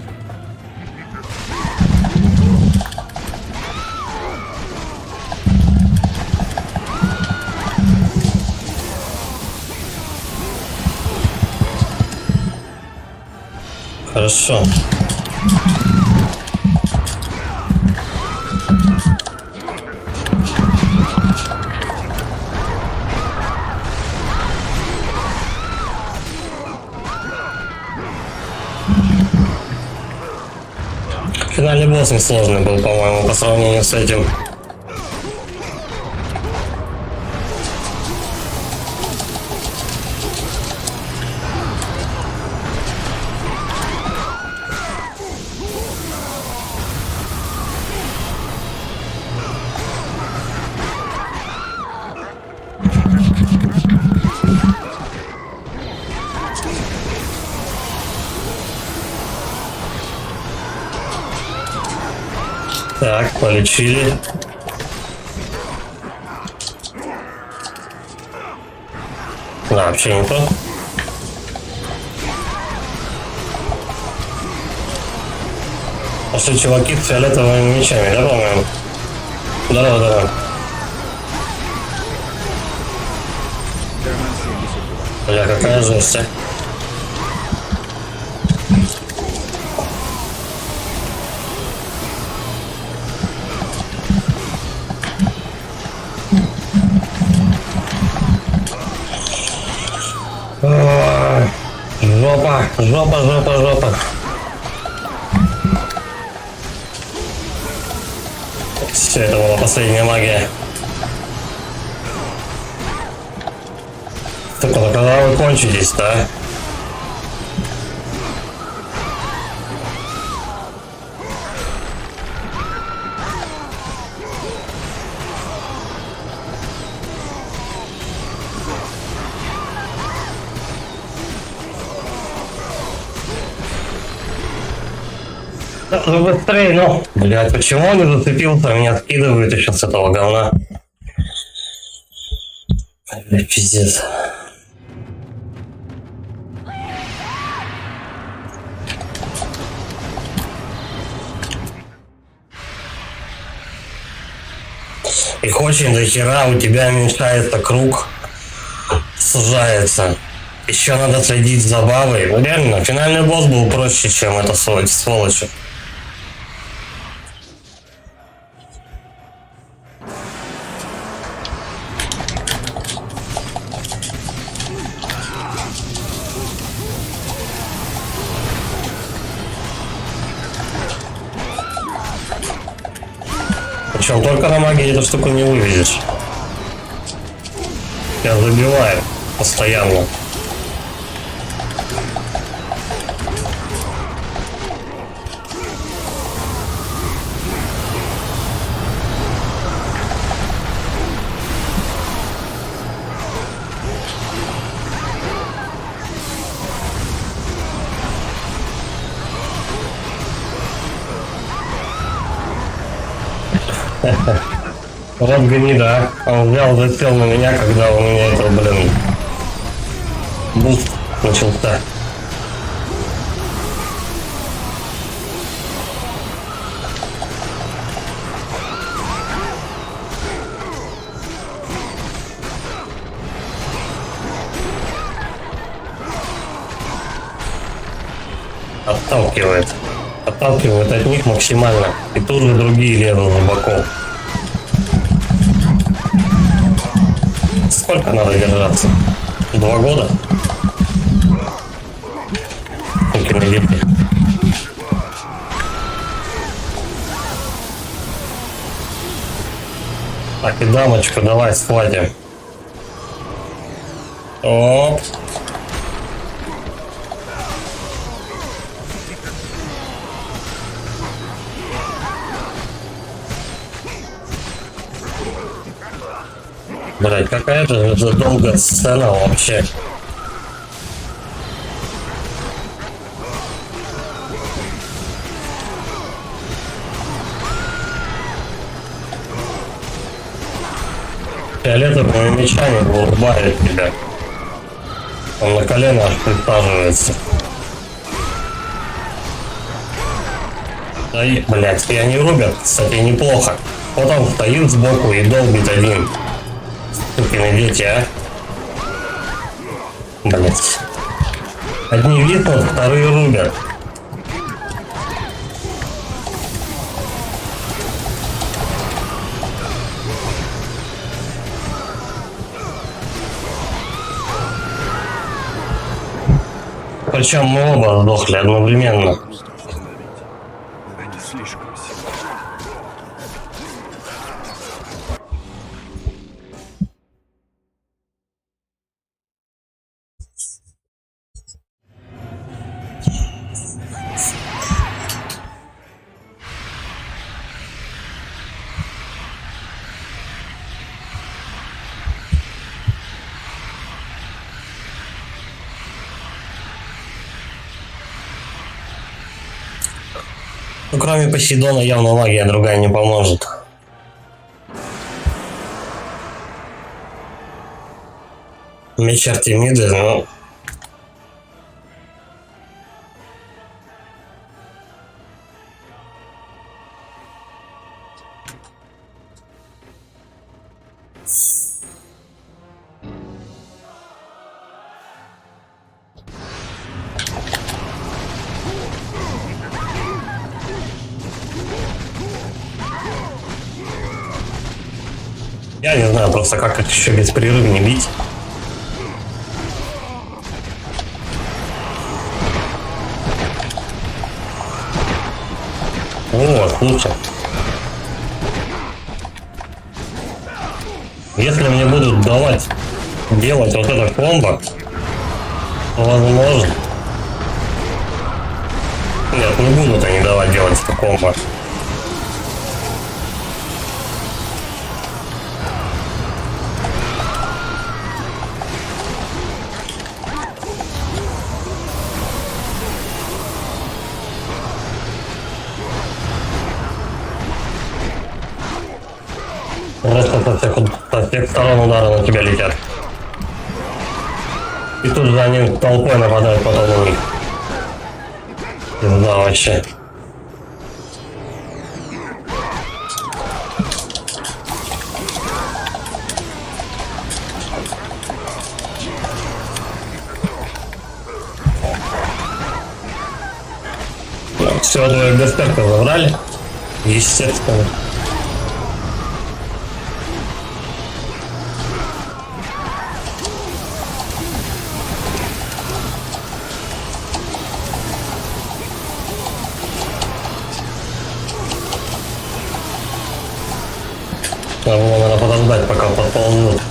Хорошо. Финальный босс несложный был, по-моему, по сравнению с этим. Так, полечили. Да, вообще не то. Пошли чуваки с фиолетовыми мечами, да, по-моему? Здорово, здорово. Бля, какая жесть, а? Ой, жопа, жопа, жопа, жопа. Все, это была последняя магия. Так, а когда вы кончитесь, да? Да, ну быстрее, ну. Блядь, почему он не зацепился? Меня скидывает еще с этого говна. Блядь, пиздец. Их очень до хера, у тебя уменьшается круг, сужается. Еще надо следить за бабой. Ну реально, финальный босс был проще, чем эта сволочь. Причем только на магии эту штуку не выведешь. Я забиваю постоянно. Вот гнида, а? Он взял, засел на меня, когда у меня это, блин, буст начался. Отталкивает. Отталкивает от них максимально. И тут же другие лезут за боком. Сколько надо держаться? 2 года? Только на веке. Так, и дамочку давай схватим. Оп. Блять, какая-то же долгая сцена вообще. Фиолетовый мечами улыбает тебя. Он на колено аж присаживается. Да и, блять, и они рубят, кстати, неплохо. Вот он стоит сбоку и долбит один. Сукины дети, а? Блять. Одни виснут, вторые рубят. Причем мы оба сдохли одновременно. Они слишком сильны. Ну, кроме Посейдона, явно магия другая не поможет. Меч Артемиды, ну... Я не знаю просто, как их еще беспрерывно бить. Вот, слушай. Если мне будут давать делать вот это комбо, то возможно. Нет, не будут они давать делать это комбо. Просто со всех сторон удары на тебя летят. И тут же они толпой нападают потом на них. Да, вообще. Все, двое берсерков забрали. Естественно. Надо подождать, пока подползут.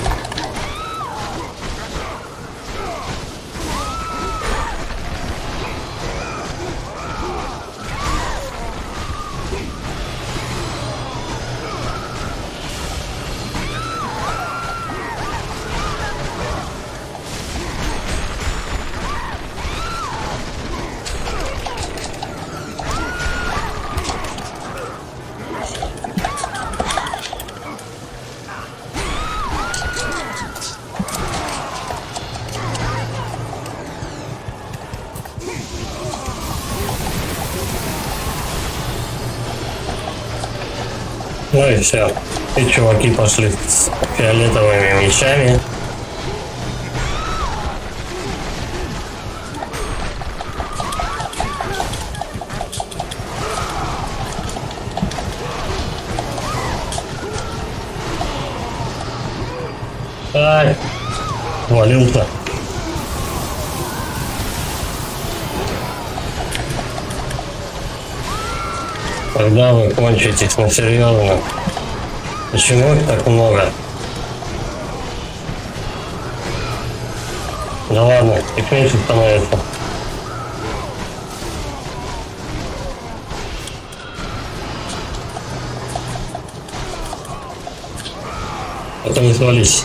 Ну и все. И чуваки пошли с фиолетовыми мечами. Ай, валился. Когда вы кончитесь, ну серьезно? Почему их так много? Да ладно, их меньше становится. Это не свались.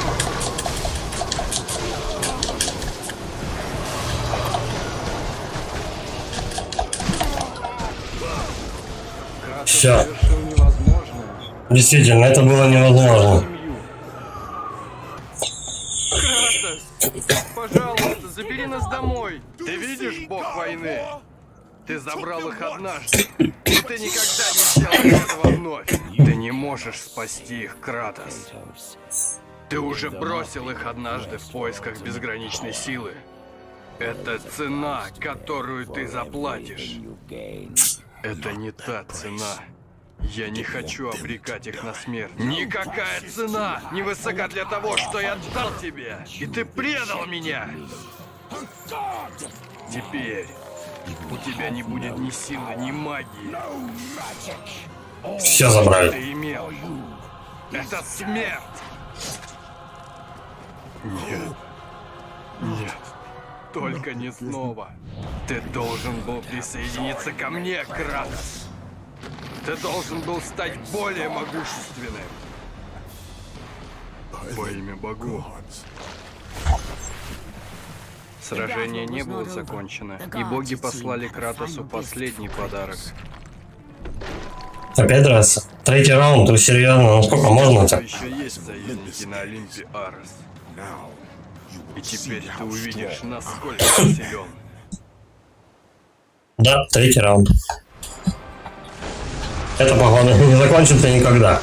Все. Совершил невозможное. Действительно, это было невозможно. Кратос, пожалуйста, забери нас домой. Ты видишь, бог войны? Ты забрал их однажды, и ты никогда не сделаешь этого вновь. Ты не можешь спасти их, Кратос. Ты уже бросил их однажды в поисках безграничной силы. Это цена, которую ты заплатишь. Это не та цена. Я не хочу обрекать их на смерть. Никакая цена не высока для того, что я дал тебе. И ты предал меня. Теперь у тебя не будет ни силы, ни магии. Все забрали. Ты имел. Это смерть. Нет. Нет. Только не снова. Ты должен был присоединиться ко мне, Кратос. Ты должен был стать более могущественным. Во имя богов. Сражение не было закончено, и боги послали Кратосу последний подарок. Опять драться? Третий раунд, ну серьезно, ну сколько можно-то? Еще есть союзники на Олимпе, Арес. И теперь ты увидишь, насколько ты силен. Да, третий раунд. Это, походу, не закончится никогда.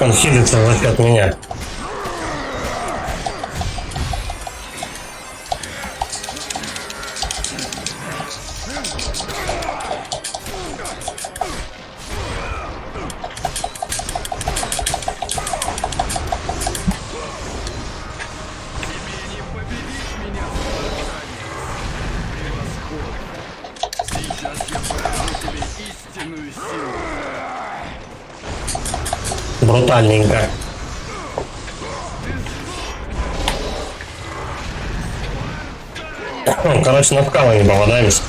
Он хилится за счет меня. Брутальненько. Короче, на вкалы не попадаемся.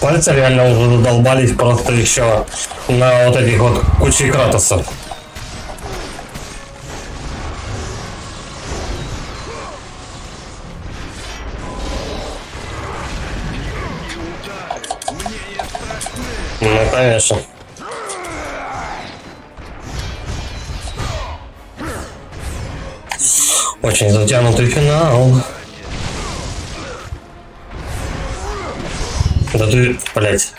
Пальцы реально уже задолбались просто еще на вот этих вот кучей Кратосов. Ну, конечно. Очень затянутый финал. Да ты, блять.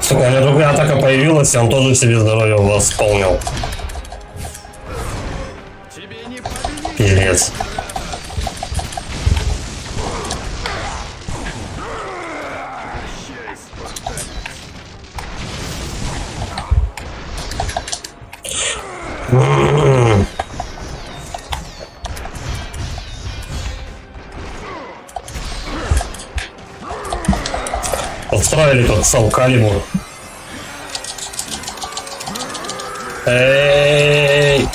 Сука, у меня другая атака появилась, и он тоже себе здоровье восполнил. Тебе не победить. Пиздец. Прощай, спартанец. Подстроили тут Сол Калибур. Эй!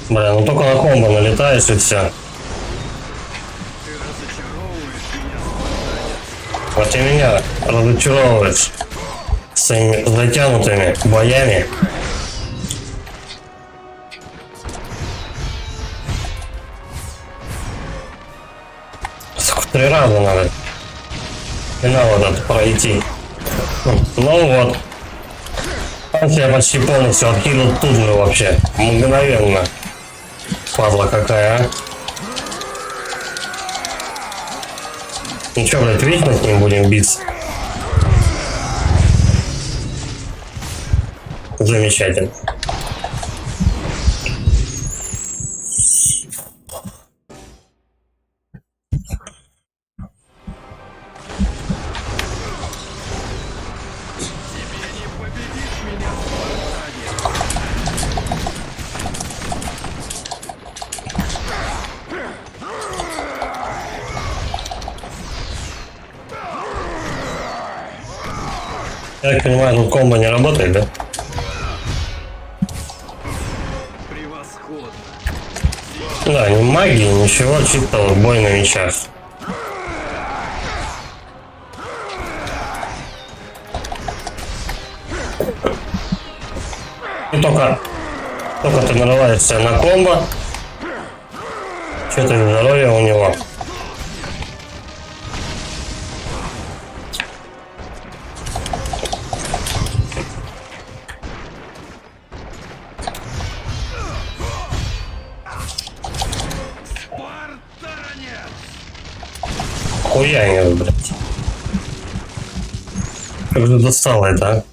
Бля, ну только на комбо налетаешь и все. Ты разочаровываешь меня, спартанец. Вот и меня разочаровываешь своими затянутыми боями. Сколько 3 раза надо финал этот пройти. Ну вот. Он себя почти полностью откинул тут же вообще. Мгновенно. Падла какая, а. Ну чё, блядь, вечно с ним будем биться? Замечательно. Тебе не победить меня, спартанец. Я так понимаю, тут комбо не работает, да? Превосходно. Да, ни магии, ничего, чисто вот бой на мечах. И только ты нарываешься на комбо, что-то здоровье у него. Спартанец! Хуя нет, блядь. Как же достало это,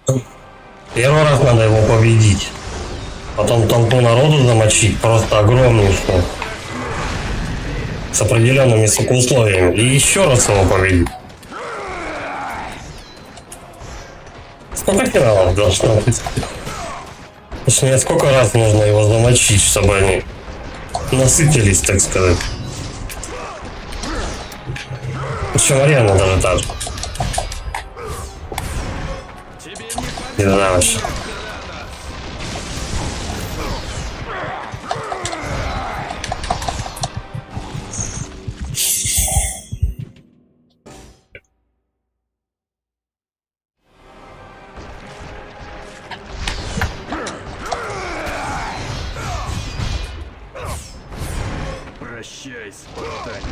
а? Первый раз надо его победить. Потом толпу народу замочить, просто огромнейшую. С определенными условиями. И еще раз его победить. Сколько финалов должно быть? Точнее, сколько раз нужно его замочить, чтобы они насытились, так сказать. Причем арена даже та же. Тебе не победить. Не знаю вообще. Прощай, спартанец.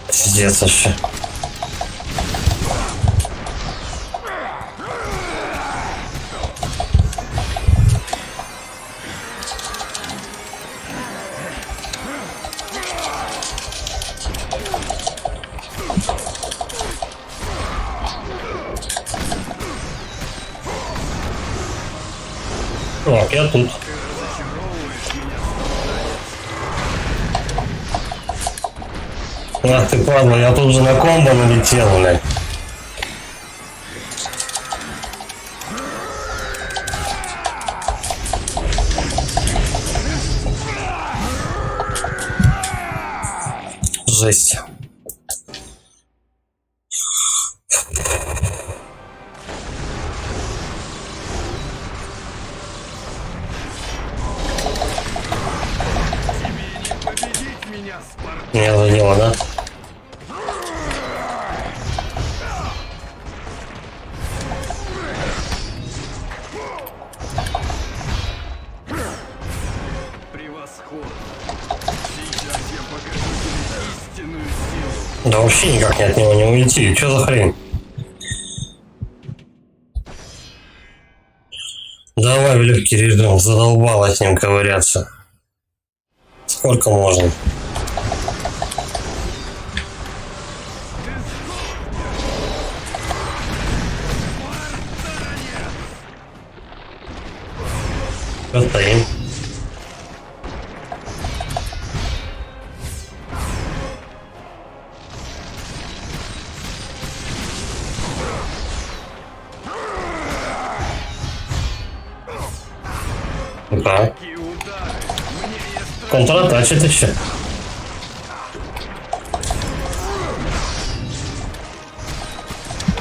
Пиздец вообще. Так, я тут. Ах ты, падла, я тут же на комбо налетел, блядь. Жесть. Победить меня, Спартак! Меня задело, да? Превосходно! Сейчас я покажу тебе истинную силу! Да вообще никак от него не уйти. Что за хрень? Давай в легкий режим, задолбало с ним ковыряться. Сколько можно? Что стоим? Да. Какие удары! Мне есть Контратачит еще.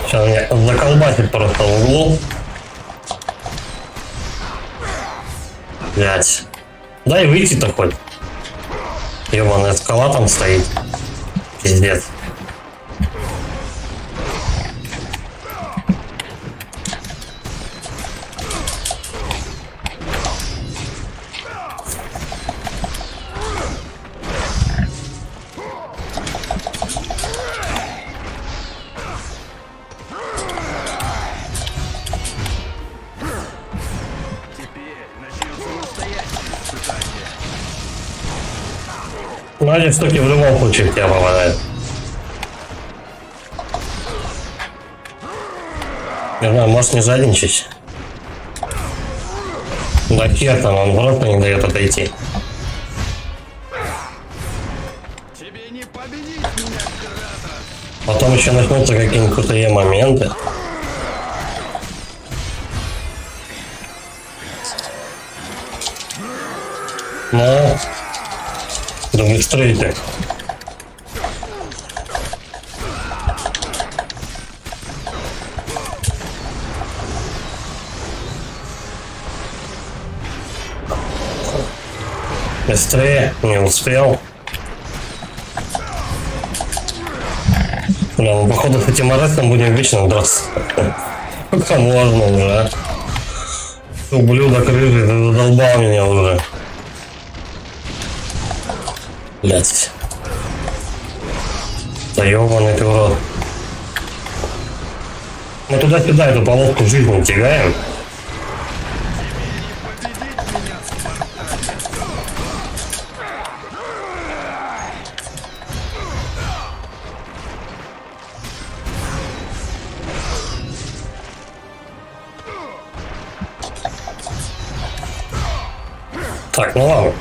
Сейчас меня заколбасит просто в углу. Блять. Дай выйти-то хоть. Ёбаная скала там стоит. Пиздец. Теперь начнется настоящее испытание. Ну, эти штуки в любом случае в тебя попадают. Не знаю, может не жадничать. Да хер там, он просто не дает отойти. Тебе не победить меня, Кратос! Потом еще начнутся какие-нибудь крутые моменты. Ну, да быстрее ты. Быстрее, не успел. Бля, ну походу с этим арестом будем вечно драться. Пока можно уже. Ублюдок рыжий, ты задолбал меня уже. Блять. Да ёбаный ты урод. Мы туда-сюда эту полоску жизни тягаем. Так, ну ладно.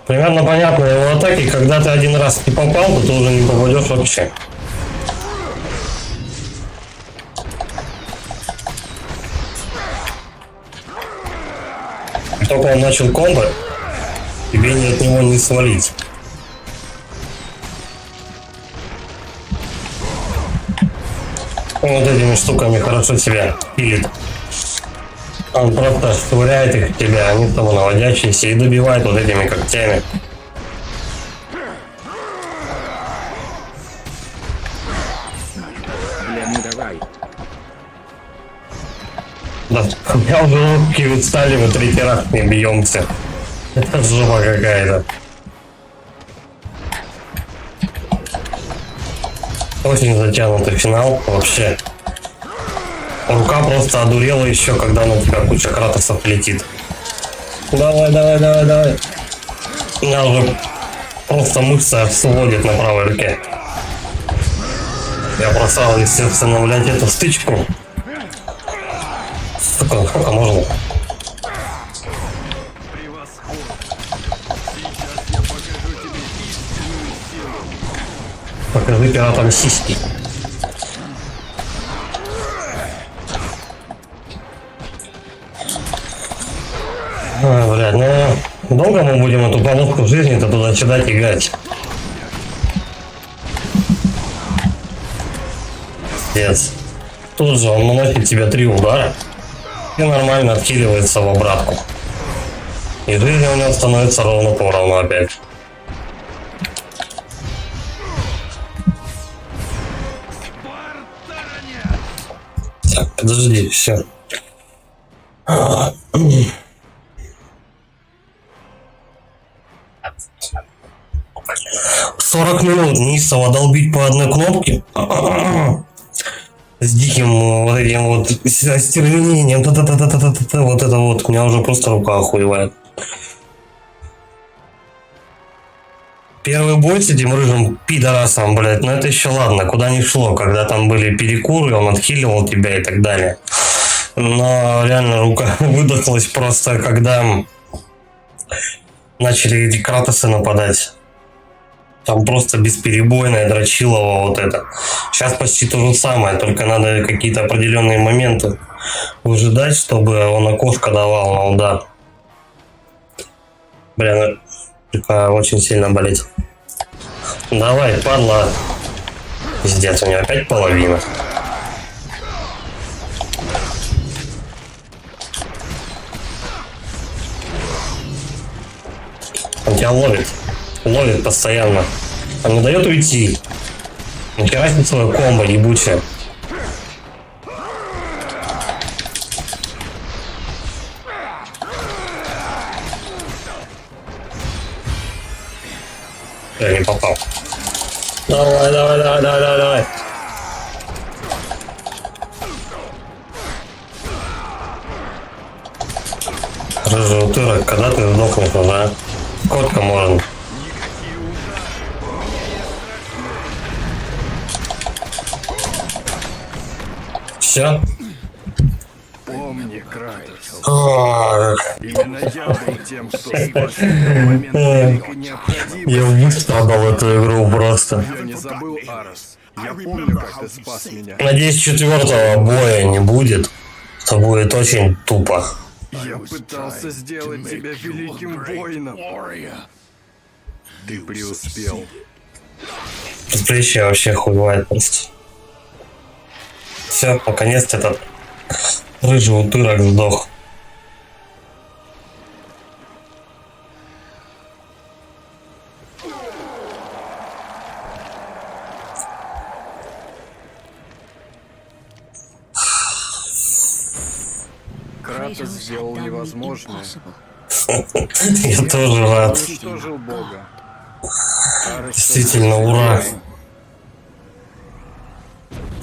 Примерно понятно его атаки. Когда ты один раз не попал, то ты уже не попадешь вообще. Только он начал комбо, тебе ни от него не свалить. Он вот этими штуками хорошо себя пилит. Он просто швыряет их в тебя, они самонаводящиеся и добивает вот этими когтями. Бля, ну давай. Да, я уже руки устали, мы третий раз не бьемся. Это жопа какая-то. Очень затянутый финал вообще. Рука просто одурела еще, когда на тебя куча кратосов летит. Давай, давай, давай, давай. Меня уже просто мышца сводит на правой руке. Я просрал, естественно, блядь, эту стычку. Сколько можно? Покажи пиратам сиськи. Ой, блядь, ну долго мы будем эту полоску жизни-то туда-сюда тягать? Пиздец. Тут же он наносит тебе 3 удара и нормально отхиливается в обратку. И жизнь у него становится ровно поровну опять. Так, подожди, все. 40 минут неистово долбить по одной кнопке с диким вот этим вот остервенением, вот это вот, у меня уже просто рука охуевает. Первый бой с этим рыжим пидорасом, блядь, ну это еще ладно, куда ни шло, когда там были перекуры, он отхиливал тебя и так далее. Но реально рука выдохлась просто, когда начали эти кратосы нападать. Там просто бесперебойное дрочилово вот это. Сейчас почти то же самое, только надо какие-то определенные моменты выжидать, чтобы он окошко давал на удар. Блин, рука очень сильно болит. Давай, падла. Пиздец, у него опять половина. Он тебя ловит. Ловит постоянно. Он не дает уйти. Нахера себе свое комбо ебучее. Я не попал. Давай, давай, давай, давай, давай, давай. Рыжий утырок, когда ты сдохнешь уже, а? Сколько можно? Все? Помни, Кратос. Ах, Именно я был тем, кто спас тебя в момент великой необходимости. я выстрадал эту игру просто. Я не забыл, Арос. Я помню, как ты спас меня. Надеюсь, 4-го боя не будет. Это будет очень тупо. Я пытался сделать тебя великим воином. Ты преуспел. Предплечье вообще хуевает просто. Все, наконец-то этот рыжий утырок сдох. Кратос сделал невозможное. Я тоже рад. Уничтожил Бога. Арос Действительно, ура.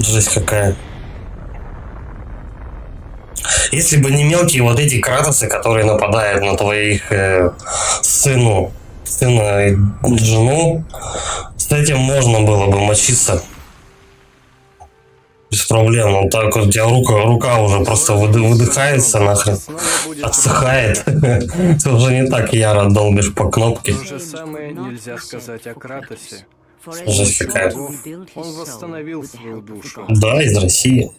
Жесть какая. Если бы не мелкие вот эти кратосы, которые нападают на твоих сына и жену, с этим можно было бы мочиться. Без проблем. Вот так вот у тебя рука уже просто выдыхается нахрен. снова будет Отсыхает. Ты уже не так яро долбишь по кнопке. то же самое нельзя сказать о Кратосе. Жесть какая. Он восстановил свою душу. Да, из России.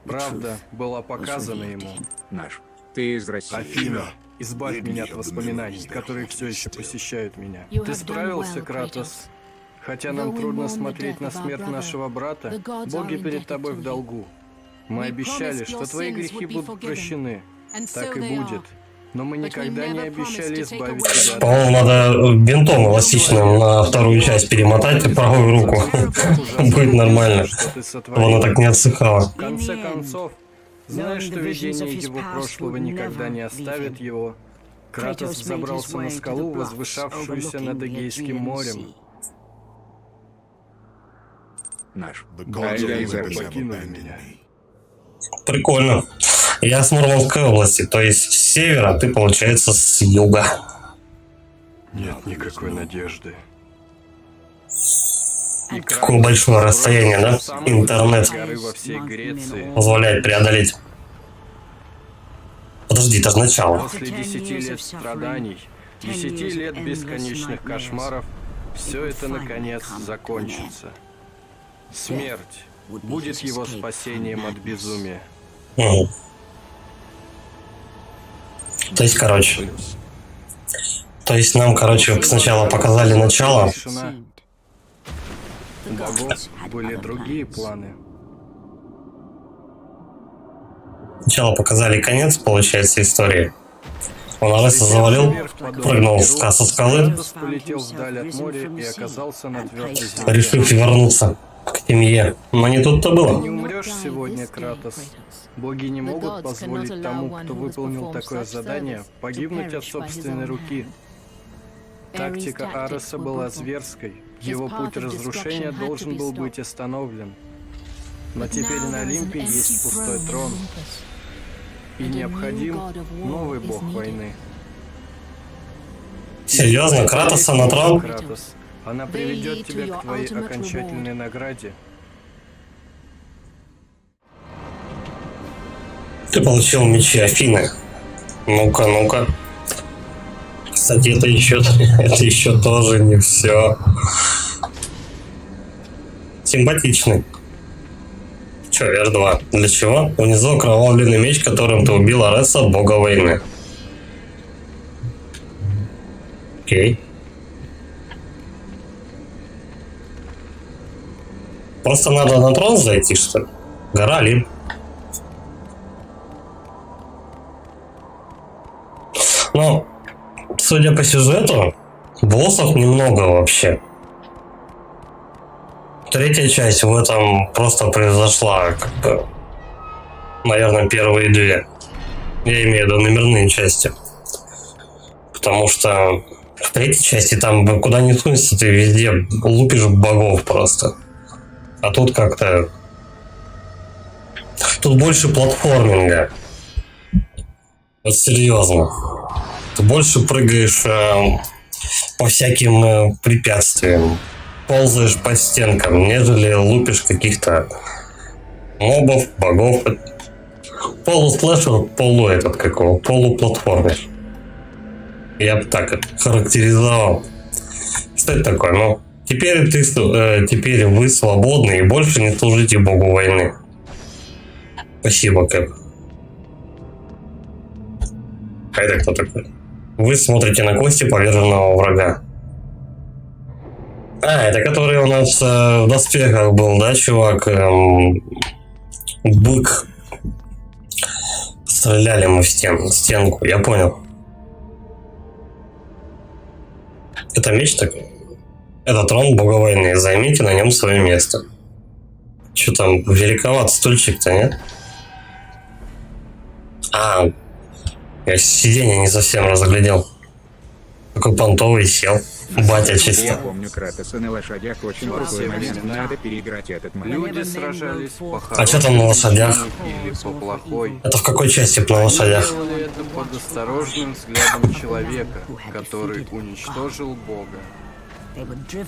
Правда была показана ему. Наш. Ты из России. Афина, избавь меня от воспоминаний, которые все еще посещают меня. Ты справился, Кратос? Хотя нам трудно смотреть на смерть нашего брата, боги перед тобой в долгу. Мы обещали, что твои грехи будут прощены. Так и будет. Но мы никогда не обещали избавить тебя от... По-моему, надо бинтом эластичным на вторую часть перемотать и правую руку. Будет нормально. Что ты Чтобы она сотворил. так не отсыхала. В конце концов, зная, что видение его прошлого никогда не оставит его, Кратос забрался на скалу, возвышавшуюся над Эгейским морем. Наш. Боги покинули меня. Прикольно. Я с Мурманской области, то есть с севера, ты, получается, с юга. Нет никакой надежды. И Какое большое расстояние, да? Интернет горы во всей Греции. позволяет преодолеть. Подожди, это же начало. После 10 лет страданий, 10 лет бесконечных кошмаров, все это наконец закончится. Смерть будет его спасением от безумия. Мгм. То есть, короче. То есть нам, короче, сначала показали начало. Тишина. У богов были другие планы. Сначала показали конец, получается, истории. Он Ареса завалил, прыгнул со скалы, Кратос полетел вдаль от моря и оказался на твердой земле. решив вернуться к семье. Но не тут-то Ты было. не умрешь сегодня, Кратос. Боги не могут позволить тому, кто выполнил такое задание, погибнуть от собственной руки. Тактика Ареса была зверской. Его путь разрушения должен был быть остановлен. Но теперь на Олимпе есть пустой трон. И необходим новый бог войны. Серьезно, Кратоса на трон? Кратос, она приведет тебя к твоей окончательной награде. Ты получил мечи Афины. Ну-ка, ну-ка. Кстати, это еще тоже не все. Симпатичный. Че, R2? Для чего? Внизу окровавленный меч, которым ты убил Ареса, бога войны. Окей. Просто надо на трон зайти, что ли? Гора Олимп. Ну, судя по сюжету, боссов немного вообще. Третья часть в этом просто произошла, как бы, наверное, первые две. Я имею в виду номерные части. Потому что в третьей части там куда ни сунься, ты везде лупишь богов просто. А тут как-то... Тут больше платформинга. Вот серьезно. Ты больше прыгаешь по всяким препятствиям. Ползаешь по стенкам, нежели лупишь каких-то мобов, богов. Полуслэшер, полуплатформер. Я бы так это характеризовал. Что это такое? Ну, теперь вы свободны и больше не служите богу войны. Спасибо, Кэп. А это кто такой? Вы смотрите на кости поверженного врага. А, это который у нас в доспехах был, да, чувак? Бык. Стреляли мы в стенку, я понял. Это меч такой? Это трон бога войны. Займите на нем свое место. Че там, великоват стульчик-то, нет? А, я сиденье не совсем разглядел. Какой понтовый сел. Батя Я чисто. помню Кратоса на лошадях очень Во крутой все момент. времена Надо переиграть этот момент. Люди сражались по А что там на лошадях? или по плохой. Это в какой части на лошадях? Они делали это под осторожным взглядом человека, который уничтожил Бога.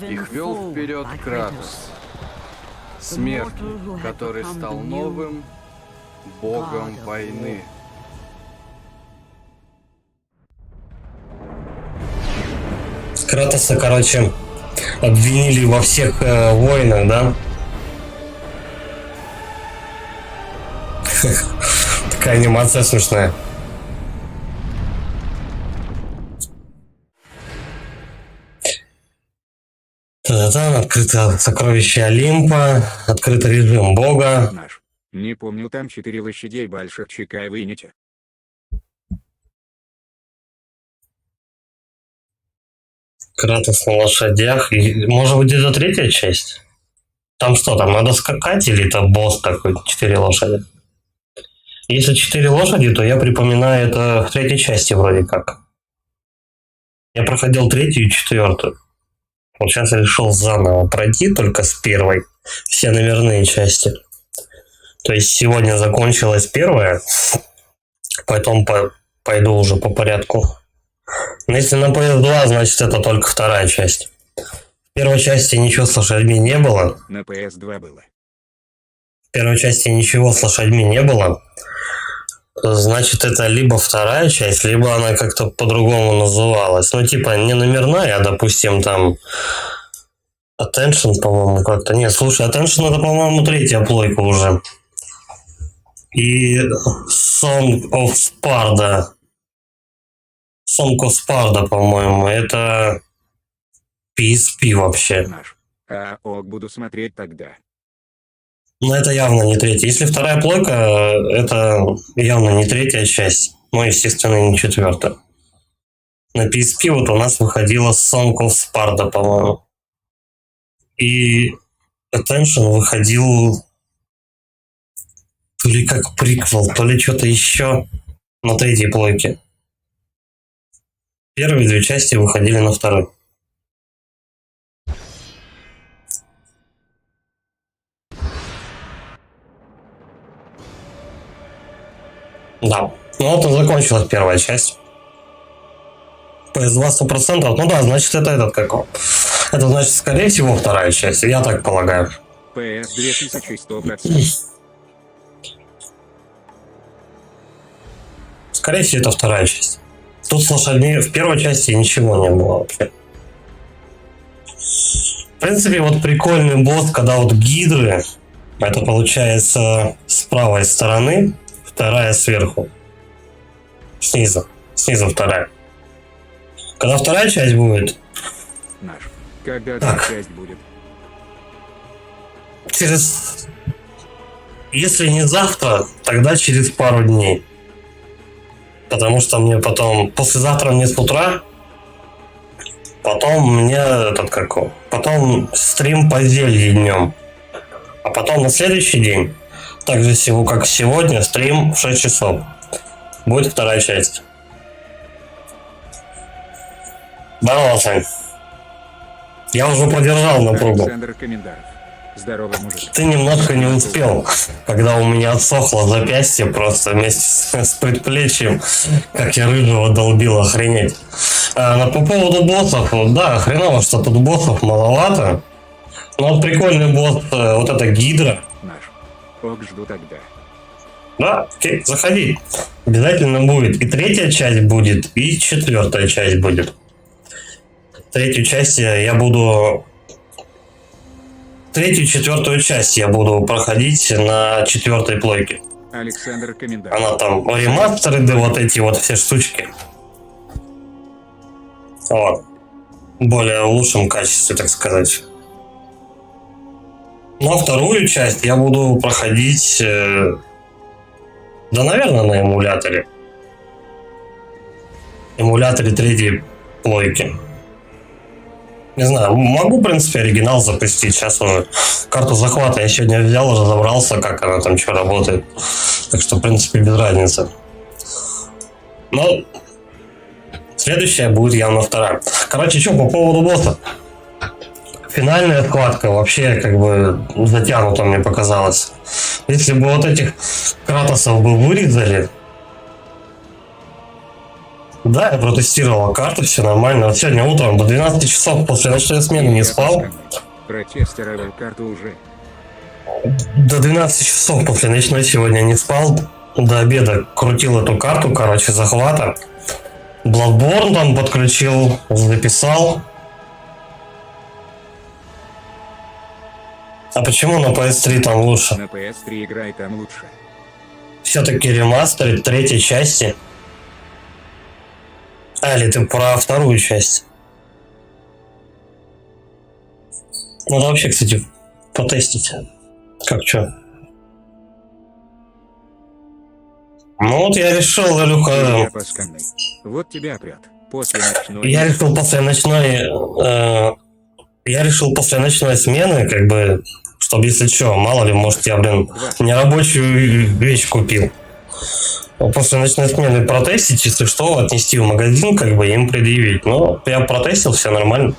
Их вел вперед Кратос, смертный, который стал новым богом войны. Кратоса, короче, обвинили во всех войнах, да? Такая анимация смешная. Та-та-та, открыто сокровище Олимпа, открыт режим бога. Наш. Не помню, там 4 лошадей больших чекай вынете. Кратос на лошадях. И, может быть, это третья часть? Там что, там надо скакать или это босс такой, 4 лошади? Если 4 лошади, то я припоминаю это в третьей части вроде как. Я проходил третью и четвертую. Вот сейчас решил заново пройти только с первой. Все номерные части. То есть сегодня закончилась первая. Потом пойду уже по порядку. Но если на PS2, значит это только вторая часть. В первой части ничего с лошадьми не было. На PS2 было. В первой части ничего с лошадьми не было. Значит, это либо вторая часть, либо она как-то по-другому называлась. Ну, типа, не номерная, а, допустим, там... Attention, по-моему, как-то. Нет, слушай, Attention это, по-моему, третья плойка уже. И Song of Sparda. Song of Sparda, по-моему, это PSP вообще. Наш. А ок, буду смотреть тогда. Но это явно не третья. Если вторая плойка, это явно не третья часть. Ну, естественно, не четвертая. На PSP вот у нас выходила Song of Sparda, по-моему. И Attention выходил то ли как приквел, то ли что-то еще на третьей плойке. Первые две части выходили на второй. Да. Ну вот и закончилась первая часть. PS2 100%. Ну да, значит это этот как он. Это значит, скорее всего, вторая часть. Я так полагаю. PS 2100%. Скорее всего, это вторая часть. Тут с лошадьми в первой части ничего не было вообще. В принципе, вот прикольный босс, когда вот гидры, это получается с правой стороны, вторая сверху. Снизу. Снизу вторая. Когда вторая часть будет, Наш. Когда Так. часть будет? через... Если не завтра, тогда через пару дней. Потому что мне потом... Послезавтра мне с утра. Потом мне этот как он, потом стрим по зелье днем. А потом на следующий день, так же как сегодня, стрим в 6 часов. Будет вторая часть. Да, Сань. Я уже подержал напругу. Александр Комендаров. Здорово, мужик. Ты немножко не успел, когда у меня отсохло запястье просто вместе с предплечьем, как я рыжего долбил, охренеть. А по поводу боссов, да, хреново, что тут боссов маловато. Но вот прикольный босс, вот эта гидра. Наш. Ок, жду тогда. Да, окей, заходи. Обязательно будет. И третья часть будет, и четвертая часть будет. Третью часть я буду... Третью и четвертую часть я буду проходить на четвертой плойке. Александр Комендаров. Она там ремастеры, да вот эти вот все штучки. Вот. В более лучшем качестве, так сказать. Ну а вторую часть я буду проходить... да, наверное, на эмуляторе. Эмуляторе третьей плойки. Не знаю, могу, в принципе, оригинал запустить. Сейчас уже карту захвата я сегодня взял, разобрался, как она там, что работает. Так что, в принципе, без разницы. Но следующая будет явно вторая. Короче, что по поводу босса. Финальная схватка вообще как бы затянута, мне показалось. Если бы вот этих кратосов бы вырезали... Да, я протестировал карту, все нормально. Вот сегодня утром до 12 часов после ночной смены не спал. Протестировал карту уже. До 12 часов после ночной сегодня не спал. До обеда крутил эту карту, короче, захвата. Bloodborne там подключил, записал. А почему на PS3 там лучше? На PS3 играй там лучше. Все-таки ремастер третьей части. А, или ты про вторую часть? Надо вообще, кстати, потестить. Как что? Ну вот я решил, Илюха... Я пасканный. Вот тебя прет. После ночной... Я решил после ночной... я решил после ночной смены, как бы, чтобы если что, мало ли, может, я, блин, нерабочую вещь купил. После ночной смены протестить, если что, отнести в магазин, как бы им предъявить. Но я протестил, все нормально.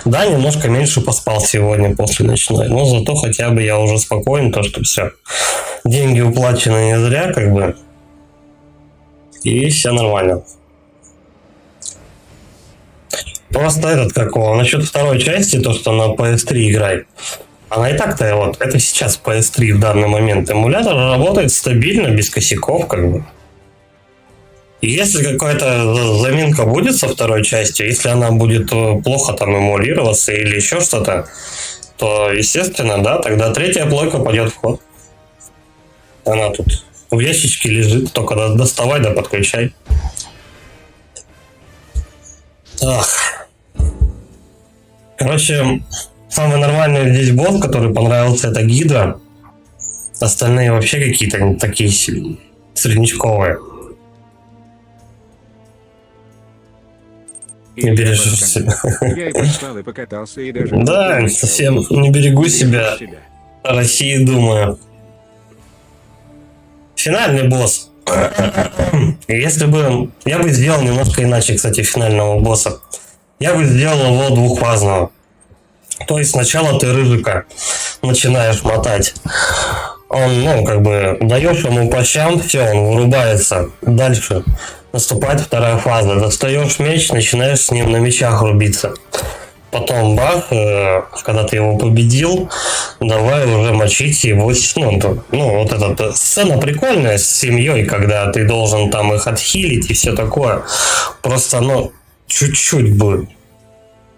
Да, немножко меньше поспал сегодня после ночной, но зато хотя бы я уже спокоен, то что все. Деньги уплачены не зря, как бы. И все нормально. Просто этот, какого, насчет второй части, то, что на PS3 играет. Она и так-то, вот, это сейчас PS3 в данный момент. Эмулятор работает стабильно, без косяков, как бы. Если какая-то заминка будет со второй частью, если она будет плохо там эмулироваться или еще что-то, то, естественно, да, тогда третья плойка пойдет в ход. Она тут в ящичке лежит, только доставай да подключай. Ах. Короче, самый нормальный здесь босс, который понравился, это Гидра. Остальные вообще какие-то такие среднячковые. Не бережу себя. Я и поспал, и покатался, и даже... Да, совсем не берегу себя. О России думаю. Финальный босс. Если бы... Я бы сделал немножко иначе, кстати, финального босса. Я бы сделал его двухфазного. То есть сначала ты Рыжика начинаешь мотать. Он, ну, как бы, даешь ему по щам, все, он вырубается. Дальше наступает вторая фаза. Достаешь меч, начинаешь с ним на мечах рубиться. Потом бах, когда ты его победил, давай уже мочить его. Ну, вот эта сцена прикольная с семьей, когда ты должен там их отхилить и все такое. Просто, ну, чуть-чуть бы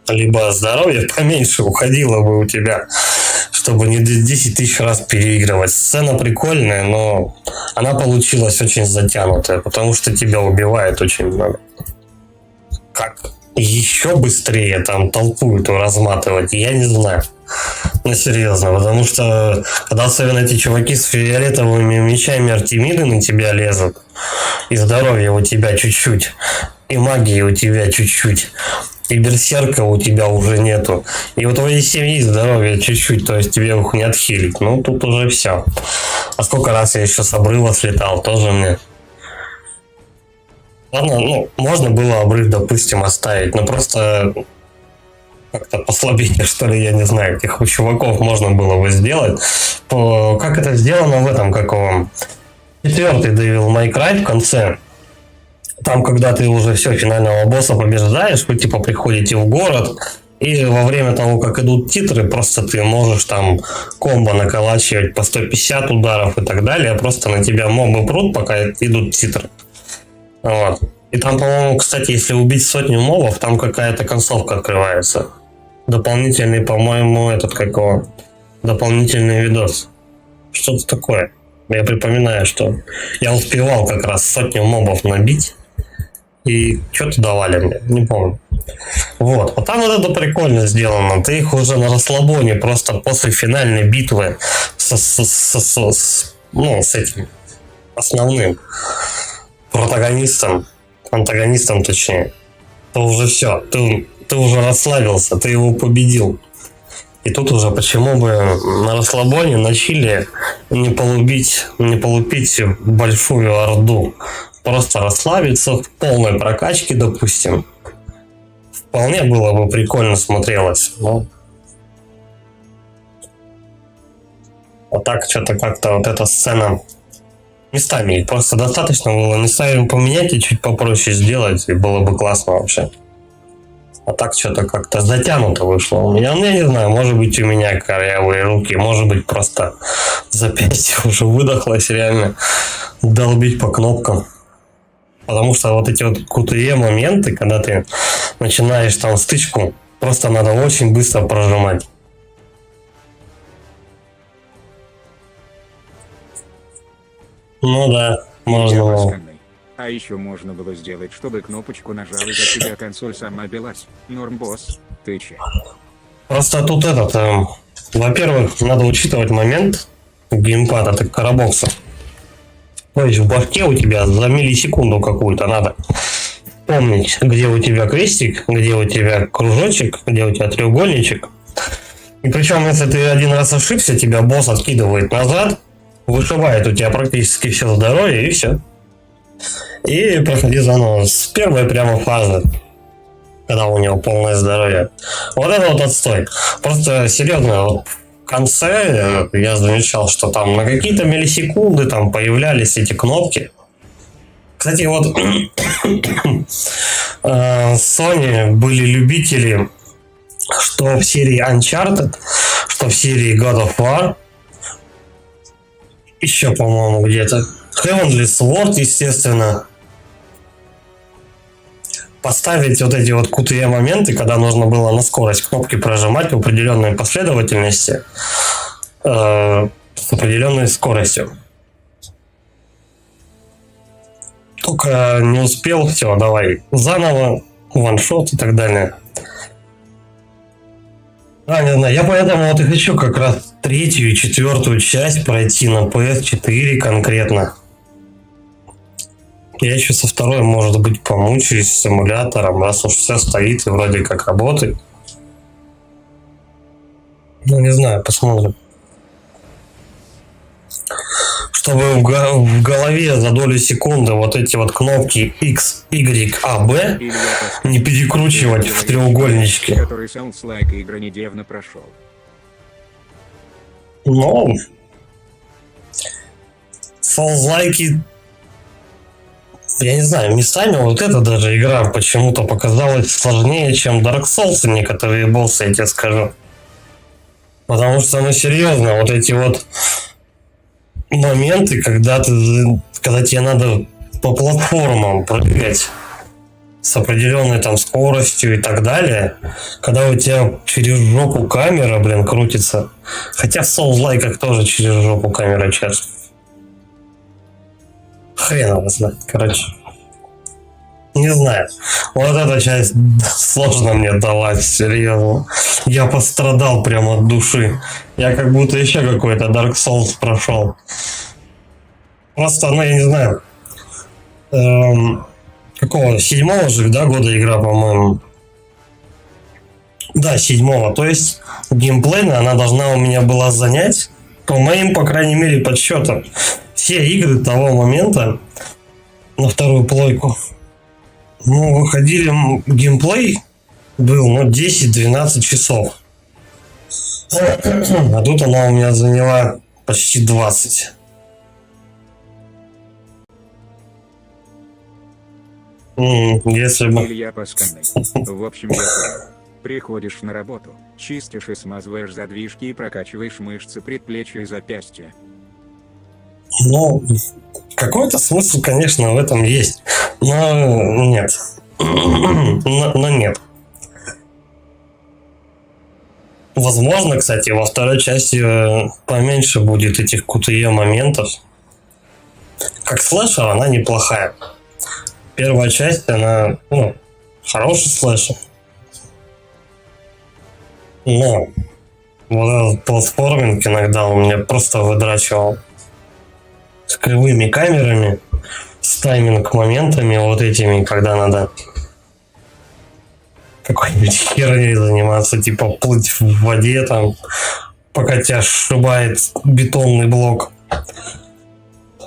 либо здоровье поменьше уходило бы у тебя, чтобы не 10 тысяч раз переигрывать. Сцена прикольная, но она получилась очень затянутая, потому что тебя убивает очень много. Как еще быстрее там толпу эту разматывать, я не знаю. Ну, серьезно, потому что когда особенно эти чуваки с фиолетовыми мечами Артемиды на тебя лезут, и здоровья у тебя чуть-чуть, и магии у тебя чуть-чуть, и берсерка у тебя уже нету, и у твоей семьи здоровья чуть-чуть, то есть тебе их не отхилить. Ну, тут уже все. А сколько раз я еще с обрыва слетал, тоже мне. Ладно, ну, можно было обрыв, допустим, оставить, но просто как-то послабее, что ли, я не знаю, этих чуваков можно было бы сделать. Как это сделано в этом, каком 4-й Devil May Cry в конце. Там, когда ты уже все, финального босса побеждаешь, вы типа приходите в город, и во время того, как идут титры, просто ты можешь там комбо наколачивать по 150 ударов и так далее, просто на тебя мобы прут, пока идут титры. Вот. И там, по-моему, кстати, если убить 100 мобов, там какая-то концовка открывается. Дополнительный, по-моему, дополнительный видос. Что-то такое. Я припоминаю, что я успевал как раз 100 мобов набить. И что-то давали мне, не помню. Вот. А там вот это прикольно сделано. Ты их уже на расслабоне, просто после финальной битвы с этим основным протагонистом, антагонистом точнее, то уже все. Ты уже расслабился, ты его победил. И тут уже почему бы на расслабоне, на чили не полупить большую орду. Просто расслабиться в полной прокачке, допустим. Вполне было бы прикольно смотрелось. Но... А так что-то как-то вот эта сцена местами. Просто достаточно было местами поменять и чуть попроще сделать, и было бы классно вообще. А так что-то как-то затянуто вышло у меня. Ну, я не знаю, может быть у меня корявые руки, может быть просто запястье уже выдохлось реально долбить по кнопкам. Потому что вот эти вот крутые моменты, когда ты начинаешь там стычку, просто надо очень быстро прожимать. Ну да, можно было. А еще можно было сделать, чтобы кнопочку нажал и за тебя консоль сама билась. Норм, босс, ты че? Просто тут во-первых, надо учитывать момент геймпада, это карабокса. То есть в башке у тебя за миллисекунду какую-то надо помнить, где у тебя крестик, где у тебя кружочек, где у тебя треугольничек. И причем, если ты один раз ошибся, тебя босс откидывает назад, вышибает у тебя практически все здоровье и все. И проходи заново с первой прямо фазы, когда у него полное здоровье. Вот это вот отстой. Просто серьезно, вот в конце я замечал, что там на какие-то миллисекунды там появлялись эти кнопки. Кстати, вот Sony были любители, что в серии Uncharted, что в серии God of War, еще, по-моему, где-то Heavenly Sword, естественно, поставить вот эти вот QTE моменты, когда нужно было на скорость кнопки прожимать в определенной последовательности с определенной скоростью. Только не успел, все, давай заново, ваншот и так далее. Не знаю, я поэтому вот и хочу как раз 3-ю и 4-ю часть пройти на PS4 конкретно. Я еще со 2-й, может быть, помучаюсь с симулятором, раз уж все стоит и вроде как работает. Ну, не знаю, посмотрим. Чтобы в голове за долю секунды вот эти вот кнопки X, Y, A, B не перекручивать в треугольничке. Который Souls-like игры недавно прошел. Но Souls-like, я не знаю, местами вот эта даже игра почему-то показалась сложнее, чем Dark Souls некоторые боссы, я тебе скажу. Потому что, ну серьезно, вот эти вот моменты, когда тебе надо по платформам прыгать с определенной там скоростью и так далее, когда у тебя через жопу камера, блин, крутится. Хотя в Souls-like тоже через жопу камера часто. Хрен его знает, короче. Не знаю. Вот эта часть сложно мне далась, серьезно. Я пострадал прямо от души. Я как будто еще какой-то Dark Souls прошел. Просто, ну я не знаю. Какого? 7-го же, да, года игра, по-моему. Да, 7-го. То есть геймплейно она должна у меня была занять, по моим, по крайней мере, подсчетам, все игры того момента на 2-ю плойку. Ну, выходили, геймплей был, ну, 10-12 часов. А тут она у меня заняла почти 20. Если бы... Илья Пасканный. В общем, я понял. Приходишь на работу, чистишь и смазываешь задвижки и прокачиваешь мышцы предплечья и запястья. Ну, какой-то смысл, конечно, в этом есть. Но нет. Но нет. Возможно, кстати, во 2-й части поменьше будет этих QTE моментов. Как слэшер она неплохая. 1-я часть, она, ну, хороший слэшер. Но вот этот платформинг иногда у меня просто выдрачивал. С кривыми камерами, с тайминг-моментами вот этими, когда надо какой-нибудь херней заниматься, типа плыть в воде там, пока тебя сшибает бетонный блок.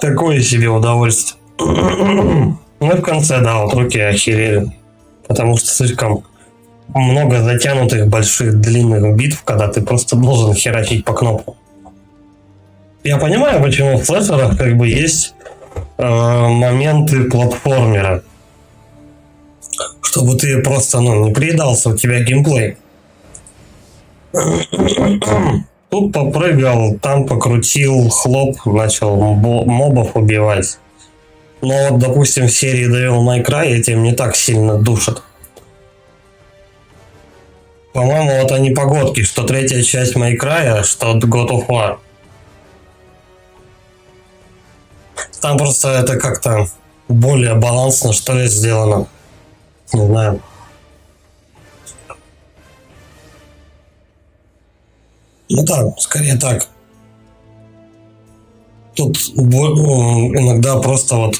Такое себе удовольствие. Ну и в конце, да, вот руки охерели. Потому что слишком много затянутых больших длинных битв, когда ты просто должен херачить по кнопку. Я понимаю, почему в слэшерах как бы есть моменты платформера. Чтобы ты просто, ну, не приедался у тебя геймплей. Тут попрыгал, там покрутил, хлоп, начал мобов убивать. Но вот, допустим, в серии Devil May Cry этим не так сильно душат. По-моему, вот они погодки, что 3-я часть May Cry, что God of War. Там просто это как-то более балансно, что ли, сделано. Не знаю. Ну да, скорее так. Тут иногда просто вот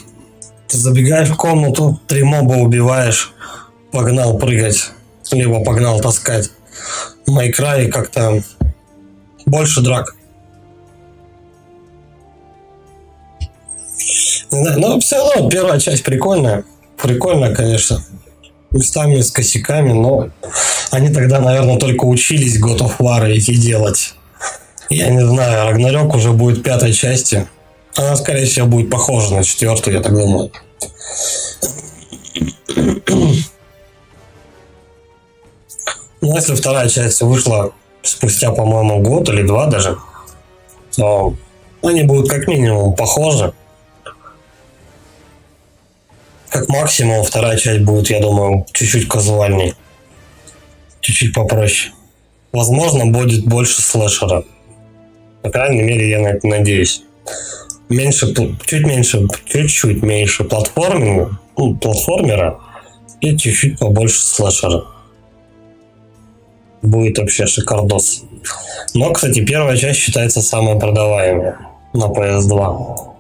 ты забегаешь в комнату, 3 моба убиваешь, погнал прыгать, либо погнал таскать. В May Cry как-то больше драк. Да, но все равно 1-я часть прикольная. Прикольно, конечно. Местами с косяками, но они тогда, наверное, только учились God of War эти делать. Я не знаю, Рагнарёк уже будет 5-й части. Она, скорее всего, будет похожа на 4-ю, я так думаю. Но если 2-я часть вышла спустя, по-моему, год или 2 даже, то они будут как минимум похожи. Как максимум, вторая часть будет, я думаю, чуть-чуть казуальней. Чуть-чуть попроще. Возможно, будет больше слэшера. По крайней мере, я на это надеюсь. Чуть-чуть меньше платформера и чуть-чуть побольше слэшера. Будет вообще шикардос. Но, кстати, первая часть считается самой продаваемой на PS2.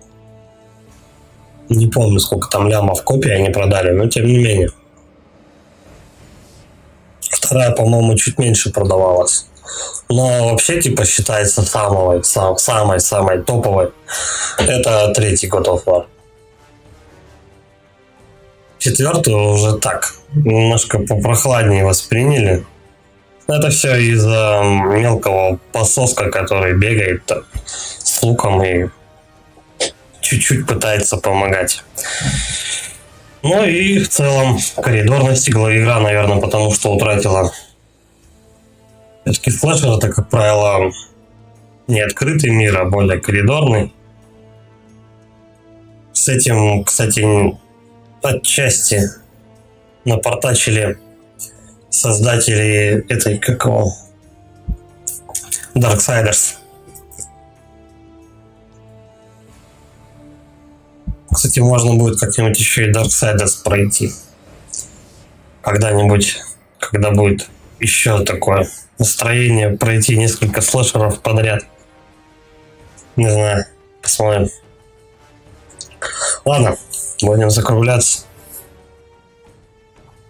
Не помню, сколько там лямов копий они продали, но тем не менее. Вторая, по-моему, чуть меньше продавалась. Но вообще, типа, считается самой топовой. Это третий God of War. Четвертую уже так, немножко попрохладнее восприняли. Это все из-за мелкого пососка, который бегает с луком и чуть-чуть пытается помогать. Ну и в целом коридорность игра, наверное, потому что утратила. Все-таки слэшер это, как правило, не открытый мир, а более коридорный. С этим, кстати, отчасти напортачили создатели этой, как его, Darksiders. Кстати, можно будет как-нибудь еще и Darksiders пройти. Когда-нибудь, когда будет еще такое настроение пройти несколько слэшеров подряд. Не знаю, посмотрим. Ладно, будем закругляться.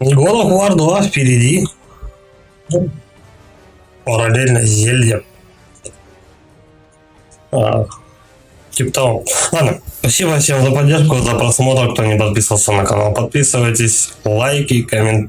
God of War 2 впереди. Параллельно Зелье. Типа того. Ладно, спасибо всем за поддержку, за просмотр. Кто не подписался на канал, подписывайтесь. Лайки, комментарии.